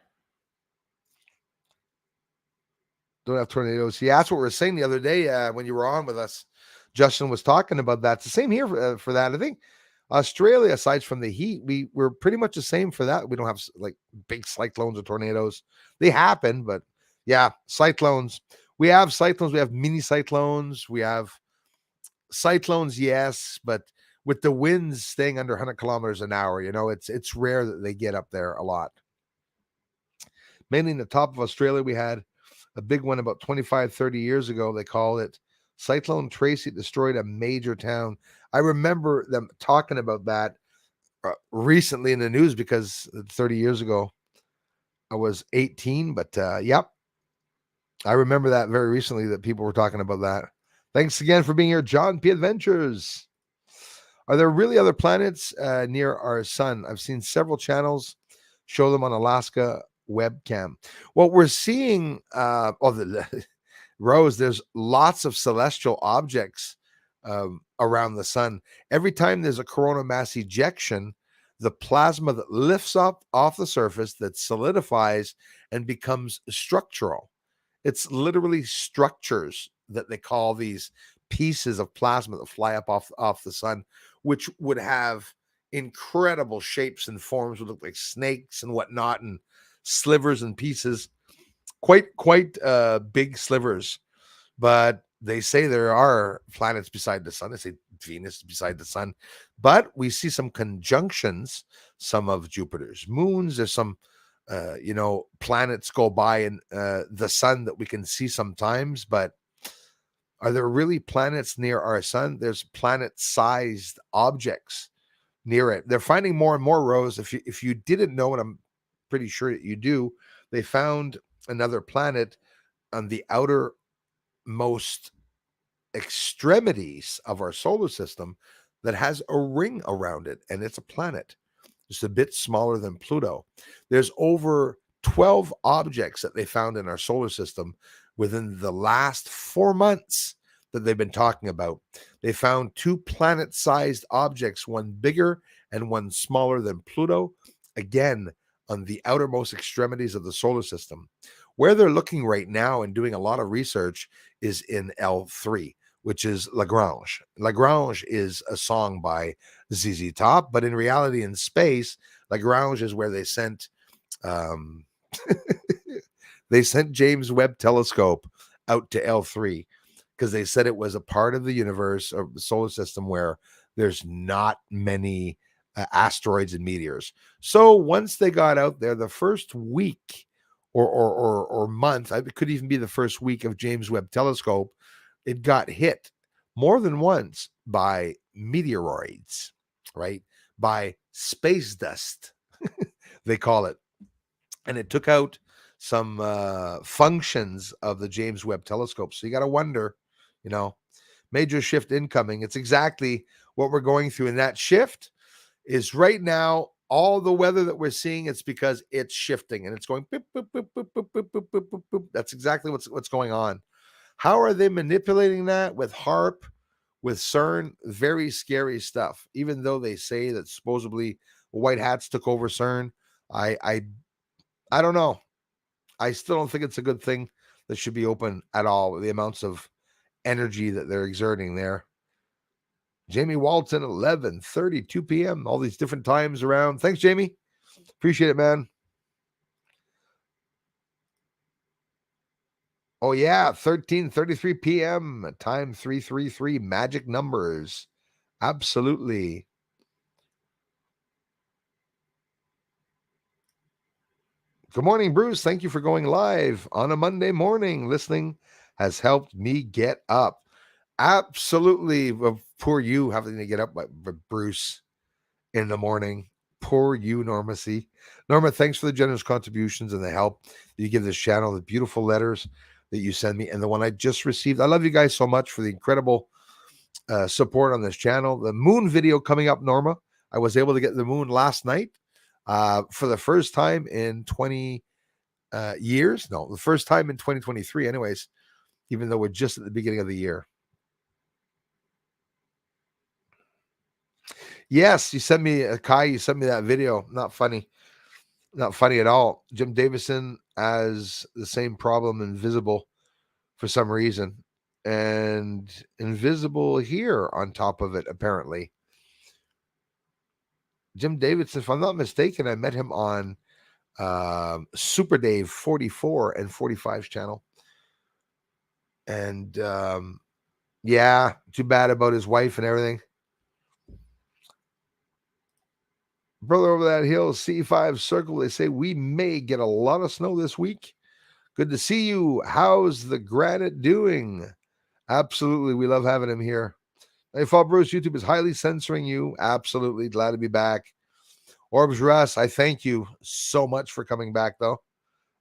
S1: Don't have tornadoes. Yeah, that's what we were saying the other day when you were on with us. Justin was talking about that. It's the same here for that. I think Australia, aside from the heat, we're pretty much the same for that. We don't have like big cyclones or tornadoes. They happen, but yeah, cyclones. We have cyclones. We have mini cyclones. We have cyclones, yes, but with the winds staying under 100 kilometers an hour, it's rare that they get up there a lot. Mainly in the top of Australia, we had a big one about 25, 30 years ago. They called it Cyclone Tracy. Destroyed a major town. I remember them talking about that recently in the news because 30 years ago I was 18, but yep. I remember that very recently that people were talking about that. Thanks again for being here, John P. Adventures. Are there really other planets near our sun? I've seen several channels show them on Alaska webcam. Well, we're seeing, Rose, there's lots of celestial objects around the sun. Every time there's a coronal mass ejection, the plasma that lifts up off the surface, that solidifies and becomes structural. It's literally structures that they call these pieces of plasma that fly up off the sun, which would have incredible shapes and forms, would look like snakes and whatnot, and slivers and pieces, quite big slivers. But they say there are planets beside the sun. They say Venus is beside the sun, but we see some conjunctions, some of Jupiter's moons. There's some planets go by in the sun that we can see sometimes, but are there really planets near our sun? There's planet-sized objects near it. They're finding more and more, Rose. If you didn't know, and I'm pretty sure that you do, they found another planet on the outermost extremities of our solar system that has a ring around it, and it's a planet. Just a bit smaller than Pluto. There's over 12 objects that they found in our solar system within the last 4 months that they've been talking about. They found 2 planet-sized objects, one bigger and one smaller than Pluto, again, on the outermost extremities of the solar system. Where they're looking right now and doing a lot of research is in L3, which is Lagrange. Lagrange is a song by ZZ Top, but in reality, in space, Lagrange is where they sent they sent James Webb Telescope out to L3 because they said it was a part of the universe or the solar system where there's not many asteroids and meteors. So once they got out there, the first week or month, it could even be the first week of James Webb Telescope, it got hit more than once by meteoroids, right? By space dust, they call it. And it took out some functions of the James Webb Telescope. So you got to wonder, major shift incoming. It's exactly what we're going through. And that shift is right now, all the weather that we're seeing, it's because it's shifting and it's going boop, boop, boop, boop, boop, boop, boop, boop, boop, boop. That's exactly what's going on. How are they manipulating that with HARP, with CERN? Very scary stuff. Even though they say that supposedly white hats took over CERN, I don't know. I still don't think it's a good thing that should be open at all with the amounts of energy that they're exerting there. Jamie Walton, 11:32 p.m. All these different times around. Thanks, Jamie. Appreciate it, man. Oh, yeah, 13:33 p.m. Time 333, magic numbers. Absolutely. Good morning, Bruce. Thank you for going live on a Monday morning. Listening has helped me get up. Absolutely. Well, poor you having to get up, Bruce, in the morning. Poor you, Norma C. Norma, thanks for the generous contributions and the help that you give this channel, the beautiful letters that you send me, and the one I just received. I love you guys so much for the incredible support on this channel. The moon video coming up, Norma. I was able to get the moon last night for the first time in 20 years. No, the first time in 2023 anyways, even though we're just at the beginning of the year. Yes, you sent me, Kai, you sent me that video. Not funny at all. Jim Davison has the same problem, Invisible, for some reason, and Invisible here on top of it, apparently. Jim Davidson, if I'm not mistaken, I met him on Super Dave 44 and 45's channel. And yeah, too bad about his wife and everything. Brother over that hill, C5 circle, they say we may get a lot of snow this week. Good to see you. How's the granite doing? Absolutely. We love having him here. Hey, Fall Bruce, YouTube is highly censoring you. Absolutely. Glad to be back. Orbs Russ, I thank you so much for coming back, though.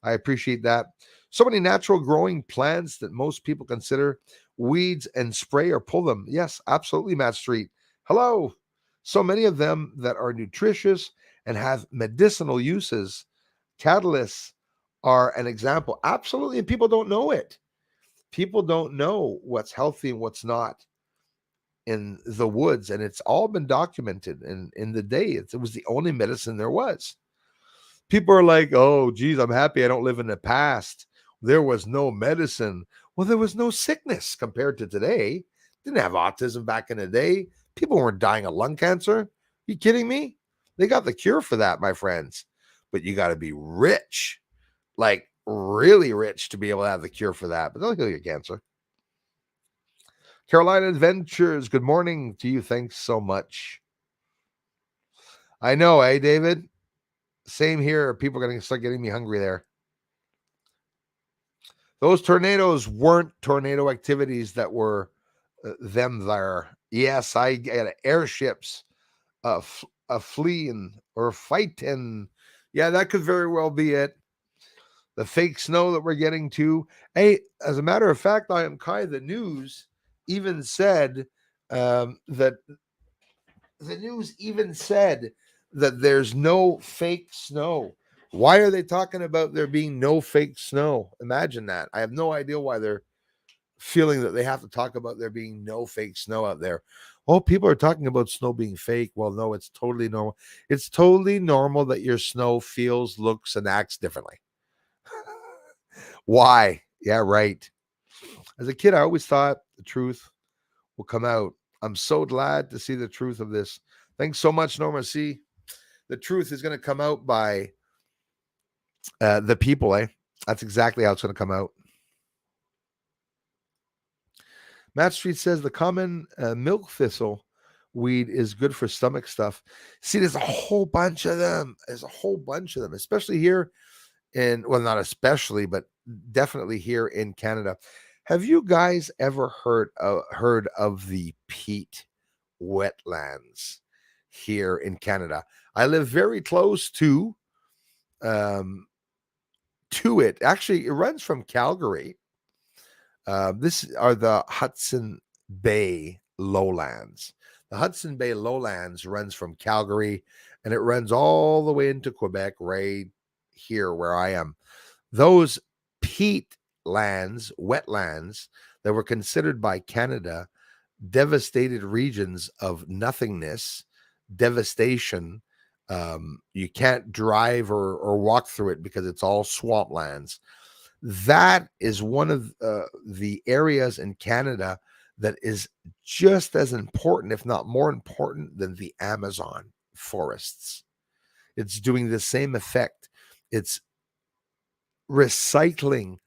S1: I appreciate that. So many natural growing plants that most people consider weeds and spray or pull them. Yes, absolutely, Matt Street. Hello. So many of them that are nutritious and have medicinal uses. Catalysts are an example. Absolutely. And people don't know it. People don't know what's healthy and what's not in the woods. And it's all been documented in the day. It was the only medicine there was. People are like, oh, geez, I'm happy I don't live in the past. There was no medicine. Well, there was no sickness compared to today. Didn't have autism back in the day. People weren't dying of lung cancer. You kidding me? They got the cure for that, my friends. But you got to be rich, like really rich, to be able to have the cure for that. But they'll heal your cancer. Carolina Adventures, good morning to you. Thanks so much. I know, eh, David? Same here. People are going to start getting me hungry there. Those tornadoes weren't tornado activities that were them there. Yes, I got airships fleeing or fighting. Yeah, that could very well be it. The fake snow that we're getting to. Hey, as a matter of fact, I am Kai. The news even said that there's no fake snow. Why are they talking about there being no fake snow? Imagine that. I have no idea why they're feeling that they have to talk about there being no fake snow out there. Oh, people are talking about snow being fake. Well, no, it's totally normal. It's totally normal that your snow feels, looks, and acts differently. Why? Yeah, right. As a kid, I always thought the truth will come out. I'm so glad to see the truth of this. Thanks so much, Norma C. The truth is going to come out by the people, eh? That's exactly how it's going to come out. Matt Street says the common milk thistle weed is good for stomach stuff. See, there's a whole bunch of them. Especially here in, well, not especially, but definitely here in Canada. Have you guys ever heard of the peat wetlands here in Canada? I live very close to it. Actually, it runs from Calgary. This are the Hudson Bay lowlands. The Hudson Bay lowlands runs from Calgary and it runs all the way into Quebec, right here where I am. Those peat lands, wetlands that were considered by Canada devastated regions of nothingness, devastation. You can't drive or walk through it because it's all swamplands. That is one of the areas in Canada that is just as important, if not more important, than the Amazon forests. It's doing the same effect. It's recycling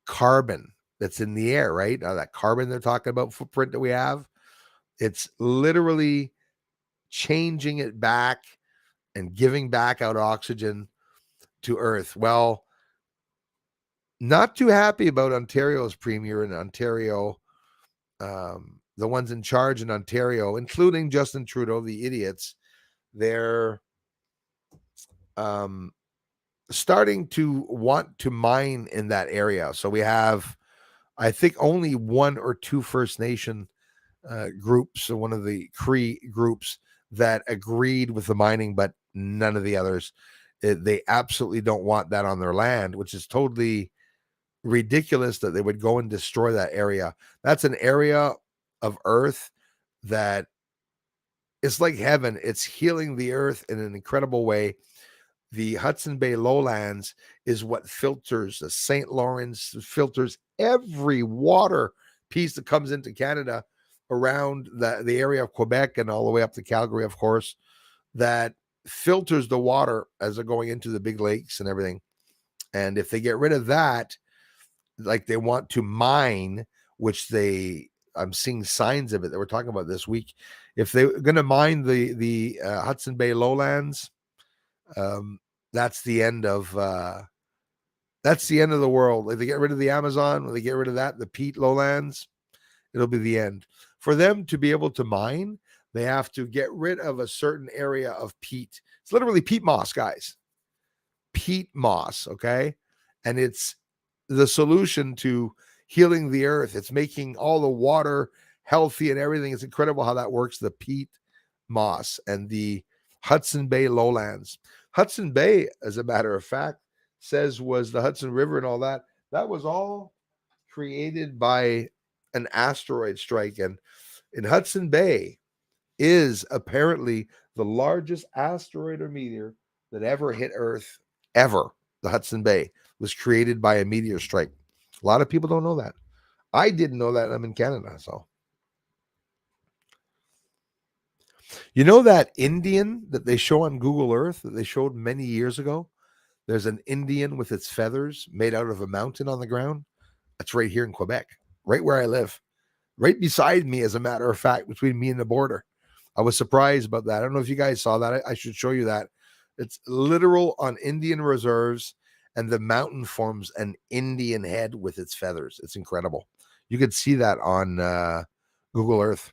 S1: carbon that's in the air, right? That carbon they're talking about, footprint that we have, it's literally changing it back and giving back out oxygen to Earth. Well, not too happy about Ontario's premier in Ontario, the ones in charge in Ontario, including Justin Trudeau, the idiots. They're starting to want to mine in that area. So we have, I think, only one or two First Nation groups, one of the Cree groups that agreed with the mining, but none of the others. They absolutely don't want that on their land, which is totally ridiculous that they would go and destroy that area. That's an area of Earth that is like heaven. It's healing the Earth in an incredible way. The Hudson Bay lowlands is what filters the St. Lawrence, filters every water piece that comes into Canada around the area of Quebec and all the way up to Calgary, of course, that filters the water as they're going into the big lakes and everything. And if they get rid of that, like they want to mine, which I'm seeing signs of it that we're talking about this week. If they're going to mine the Hudson Bay lowlands, that's the end of the world. If they get rid of the Amazon, when they get rid of that, the peat lowlands, it'll be the end. For them to be able to mine, they have to get rid of a certain area of peat. It's literally peat moss, guys. Peat moss, okay? And it's the solution to healing the earth. It's making all the water healthy and everything. It's incredible how that works. The peat moss and the Hudson Bay lowlands. Hudson Bay, as a matter of fact, says was the Hudson River and all that. That was all created by an asteroid strike. And in Hudson Bay is apparently the largest asteroid or meteor that ever hit Earth, ever. The Hudson Bay was created by a meteor strike. A lot of people don't know that. I didn't know that. I'm in Canada, so. You know that Indian that they show on Google Earth that they showed many years ago? There's an Indian with its feathers made out of a mountain on the ground. That's right here in Quebec, right where I live, right beside me, as a matter of fact, between me and the border. I was surprised about that. I don't know if you guys saw that. I should show you that. It's literal on Indian reserves, and the mountain forms an Indian head with its feathers. It's incredible. You could see that on Google Earth.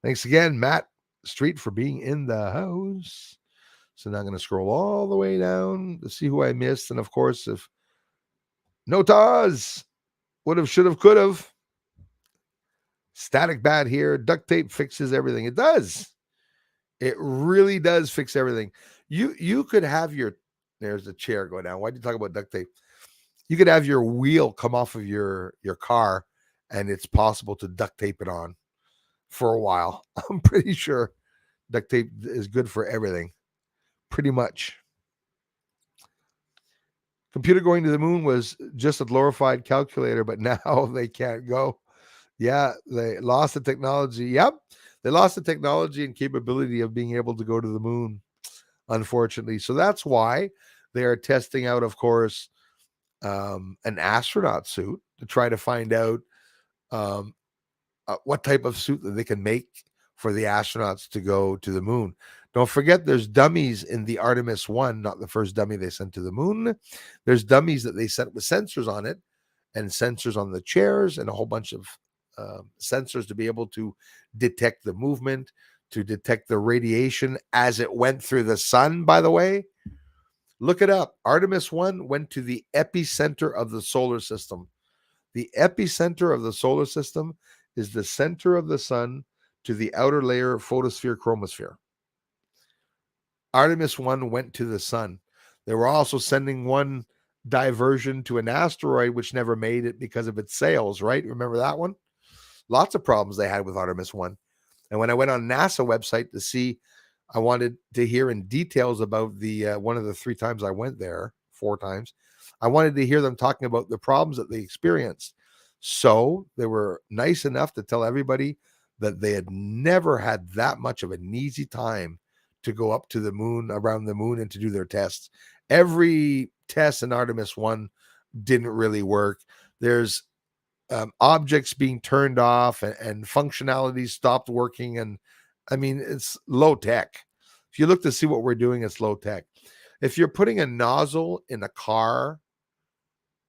S1: Thanks again, Matt Street, for being in the house. So now I'm going to scroll all the way down to see who I missed. And of course, if no Taz, would have, should have, could have. Static bad here. Duct tape fixes everything. It does. It really does fix everything. You could have your, there's the chair going down. Why do you talk about duct tape? You could have your wheel come off of your car, and it's possible to duct tape it on for a while. I'm pretty sure duct tape is good for everything. Pretty much. Computer going to the moon was just a glorified calculator, but now they can't go. Yeah, they lost the technology. Yep, they lost the technology and capability of being able to go to the moon, unfortunately. So that's why they are testing out, of course, an astronaut suit to try to find out what type of suit that they can make for the astronauts to go to the moon. Don't forget, there's dummies in the Artemis 1, not the first dummy they sent to the moon. There's dummies that they sent with sensors on it, and sensors on the chairs, and a whole bunch of sensors to be able to detect the movement, to detect the radiation as it went through the sun, by the way. Look it up. Artemis 1 went to the epicenter of the solar system. The epicenter of the solar system is the center of the sun to the outer layer photosphere chromosphere. Artemis 1 went to the sun. They were also sending one diversion to an asteroid which never made it because of its sails, right? Remember that one? Lots of problems they had with Artemis 1. And when I went on NASA website to see, I wanted to hear in details about the one of the 3 times I went there, 4 times. I wanted to hear them talking about the problems that they experienced. So they were nice enough to tell everybody that they had never had that much of an easy time to go up to the moon, around the moon, and to do their tests. Every test in Artemis 1 didn't really work. There's objects being turned off, and functionality stopped working. And I mean, it's low tech. If you look to see what we're doing, it's low tech. If you're putting a nozzle in a car,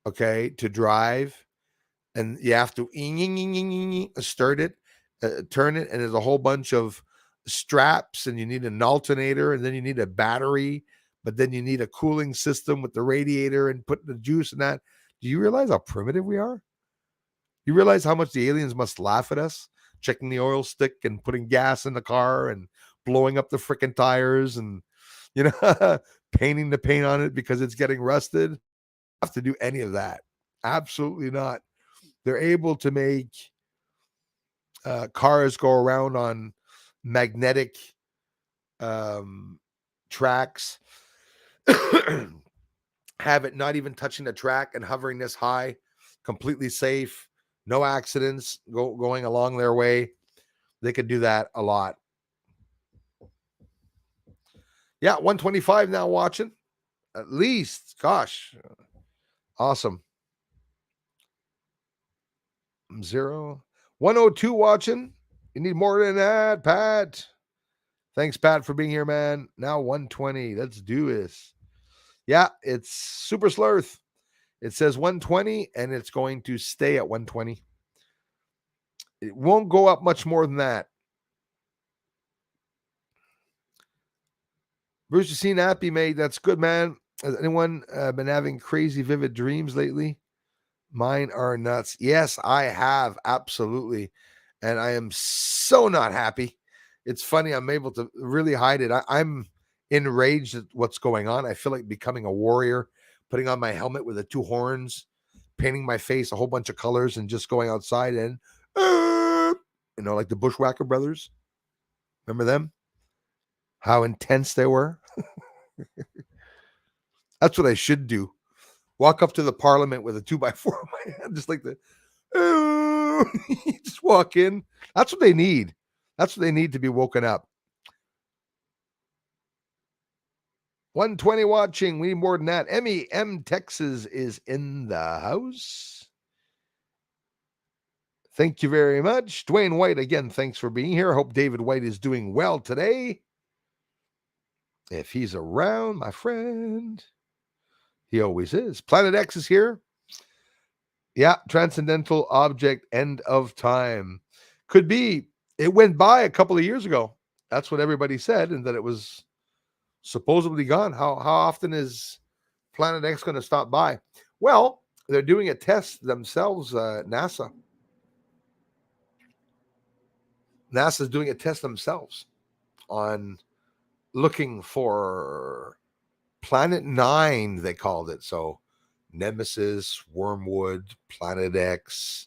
S1: okay, to drive, and you have to start it, turn it, and there's a whole bunch of straps, and you need an alternator, and then you need a battery, but then you need a cooling system with the radiator and putting the juice in that. Do you realize how primitive we are? You realize how much the aliens must laugh at us, checking the oil stick and putting gas in the car and blowing up the freaking tires and, painting the paint on it because it's getting rusted? Have to do any of that. Absolutely not. They're able to make cars go around on magnetic tracks, have it not even touching the track and hovering this high, completely safe, no accidents going along their way. They could do that a lot. Yeah, 125 now watching. At least, gosh, awesome. 102 watching. You need more than that, Pat. Thanks, Pat, for being here, man. Now 120. Let's do this. Yeah, it's Super Slurth. It says 120, and it's going to stay at 120. It won't go up much more than that. Bruce, you seen Appy made? That's good, man. Has anyone been having crazy vivid dreams lately? Mine are nuts. Yes, I have. Absolutely. And I am so not happy. It's funny. I'm able to really hide it. I'm enraged at what's going on. I feel like becoming a warrior, putting on my helmet with the two horns, painting my face a whole bunch of colors, and just going outside and, like the Bushwhacker Brothers. Remember them? How intense they were. That's what I should do. Walk up to the parliament with a 2x4 in my hand, just like the, just walk in. That's what they need. That's what they need to be woken up. 120 watching. We need more than that. Emmy M. Texas is in the house. Thank you very much. Dwayne White, again, thanks for being here. I hope David White is doing well today. If he's around, my friend. He always is. Planet X is here. Yeah, transcendental object, end of time. Could be. It went by a couple of years ago. That's what everybody said, and that it was supposedly gone. How often is Planet X going to stop by? Well, they're doing a test themselves, NASA. NASA's doing a test themselves on looking for Planet 9, they called it. So Nemesis, Wormwood, Planet X,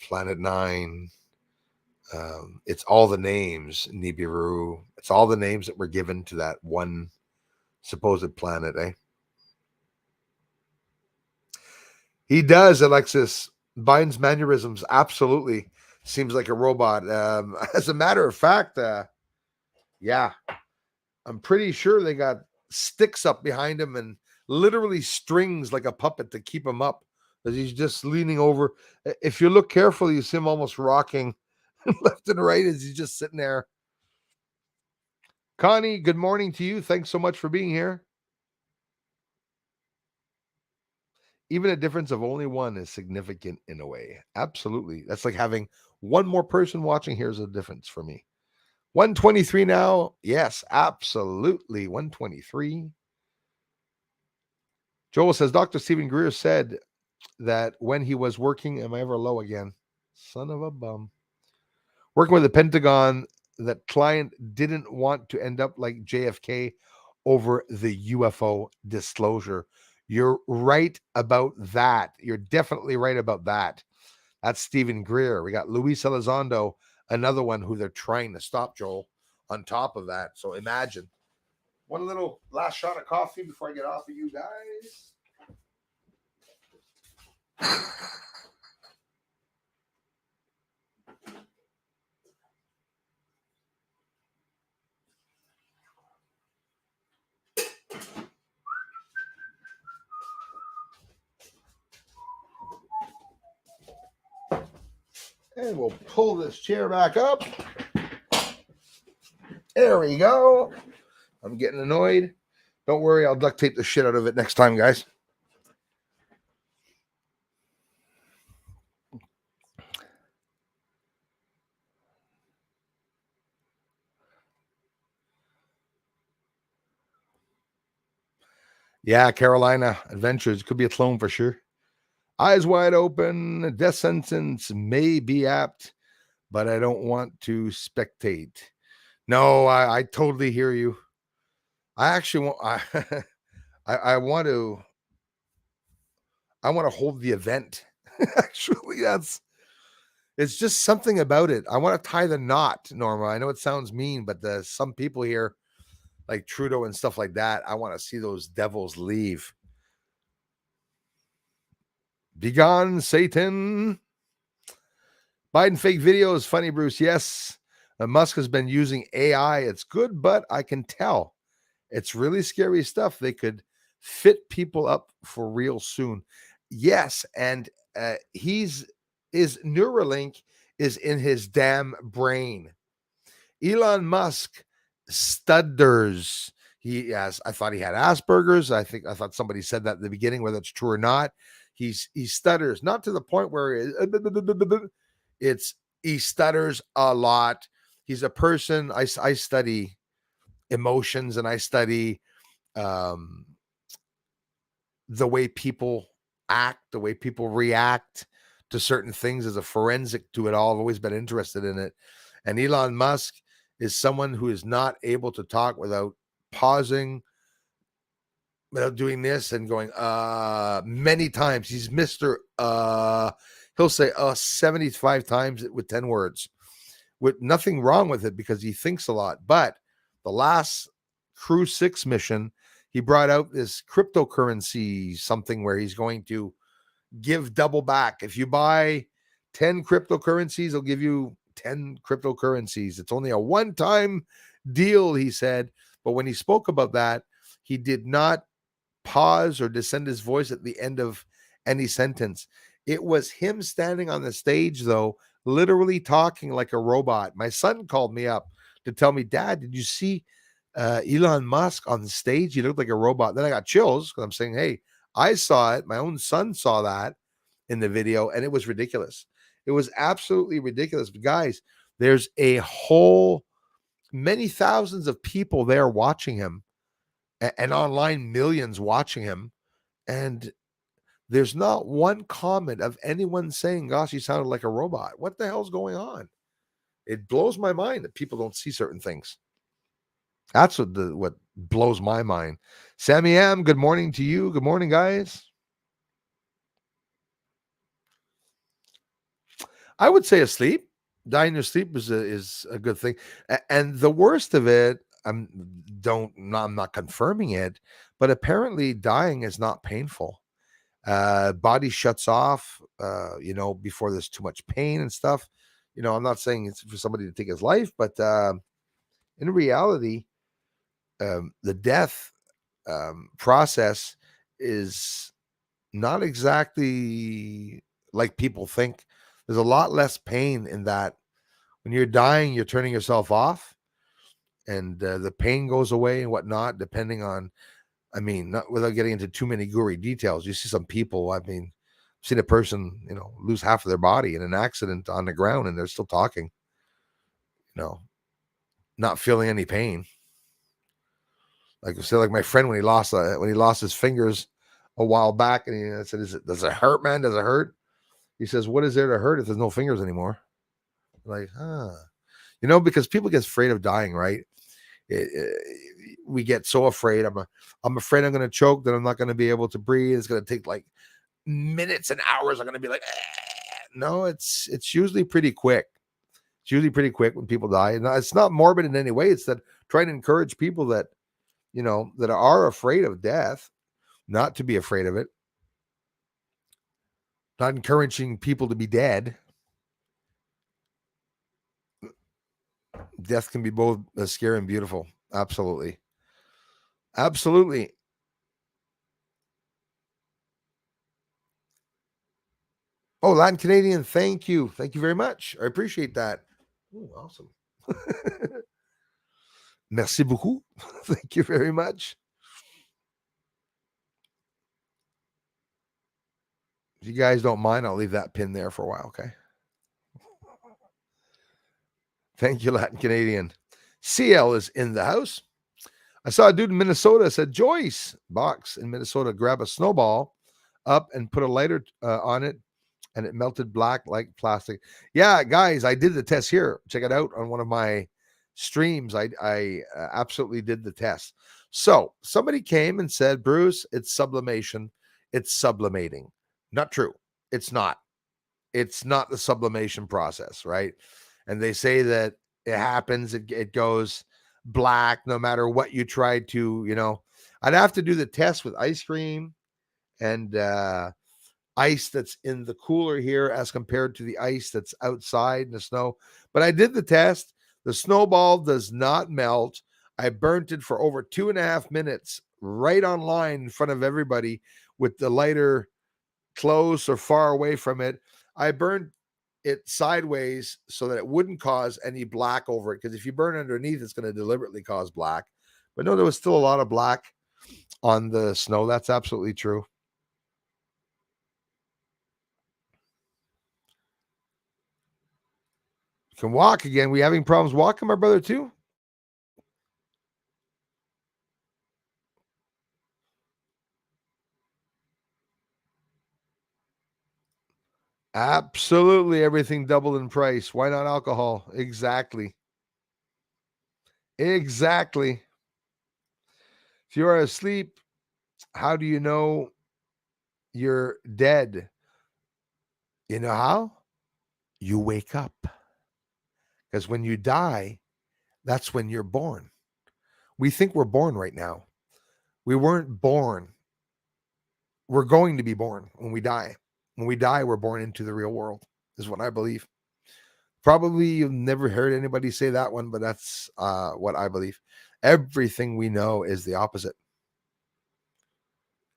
S1: Planet 9. It's all the names, Nibiru. It's all the names that were given to that one supposed planet, eh? He does, Alexis. Biden's mannerisms absolutely seems like a robot. As a matter of fact, yeah, I'm pretty sure they got sticks up behind him and literally strings like a puppet to keep him up as he's just leaning over. If you look carefully, you see him almost rocking left and right as he's just sitting there. Connie, good morning to you. Thanks so much for being here. Even a difference of only one is significant in a way. Absolutely. That's like having one more person watching. Here's a difference for me. 123 now. Yes, absolutely. 123. Joel says Dr. Stephen Greer said that when he was working, am I ever low again? Son of a bum. Working with the Pentagon, that client didn't want to end up like JFK over the UFO disclosure. You're right about that. You're definitely right about that. That's Stephen Greer. We got Luis Elizondo, another one who they're trying to stop, Joel, on top of that. So imagine. One little last shot of coffee before I get off of you guys. And we'll pull this chair back up. There we go. I'm getting annoyed. Don't worry, I'll duct tape the shit out of it next time, guys. Yeah, Carolina Adventures could be a clone for sure. Eyes wide open. Death sentence may be apt, but I don't want to spectate. No, I totally hear you. I actually want. I want to. I want to hold the event. Actually, it's just something about it. I want to tie the knot, Norma. I know it sounds mean, but some people here, like Trudeau and stuff like that, I want to see those devils leave. Begone, Satan. Biden fake videos. Funny, Bruce. Yes. Musk has been using AI. It's good, but I can tell it's really scary stuff. They could fit people up for real soon. Yes. And his Neuralink is in his damn brain. Elon Musk stutters. I thought he had Asperger's. I thought somebody said that at the beginning, whether it's true or not. He stutters, not to the point where he stutters a lot. He's a person. I study emotions and I study the way people act, the way people react to certain things as a forensic to it all. I've always been interested in it. And Elon Musk is someone who is not able to talk without pausing, without doing this and going, many times. He's Mr. He'll say, 75 times with 10 words, with nothing wrong with it because he thinks a lot. But the last Crew 6 mission, he brought out this cryptocurrency, something where he's going to give double back. If you buy 10 cryptocurrencies, he'll give you 10 cryptocurrencies. It's only a one-time deal, he said. But when he spoke about that, he did not pause or descend his voice at the end of any sentence. It was him standing on the stage, though, literally talking like a robot. My son called me up to tell me, Dad, did you see Elon Musk on the stage? He looked like a robot. Then I got chills because I'm saying, hey, I saw it. My own son saw that in the video, and it was ridiculous. It was absolutely ridiculous. But guys, there's a whole many thousands of people there watching him, and online millions watching him. And there's not one comment of anyone saying, gosh, he sounded like a robot. What the hell's going on? It blows my mind that people don't see certain things. That's what blows my mind. Sammy M, good morning to you. Good morning, guys. I would say asleep. Dying in your sleep is a good thing. And the worst of it, I'm not confirming it, but apparently dying is not painful. Body shuts off, before there's too much pain and stuff. I'm not saying it's for somebody to take his life, but in reality, the death process is not exactly like people think. There's a lot less pain in that. When you're dying, you're turning yourself off, and the pain goes away and whatnot, depending on, not without getting into too many gory details. You see some people, I've seen a person, lose half of their body in an accident on the ground, and they're still talking, not feeling any pain. Like I said, like my friend when he lost his fingers a while back, and he said, does it hurt, man? Does it hurt? He says, what is there to hurt if there's no fingers anymore? Like, because people get afraid of dying, right? We get so afraid. I'm afraid I'm going to choke, that I'm not going to be able to breathe. It's going to take like minutes and hours. I'm going to be like, no, it's usually pretty quick. It's usually pretty quick when people die. And it's not morbid in any way. It's that trying to encourage people that, that are afraid of death, not to be afraid of it. Not encouraging people to be dead. Death can be both scary and beautiful. Absolutely. Absolutely. Oh, Latin Canadian, thank you. Thank you very much. I appreciate that. Oh, awesome. Merci beaucoup. Thank you very much. If you guys don't mind, I'll leave that pin there for a while, okay? Thank you, Latin Canadian. CL is in the house. I saw a dude in Minnesota said, Joyce box in Minnesota, grab a snowball up and put a lighter on it, and it melted black like plastic. Yeah, guys, I did the test here. Check it out on one of my streams. I absolutely did the test. So somebody came and said, Bruce, it's sublimation. It's sublimating. Not true. It's not. It's not the sublimation process, right? And they say that it happens. It goes black no matter what you try to, I'd have to do the test with ice cream and ice that's in the cooler here as compared to the ice that's outside in the snow. But I did the test. The snowball does not melt. I burnt it for over 2.5 minutes right online in front of everybody with the lighter close or far away from it. I burned it sideways so that it wouldn't cause any black over it, because if you burn underneath, it's going to deliberately cause black. But no, there was still a lot of black on the snow. That's absolutely true. You can walk again. We having problems walking, my brother, too? Absolutely everything doubled in price. Why not alcohol? Exactly. Exactly. If you are asleep, how do you know you're dead? You know how? You wake up. Because when you die, that's when you're born. We think we're born right now. We weren't born. We're going to be born when we die. When we die, we're born into the real world, is what I believe. Probably you've never heard anybody say that one, but that's what I believe. Everything we know is the opposite.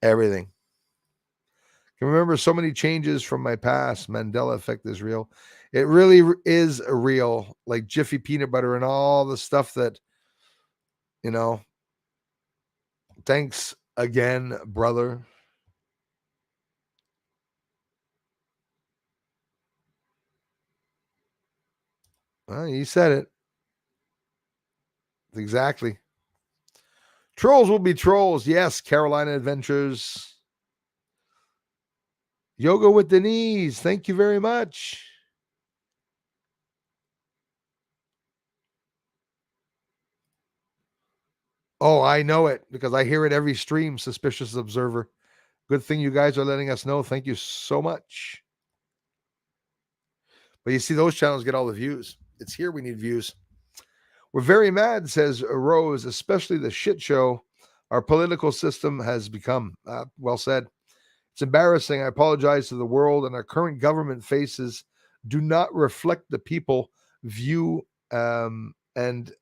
S1: Everything. I can remember so many changes from my past. Mandela effect is real. It really is real, like Jiffy peanut butter and all the stuff that, you know, thanks again, brother. Well, you said it. Exactly. Trolls will be trolls. Yes, Carolina Adventures. Yoga with Denise. Thank you very much. Oh, I know it because I hear it every stream, Suspicious Observer. Good thing you guys are letting us know. Thank you so much. But you see, those channels get all the views. It's here we need views. We're very mad, says Rose, especially the shit show our political system has become. Well said. It's embarrassing. I apologize to the world, and our current government faces do not reflect the people view and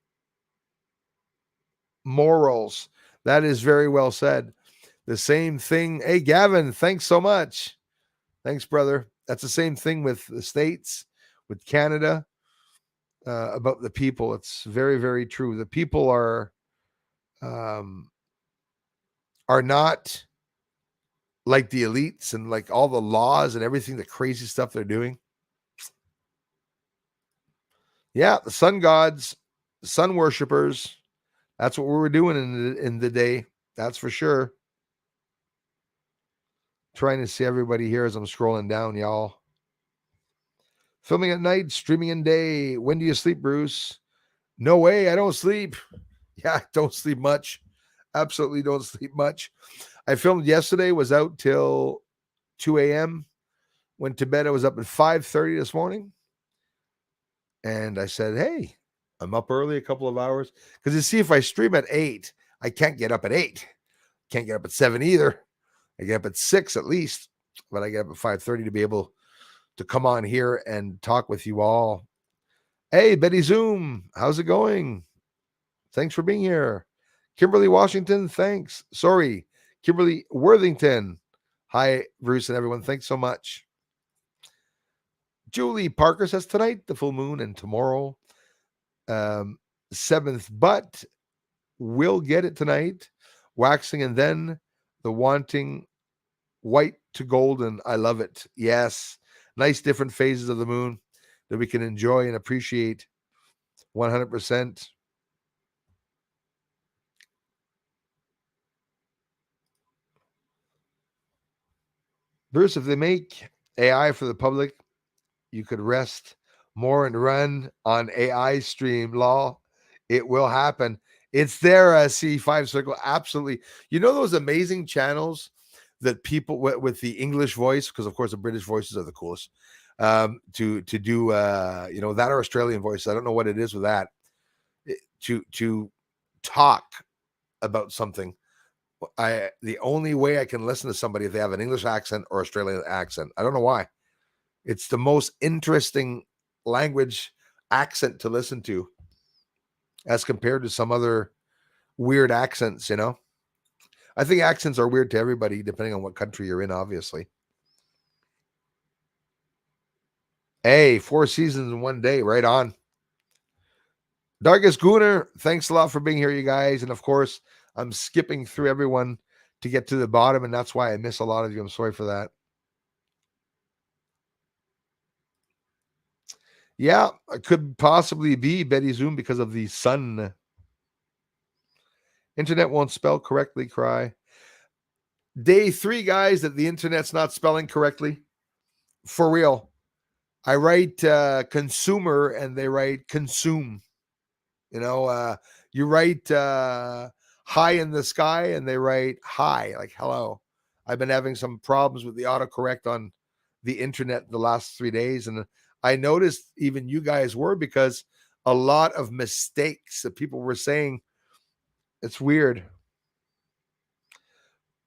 S1: morals. That is very well said. The same thing. Hey, Gavin, thanks so much. Thanks, brother. That's the same thing with the States, with Canada, about the people. It's very, very true. The people um, are not like the elites and like all the laws and everything, the crazy stuff they're doing. Yeah, the sun gods, the sun worshippers. That's what we were doing in the day. That's for sure. Trying to see everybody here as I'm scrolling down, y'all. Filming at night, streaming in day. When do you sleep, Bruce? No way, I don't sleep. Yeah, I don't sleep much. Absolutely don't sleep much. I filmed yesterday, was out till 2 a.m. Went to bed. I was up at 5:30 this morning. And I said, hey, I'm up early a couple of hours. Because you see, if I stream at 8, I can't get up at 8. Can't get up at 7 either. I get up at 6 at least. But I get up at 5:30 to be able to come on here and talk with you all. Hey, Betty Zoom, how's it going? Thanks for being here. Kimberly Washington, thanks. Sorry, Kimberly Worthington. Hi, Bruce and everyone. Thanks so much. Julie Parker says tonight, the full moon, and tomorrow, 7th, but we'll get it tonight. Waxing and then the wanting white to golden. I love it. Yes. Nice different phases of the moon that we can enjoy and appreciate 100%. Bruce, if they make AI for the public, you could rest more and run on AI stream. Law, it will happen. It's there, C5 Circle. Absolutely. You know those amazing channels that people with the English voice, because of course the British voices are the coolest, to do that or Australian voice. I don't know what it is with that. To talk about something. The only way I can listen to somebody if they have an English accent or Australian accent. I don't know why. It's the most interesting language accent to listen to as compared to some other weird accents, I think accents are weird to everybody, depending on what country you're in, obviously. Hey, 4 seasons in one day, right on. Dargis Gooner, thanks a lot for being here, you guys. And of course, I'm skipping through everyone to get to the bottom, and that's why I miss a lot of you. I'm sorry for that. Yeah, it could possibly be Betty Zoom because of the sun. Internet won't spell correctly, cry. Day 3, guys, that the internet's not spelling correctly. For real. I write consumer and they write consume. You know, you write high in the sky and they write hi, like hello. I've been having some problems with the autocorrect on the internet the last 3 days. And I noticed even you guys were, because a lot of mistakes that people were saying. It's weird.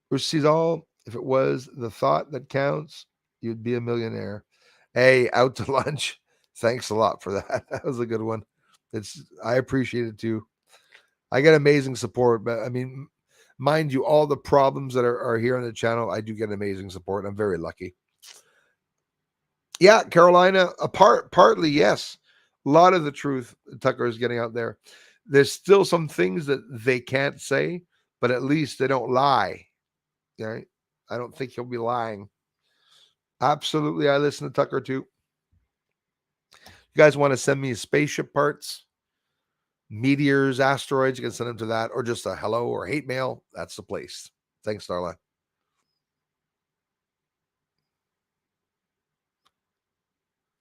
S1: Bruce sees all. If it was the thought that counts, you'd be a millionaire. Hey, out to lunch. Thanks a lot for that. That was a good one. I appreciate it too. I get amazing support, but I mean, mind you, all the problems that are here on the channel, I do get amazing support. I'm very lucky. Yeah, Carolina, partly, yes. A lot of the truth Tucker is getting out there. There's still some things that they can't say, but at least they don't lie. Right? I don't think he'll be lying. Absolutely, I listen to Tucker too. You guys want to send me spaceship parts, meteors, asteroids, you can send them to that, or just a hello or hate mail. That's the place. Thanks, Darla.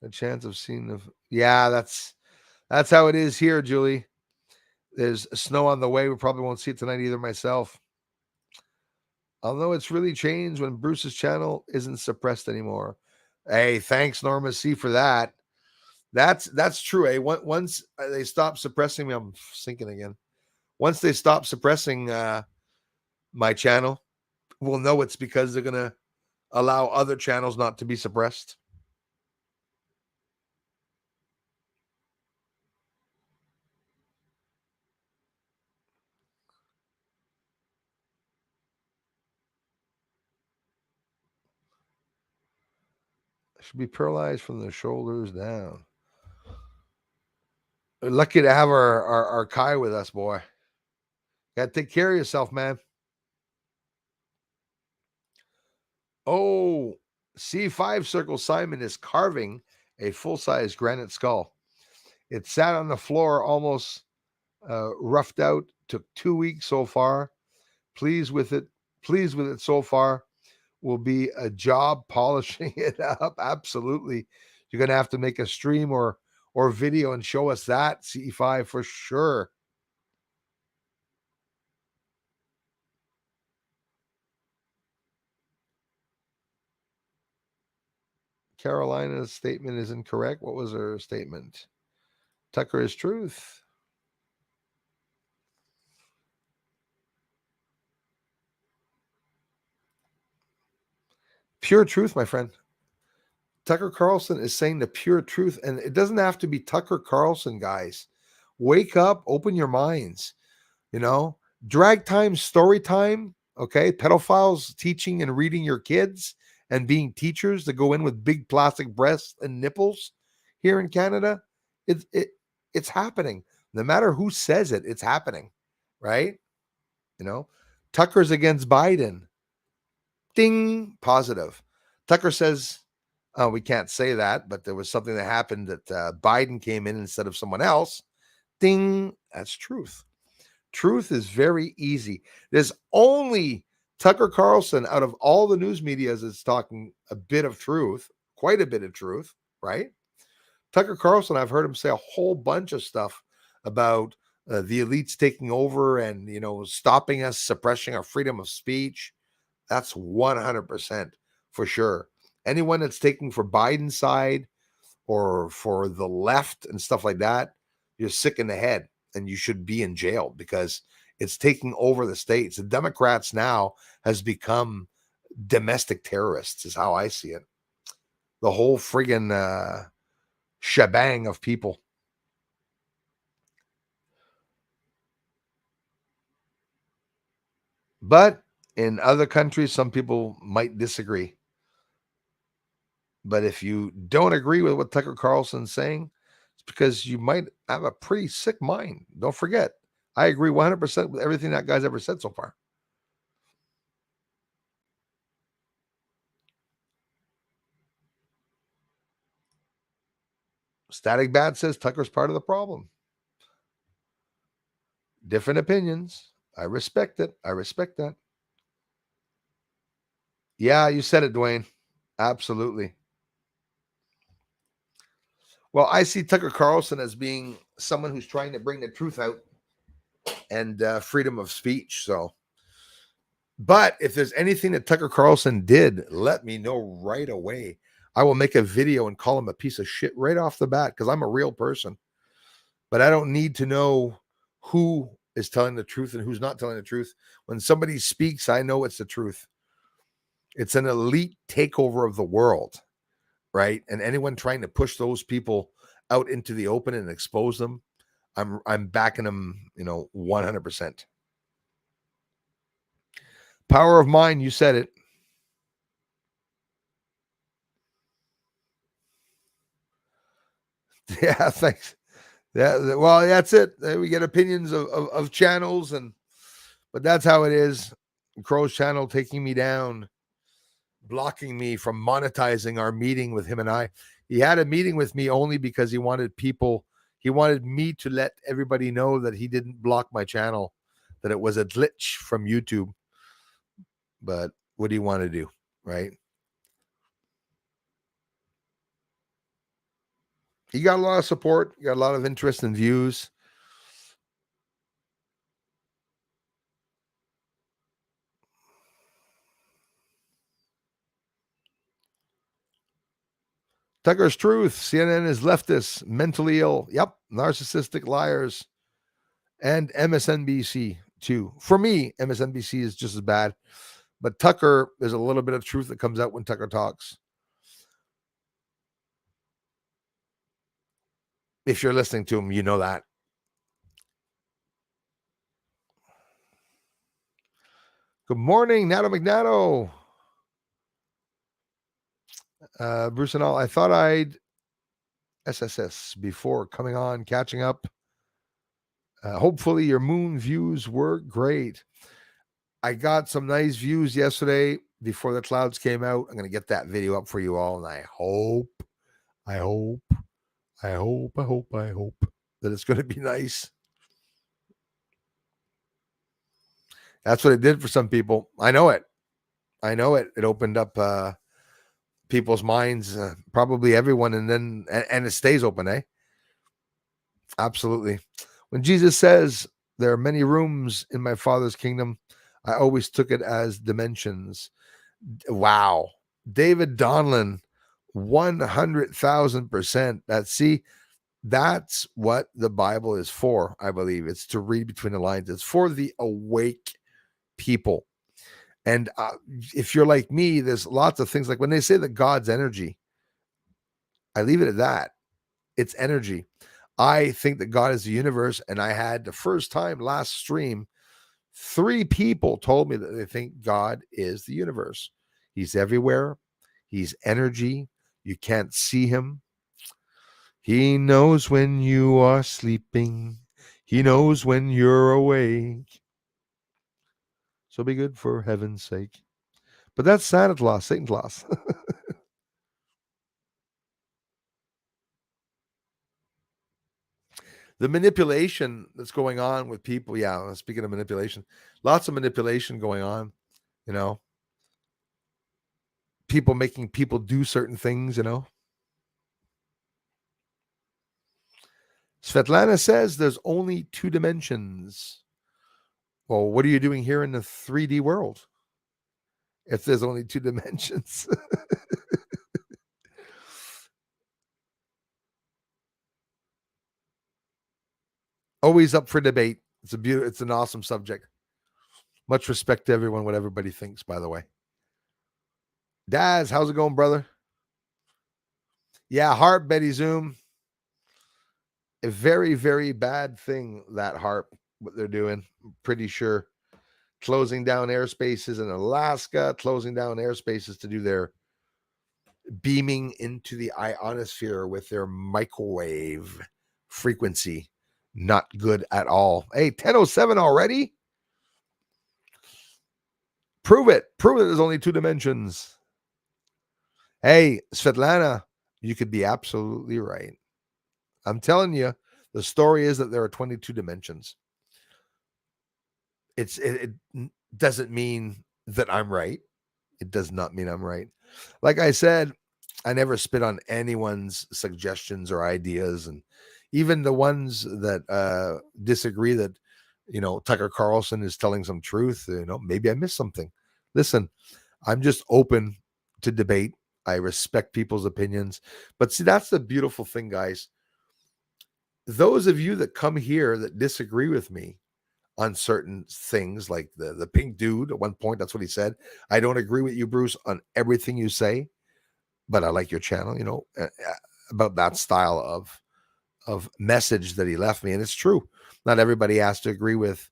S1: A chance of seeing the yeah, that's how it is here, Julie. There's snow on the way. We probably won't see it tonight either myself. Although it's really changed when Bruce's channel isn't suppressed anymore. Hey, thanks, Norma C, for that. That's true. Hey, once they stop suppressing me, I'm sinking again. Once they stop suppressing my channel, we'll know it's because they're gonna allow other channels not to be suppressed. I should be paralyzed from the shoulders down. We're lucky to have our Kai with us, boy. Gotta take care of yourself, man. Oh, C5 Circle Simon is carving a full-size granite skull. It sat on the floor almost roughed out. Took 2 weeks so far. Pleased with it. Pleased with it so far. Will be a job polishing it up. Absolutely. You're gonna have to make a stream or video and show us that, CE5, for sure. Carolina's statement is incorrect. What was her statement? Tucker is truth. Pure truth, my friend. Tucker Carlson is saying the pure truth, and it doesn't have to be Tucker Carlson, guys. Wake up, open your minds. You know, drag time, story time. Okay, pedophiles teaching and reading your kids and being teachers to go in with big plastic breasts and nipples here in Canada. It's happening. No matter who says it, it's happening, right? You know, Tucker's against Biden. Ding, positive. Tucker says, oh, we can't say that, but there was something that happened that Biden came in instead of someone else. Ding, that's truth. Truth is very easy. There's only Tucker Carlson out of all the news medias that's talking a bit of truth, quite a bit of truth, right? Tucker Carlson, I've heard him say a whole bunch of stuff about the elites taking over and, you know, stopping us, suppressing our freedom of speech. That's 100% for sure. Anyone that's taking for Biden's side or for the left and stuff like that, you're sick in the head and you should be in jail because it's taking over the states. The Democrats now has become domestic terrorists, is how I see it. The whole friggin' shebang of people. But in other countries, some people might disagree. But if you don't agree with what Tucker Carlson's saying, it's because you might have a pretty sick mind. Don't forget, I agree 100% with everything that guy's ever said so far. Static Bat says Tucker's part of the problem. Different opinions. I respect it. I respect that. Yeah, you said it, Dwayne. Absolutely. Well, I see Tucker Carlson as being someone who's trying to bring the truth out and freedom of speech. So, but if there's anything that Tucker Carlson did, let me know right away. I will make a video and call him a piece of shit right off the bat because I'm a real person. But I don't need to know who is telling the truth and who's not telling the truth. When somebody speaks, I know it's the truth. It's an elite takeover of the world, right? And anyone trying to push those people out into the open and expose them, I'm backing them, 100%. Power of mind, you said it. Yeah, thanks. Yeah, well, that's it. We get opinions of channels, but that's how it is. Crow's channel taking me down, blocking me from monetizing our meeting with him and I. He had a meeting with me only because he wanted me to let everybody know that he didn't block my channel, that it was a glitch from YouTube. But what do you want to do, right? He got a lot of support, got a lot of interest and views. Tucker's Truth, CNN is leftist, mentally ill. Yep, narcissistic liars. And MSNBC too. For me, MSNBC is just as bad. But Tucker, there's a little bit of truth that comes out when Tucker talks. If you're listening to him, you know that. Good morning, Nato McNato. Bruce and all, I thought I'd SSS before coming on, catching up. Hopefully your moon views were great. I got some nice views yesterday before the clouds came out. I'm going to get that video up for you all. And I hope that it's going to be nice. That's what it did for some people. I know it. It opened up people's minds, probably everyone. And it stays open, eh? Absolutely. When Jesus says there are many rooms in my Father's kingdom, I always took it as dimensions. Wow. David Donlin, 100,000%. That's what the Bible is for, I believe. It's to read between the lines. It's for the awake people. And if you're like me, there's lots of things like when they say that God's energy, I leave it at that. It's energy. I think that God is the universe. And I had the first time last stream, 3 people told me that they think God is the universe. He's everywhere. He's energy. You can't see him. He knows when you are sleeping. He knows when you're awake. So be good for heaven's sake. But that's Santa Claus, Satan Claus. The manipulation that's going on with people. Yeah, speaking of manipulation, lots of manipulation going on, you know, people making people do certain things. Svetlana says there's only 2 dimensions. Well, what are you doing here in the 3D world if there's only 2 dimensions? Always up for debate. It's an awesome subject. Much respect to everyone, what everybody thinks, by the way. Daz, how's it going, brother? Yeah, harp, Betty Zoom. A very, very bad thing, that harp, what they're doing. I'm pretty sure. Closing down airspaces in Alaska, closing down airspaces to do their beaming into the ionosphere with their microwave frequency. Not good at all. Hey, 10:07 already? Prove it. Prove it. There's only 2 dimensions. Hey, Svetlana, you could be absolutely right. I'm telling you, the story is that there are 22 dimensions. It doesn't mean that I'm right. It does not mean I'm right. Like I said, I never spit on anyone's suggestions or ideas, and even the ones that disagree that, Tucker Carlson is telling some truth. Maybe I missed something. Listen, I'm just open to debate. I respect people's opinions, but see, that's the beautiful thing, guys. Those of you that come here that disagree with me on certain things, like the pink dude at one point, that's what he said. I don't agree with you, Bruce, on everything you say, but I like your channel, about that style of message that he left me. And it's true. Not everybody has to agree with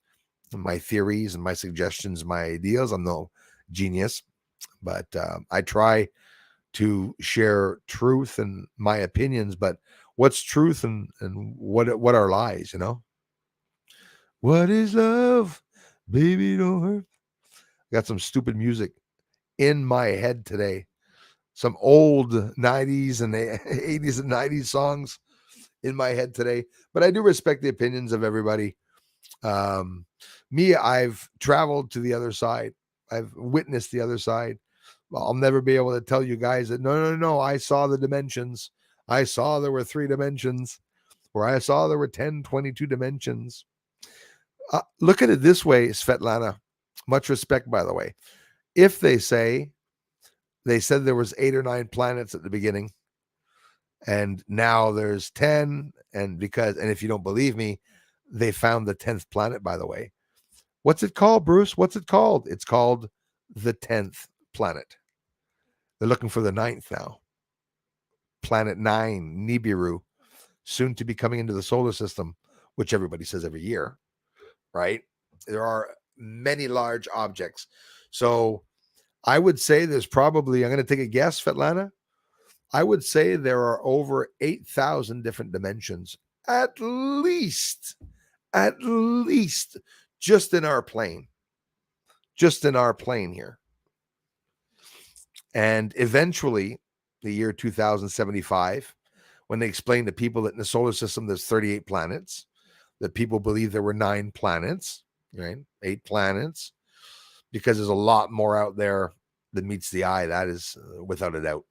S1: my theories and my suggestions, my ideas. I'm no genius, but I try to share truth and my opinions. But what's truth and what are lies? What is love, baby? Don't hurt. Got some stupid music in my head today. Some old 90s and 80s and 90s songs in my head today. But I do respect the opinions of everybody. Me, I've traveled to the other side. I've witnessed the other side. I'll never be able to tell you guys that no, I saw the dimensions. I saw there were 3 dimensions, or I saw there were 10, 22 dimensions. Look at it this way, Svetlana. Much respect, by the way. If they said there was 8 or 9 planets at the beginning, and now there's 10, and if you don't believe me, they found the 10th planet, by the way. What's it called, Bruce? What's it called? It's called the 10th planet. They're looking for the 9th now. Planet 9, Nibiru, soon to be coming into the solar system, which everybody says every year, right? There are many large objects. So I would say there's probably, I'm going to take a guess, Svetlana. I would say there are over 8,000 different dimensions, at least, just in our plane here. And eventually, the year 2075, when they explain to people that in the solar system there's 38 planets, that people believe there were 9 planets, right? 8 planets, because there's a lot more out there than meets the eye. That is without a doubt.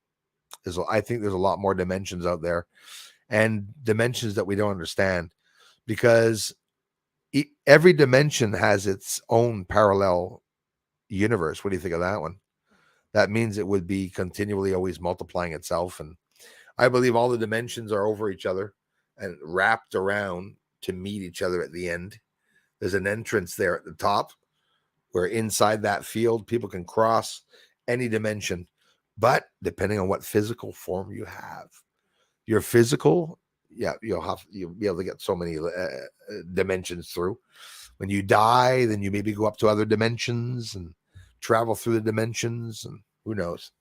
S1: I think there's a lot more dimensions out there, and dimensions that we don't understand, because every dimension has its own parallel universe. What do you think of that one? That means it would be continually always multiplying itself. And I believe all the dimensions are over each other and wrapped around to meet each other at the end. There's an entrance there at the top where inside that field, people can cross any dimension. But depending on what physical form you have, your physical, you'll be able to get so many dimensions through. When you die, then you maybe go up to other dimensions and travel through the dimensions, and who knows.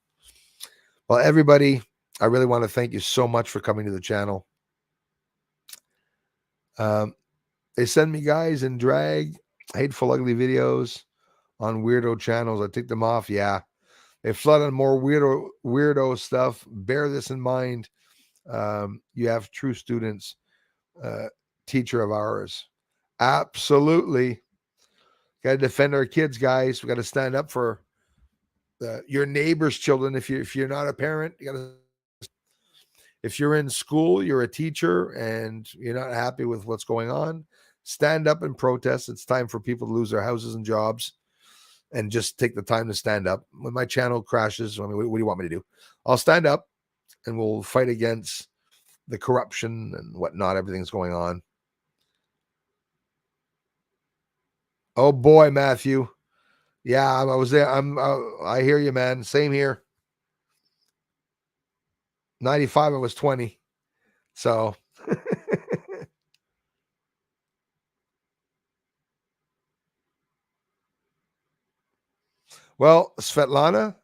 S1: Well, everybody, I really want to thank you so much for coming to the channel. They send me guys in drag, hateful, ugly videos on weirdo channels. I take them off. Yeah. They flood on more weirdo stuff. Bear this in mind. You have true students, teacher of ours. Absolutely. Got to defend our kids, guys. We got to stand up for your neighbor's children. If you're not a parent, you got to. If you're in school, you're a teacher, and you're not happy with what's going on, stand up and protest. It's time for people to lose their houses and jobs, and just take the time to stand up. When my channel crashes, what do you want me to do? I'll stand up, and we'll fight against the corruption and whatnot. Everything's going on. Oh boy, Matthew. Yeah, I was there. I hear you, man. Same here. 95, I was 20. So well, Svetlana,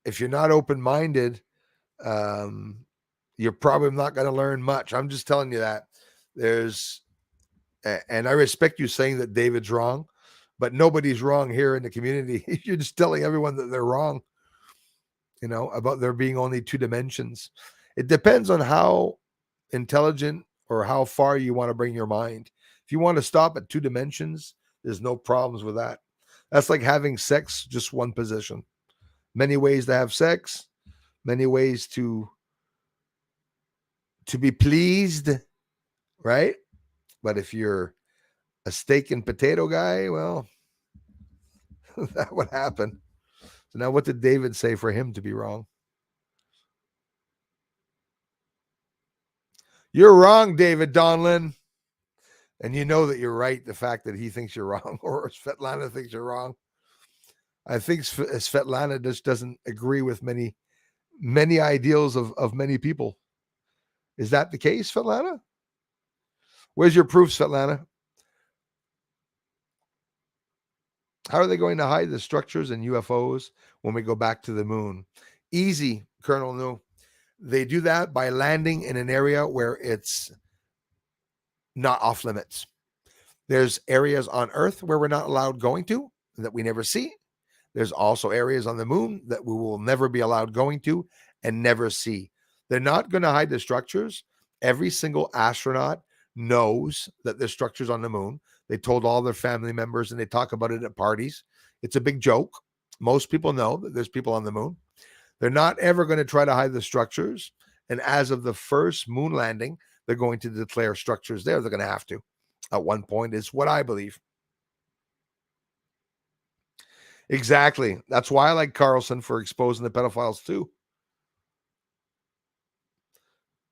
S1: if you're not open-minded, you're probably not going to learn much. I'm just telling you that. And I respect you saying that David's wrong, but nobody's wrong here in the community. You're just telling everyone that they're wrong, about there being only 2 dimensions. It depends on how intelligent or how far you want to bring your mind. If you want to stop at 2 dimensions, there's no problems with that. That's like having sex, just one position. Many ways to have sex, many ways to be pleased, right? But if you're a steak and potato guy, well, that would happen. So now what did David say for him to be wrong? You're wrong, David Donlin. And you know that you're right. The fact that he thinks you're wrong or Svetlana thinks you're wrong. I think Svetlana just doesn't agree with many ideals of many people. Is that the case, Svetlana? Where's your proof, Svetlana? How are they going to hide the structures and UFOs when we go back to the moon? Easy, Colonel New. They do that by landing in an area where it's not off limits. There's areas on Earth where we're not allowed going to, that we never see. There's also areas on the moon that we will never be allowed going to and never see. They're not going to hide the structures. Every single astronaut knows that there's structures on the moon. They told all their family members and they talk about it at parties. It's a big joke. Most people know that there's people on the moon. They're not ever going to try to hide the structures. And as of the first moon landing, they're going to declare structures there. They're going to have to at one point, is what I believe. Exactly. That's why I like Carlson for exposing the pedophiles too.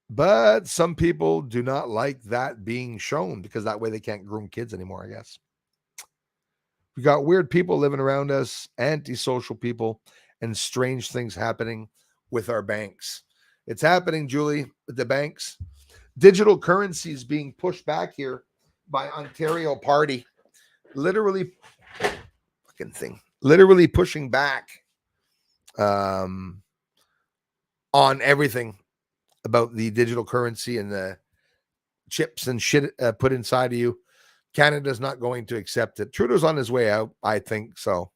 S1: But some people do not like that being shown because that way they can't groom kids anymore, I guess. We got weird people living around us, antisocial people, and strange things happening with our banks. It's happening, Julie, with the banks. Digital currencies being pushed back here by Ontario Party. Literally pushing back on everything about the digital currency and the chips and shit put inside of you. Canada's not going to accept it. Trudeau's on his way out, I think so.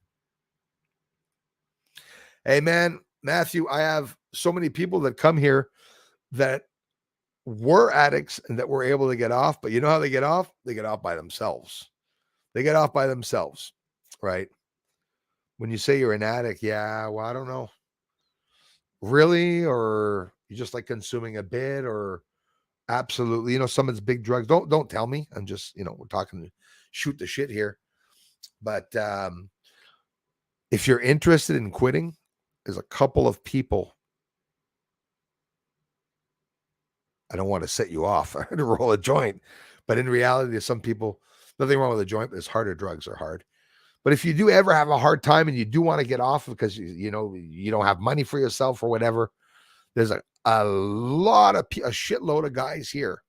S1: Hey, man, Matthew, I have so many people that come here that were addicts and that were able to get off. But you know how they get off? They get off by themselves. They get off by themselves, right? When you say you're an addict, yeah, well, I don't know. Really? Or you just like consuming a bit or absolutely, someone's big drugs. Don't tell me. I'm just, we're talking shoot the shit here. But if you're interested in quitting, there's a couple of people. I don't want to set you off to roll a joint, but in reality, there's some people, nothing wrong with a joint, but it's harder. Drugs are hard. But if you do ever have a hard time and you do want to get off because you don't have money for yourself or whatever, there's a shitload of guys here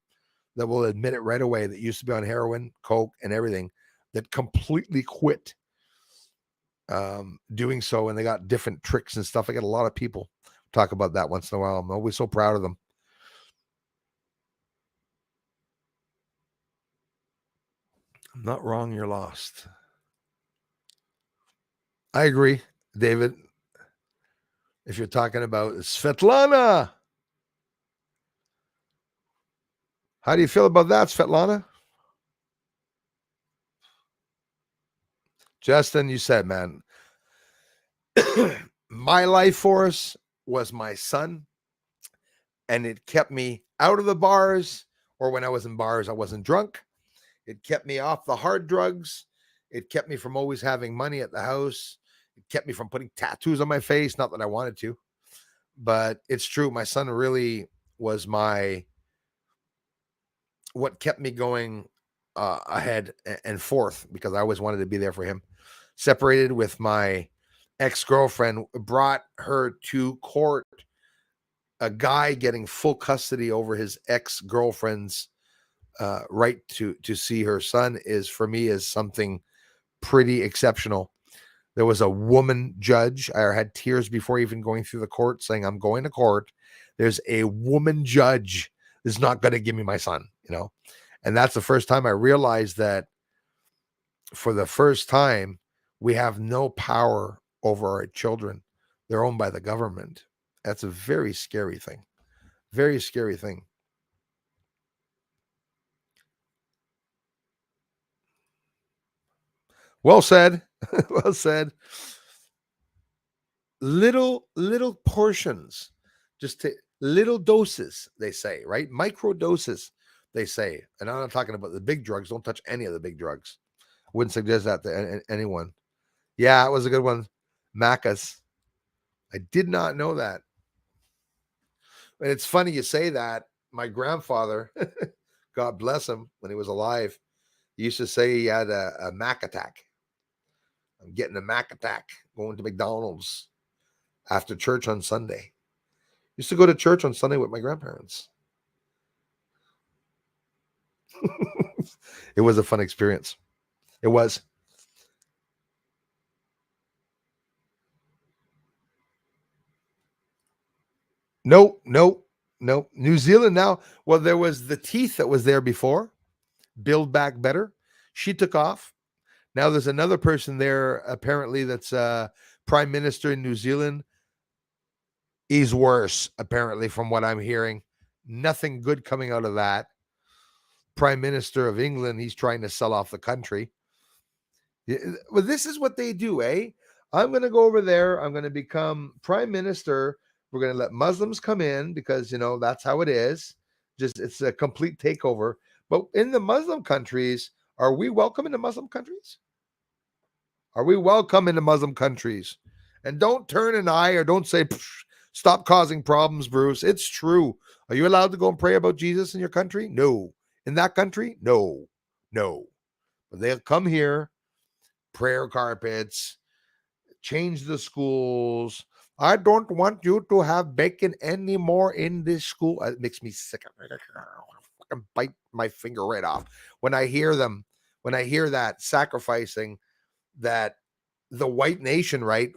S1: that will admit it right away that used to be on heroin, coke, and everything that completely quit doing so, and they got different tricks and stuff. I get a lot of people talk about that once in a while. I'm always so proud of them. I'm not wrong, you're lost. I agree, David. If you're talking about Svetlana, how do you feel about that, Svetlana? Justin, you said, man, my life force was my son, and it kept me out of the bars, or when I was in bars, I wasn't drunk. It kept me off the hard drugs. It kept me from always having money at the house. It kept me from putting tattoos on my face. Not that I wanted to, but it's true. My son really was what kept me going ahead and forth, because I always wanted to be there for him. Separated with my ex-girlfriend, brought her to court. A guy getting full custody over his ex-girlfriend's right to see her son is, for me, is something pretty exceptional. There was a woman judge. I had tears before even going through the court, saying, I'm going to court. There's a woman judge that's not going to give me my son, and that's the first time I realized that for the first time, we have no power over our children. They're owned by the government. That's a very scary thing. Very scary thing. Well said. Well said. Little portions Just little doses, they say, right? Micro doses, they say. And I'm not talking about the big drugs. Don't touch any of the big drugs. Wouldn't suggest that to anyone. Yeah, it was a good one. Macas. I did not know that. And it's funny you say that. My grandfather, God bless him, when he was alive, he used to say he had a Mac attack. I'm getting a Mac attack going to McDonald's after church on Sunday. Used to go to church on Sunday with my grandparents. It was a fun experience. It was. No, no, no. New Zealand now. Well, there was the teeth that was there before. Build back better. She took off. Now there's another person there, apparently, that's prime minister in New Zealand. He's worse, apparently, from what I'm hearing. Nothing good coming out of that. Prime Minister of England, he's trying to sell off the country. Well, this is what they do, eh? I'm going to go over there. I'm going to become prime minister. We're going to let Muslims come in because, that's how it is. Just it's a complete takeover. But in the Muslim countries, are we welcome in the Muslim countries? Are we welcome in the Muslim countries? And don't turn an eye or don't say, stop causing problems, Bruce. It's true. Are you allowed to go and pray about Jesus in your country? No. In that country? No. No. But they'll come here, prayer carpets, change the schools. I don't want you to have bacon anymore in this school. It makes me sick. I fucking bite my finger right off when I hear them. When I hear that sacrificing that the white nation, right?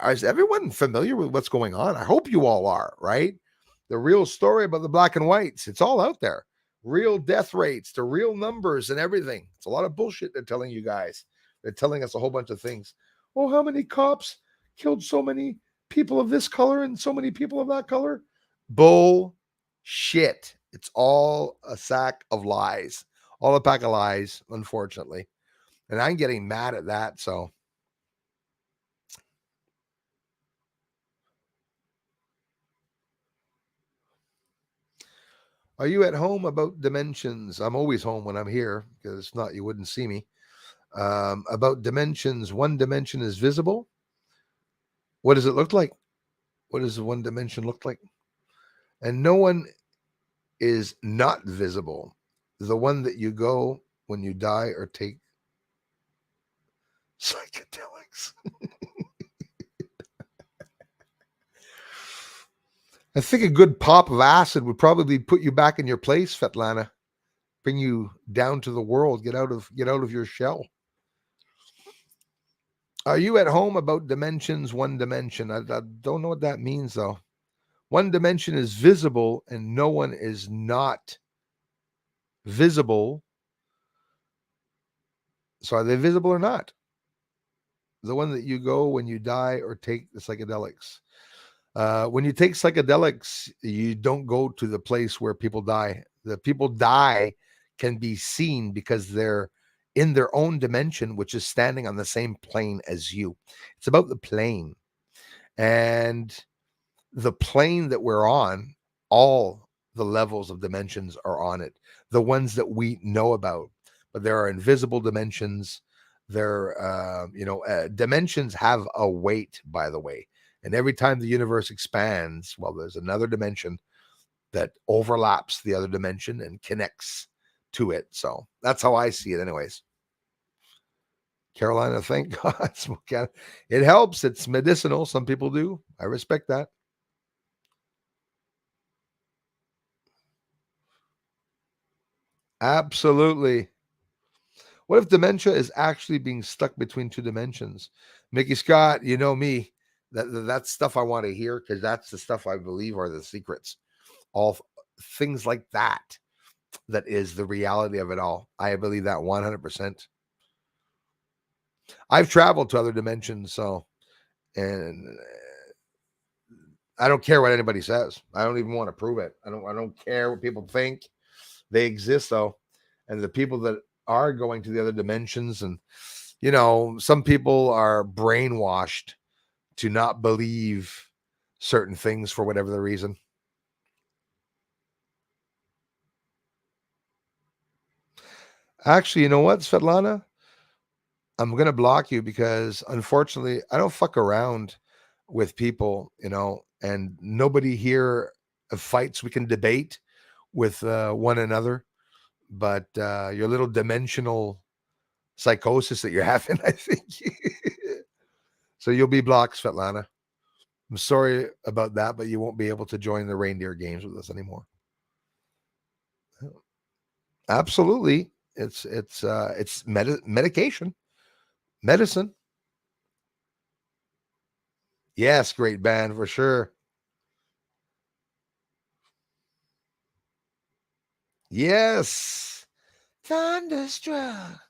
S1: Is everyone familiar with what's going on? I hope you all are, right? The real story about the black and whites. It's all out there. Real death rates, the real numbers and everything. It's a lot of bullshit they're telling you guys. They're telling us a whole bunch of things. Oh, how many cops killed so many people of this color and so many people of that color? Bullshit. It's all a sack of lies. All a pack of lies, unfortunately. And I'm getting mad at that, so. Are you at home about dimensions? I'm always home when I'm here because if not, you wouldn't see me. About dimensions, one dimension is visible. What does it look like? What does the one dimension look like? And no one is not visible. The one that you go when you die or take psychedelics. I think a good pop of acid would probably put you back in your place, Svetlana. Bring you down to the world. Get out of your shell. Are you at home about dimensions, one dimension? I don't know what that means, though. One dimension is visible and no one is not visible. So are they visible or not? The one that you go when you die or take the psychedelics. When you take psychedelics, you don't go to the place where people die. The people die can be seen because they're in their own dimension, which is standing on the same plane as you. It's about the plane. And the plane that we're on, all the levels of dimensions are on it. The ones that we know about. But there are invisible dimensions. Dimensions have a weight, by the way. And every time the universe expands, well, there's another dimension that overlaps the other dimension and connects to it. So that's how I see it anyways. Carolina, thank God. It helps. It's medicinal. Some people do. I respect that. Absolutely. What if dementia is actually being stuck between two dimensions? Mickey Scott, you know me. That's stuff I want to hear because that's the stuff I believe are the secrets. All things like that. That is the reality of it all. I believe that 100%. I've traveled to other dimensions, so, and I don't care what anybody says. I don't even want to prove it. I don't care what people think. They exist though. And the people that are going to the other dimensions, and some people are brainwashed to not believe certain things for whatever the reason. Actually, you know what, Svetlana? I'm going to block you because unfortunately, I don't fuck around with people, and nobody here fights. We can debate with one another, but your little dimensional psychosis that you're having, I think. So you'll be blocked, Svetlana. I'm sorry about that, but you won't be able to join the reindeer games with us anymore. Absolutely. It's medication, medicine. Yes, great band for sure. Yes. Thunderstruck.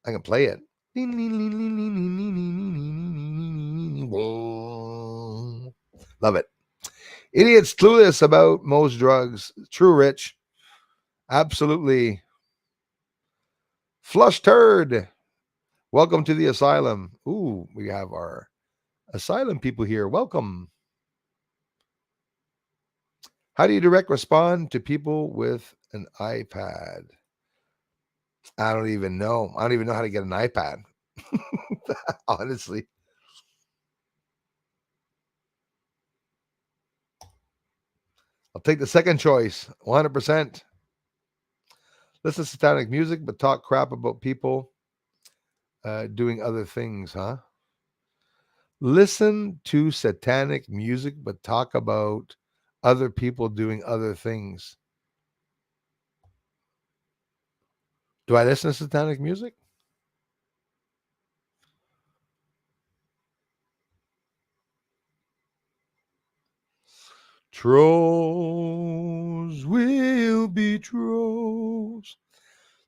S1: I can play it. Love it. Idiots clueless about most drugs. True, Rich. Absolutely. Flush turd. Welcome to the asylum. Ooh, we have our asylum people here. Welcome. How do you direct respond to people with an iPad? I don't even know. I don't even know how to get an iPad. Honestly. I'll take the second choice. 100%. Listen to satanic music, but talk crap about people doing other things, huh? Listen to satanic music, but talk about other people doing other things. Do I listen to satanic music? Trolls will be trolls.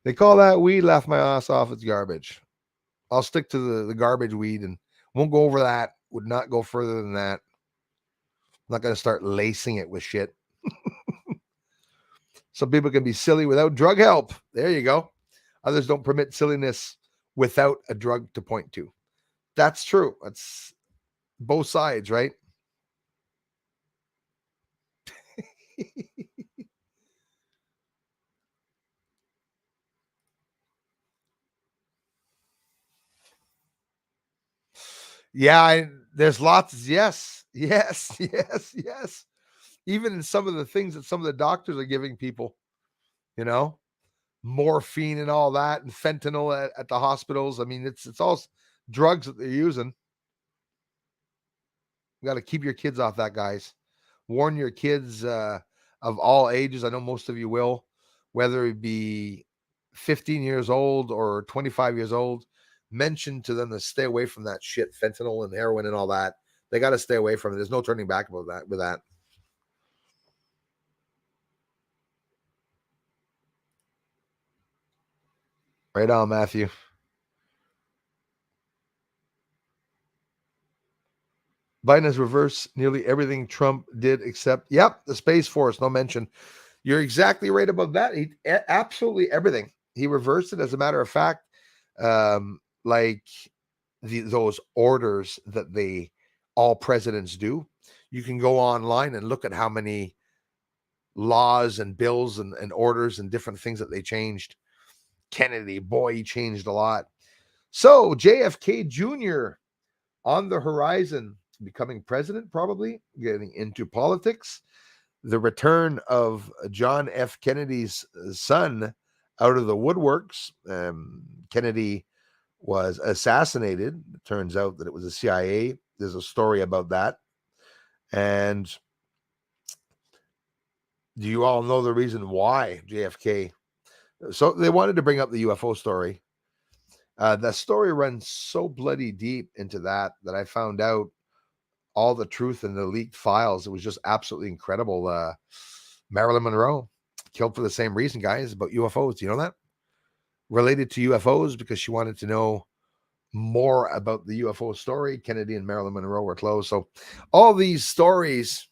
S1: They call that weed, laugh my ass off. It's garbage. I'll stick to the garbage weed and won't go over that. Would not go further than that. I'm not going to start lacing it with shit. Some people can be silly without drug help. There you go. Others don't permit silliness without a drug to point to. That's true. That's both sides, right? Yeah, there's lots. Yes, yes, yes, yes. Even in some of the things that some of the doctors are giving people, you know, morphine and all that, and fentanyl at the hospitals. I mean, it's all drugs that they're using. You got to keep your kids off that, guys. Warn your kids of all ages. I know most of you will, whether it be 15 years old or 25 years old. Mention to them to stay away from that shit, fentanyl and heroin and all that. They got to stay away from it. There's no turning back about that with that. Right on, Matthew. Biden has reversed nearly everything Trump did except, yep, the Space Force, no mention. You're exactly right about that. Absolutely everything. He reversed it. As a matter of fact, like those orders that all presidents do, you can go online and look at how many laws and bills and orders and different things that they changed. Kennedy, boy, he changed a lot. So JFK Jr. on the horizon, becoming president, probably getting into politics. The return of John F. Kennedy's son out of the woodworks. Kennedy was assassinated. It turns out that it was the CIA. There's a story about that. And do you all know the reason why JFK? So they wanted to bring up the UFO story. The story runs so bloody deep into that I found out all the truth in the leaked files. It was just absolutely incredible. Marilyn Monroe killed for the same reason, guys, about UFOs. Do you know that? Related to UFOs because she wanted to know more about the UFO story. Kennedy and Marilyn Monroe were close. So all these stories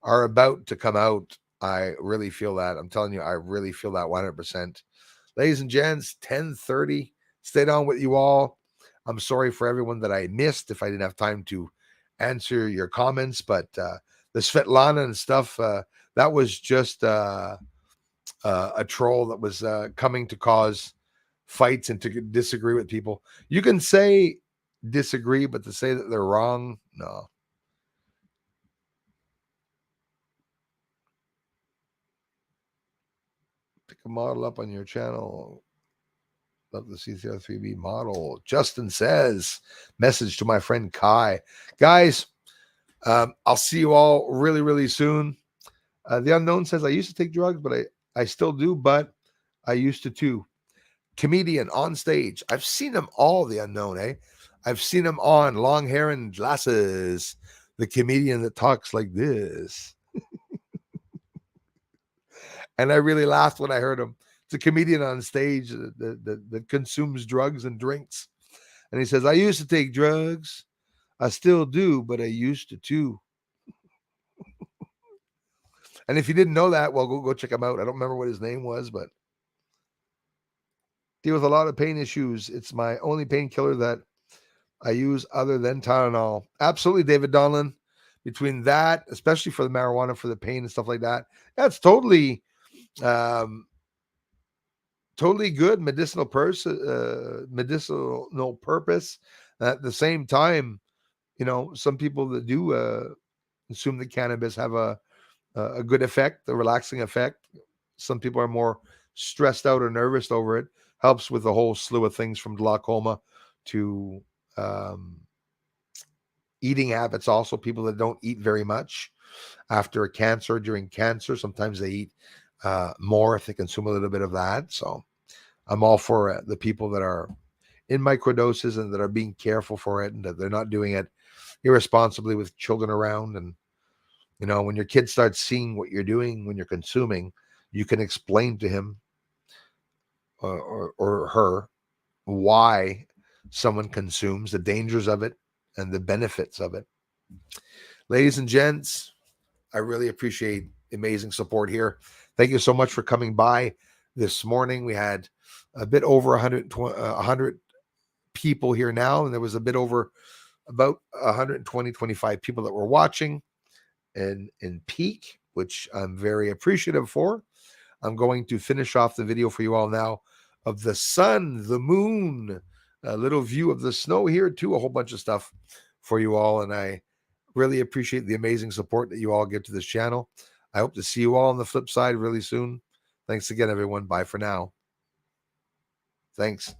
S1: are about to come out. I really feel that. I'm telling you, I really feel that 100%. Ladies and gents, 10:30. Stayed on with you all. I'm sorry for everyone that I missed if I didn't have time to answer your comments, but the Svetlana and stuff, that was just a troll that was coming to cause fights and to disagree with people. You can say disagree, but to say that they're wrong, no. Pick a model up on your channel. Love the CCR3B model. Justin says, message to my friend Kai. Guys, I'll see you all really, really soon. The Unknown says, I used to take drugs, but I still do, but I used to too. Comedian on stage. I've seen them all, The Unknown, eh? I've seen him on long hair and glasses. The comedian that talks like this. And I really laughed when I heard him. It's a comedian on stage that consumes drugs and drinks. And he says, I used to take drugs. I still do, but I used to too. And if you didn't know that, well, go check him out. I don't remember what his name was, but deal with a lot of pain issues. It's my only painkiller that I use other than Tylenol. Absolutely, David Donlin. Between that, especially for the marijuana, for the pain and stuff like that, that's totally totally good medicinal medicinal purpose. At the same time, some people that do consume the cannabis have a good effect, a relaxing effect. Some people are more stressed out or nervous over it. Helps with a whole slew of things from glaucoma to eating habits. Also, people that don't eat very much after a cancer, during cancer, sometimes they eat more if they consume a little bit of that. So I'm all for the people that are in microdoses and that are being careful for it and that they're not doing it irresponsibly with children around. And, when your kid starts seeing what you're doing when you're consuming, you can explain to him or her why someone consumes, the dangers of it and the benefits of it. Ladies and gents, I really appreciate amazing support here. Thank you so much for coming by this morning. We had a bit over 100 people here now, and there was a bit over about 120, 25 people that were watching in peak, which I'm very appreciative for. I'm going to finish off the video for you all now of the sun, the moon, a little view of the snow here too, a whole bunch of stuff for you all. And I really appreciate the amazing support that you all give to this channel. I hope to see you all on the flip side really soon. Thanks again, everyone. Bye for now. Thanks.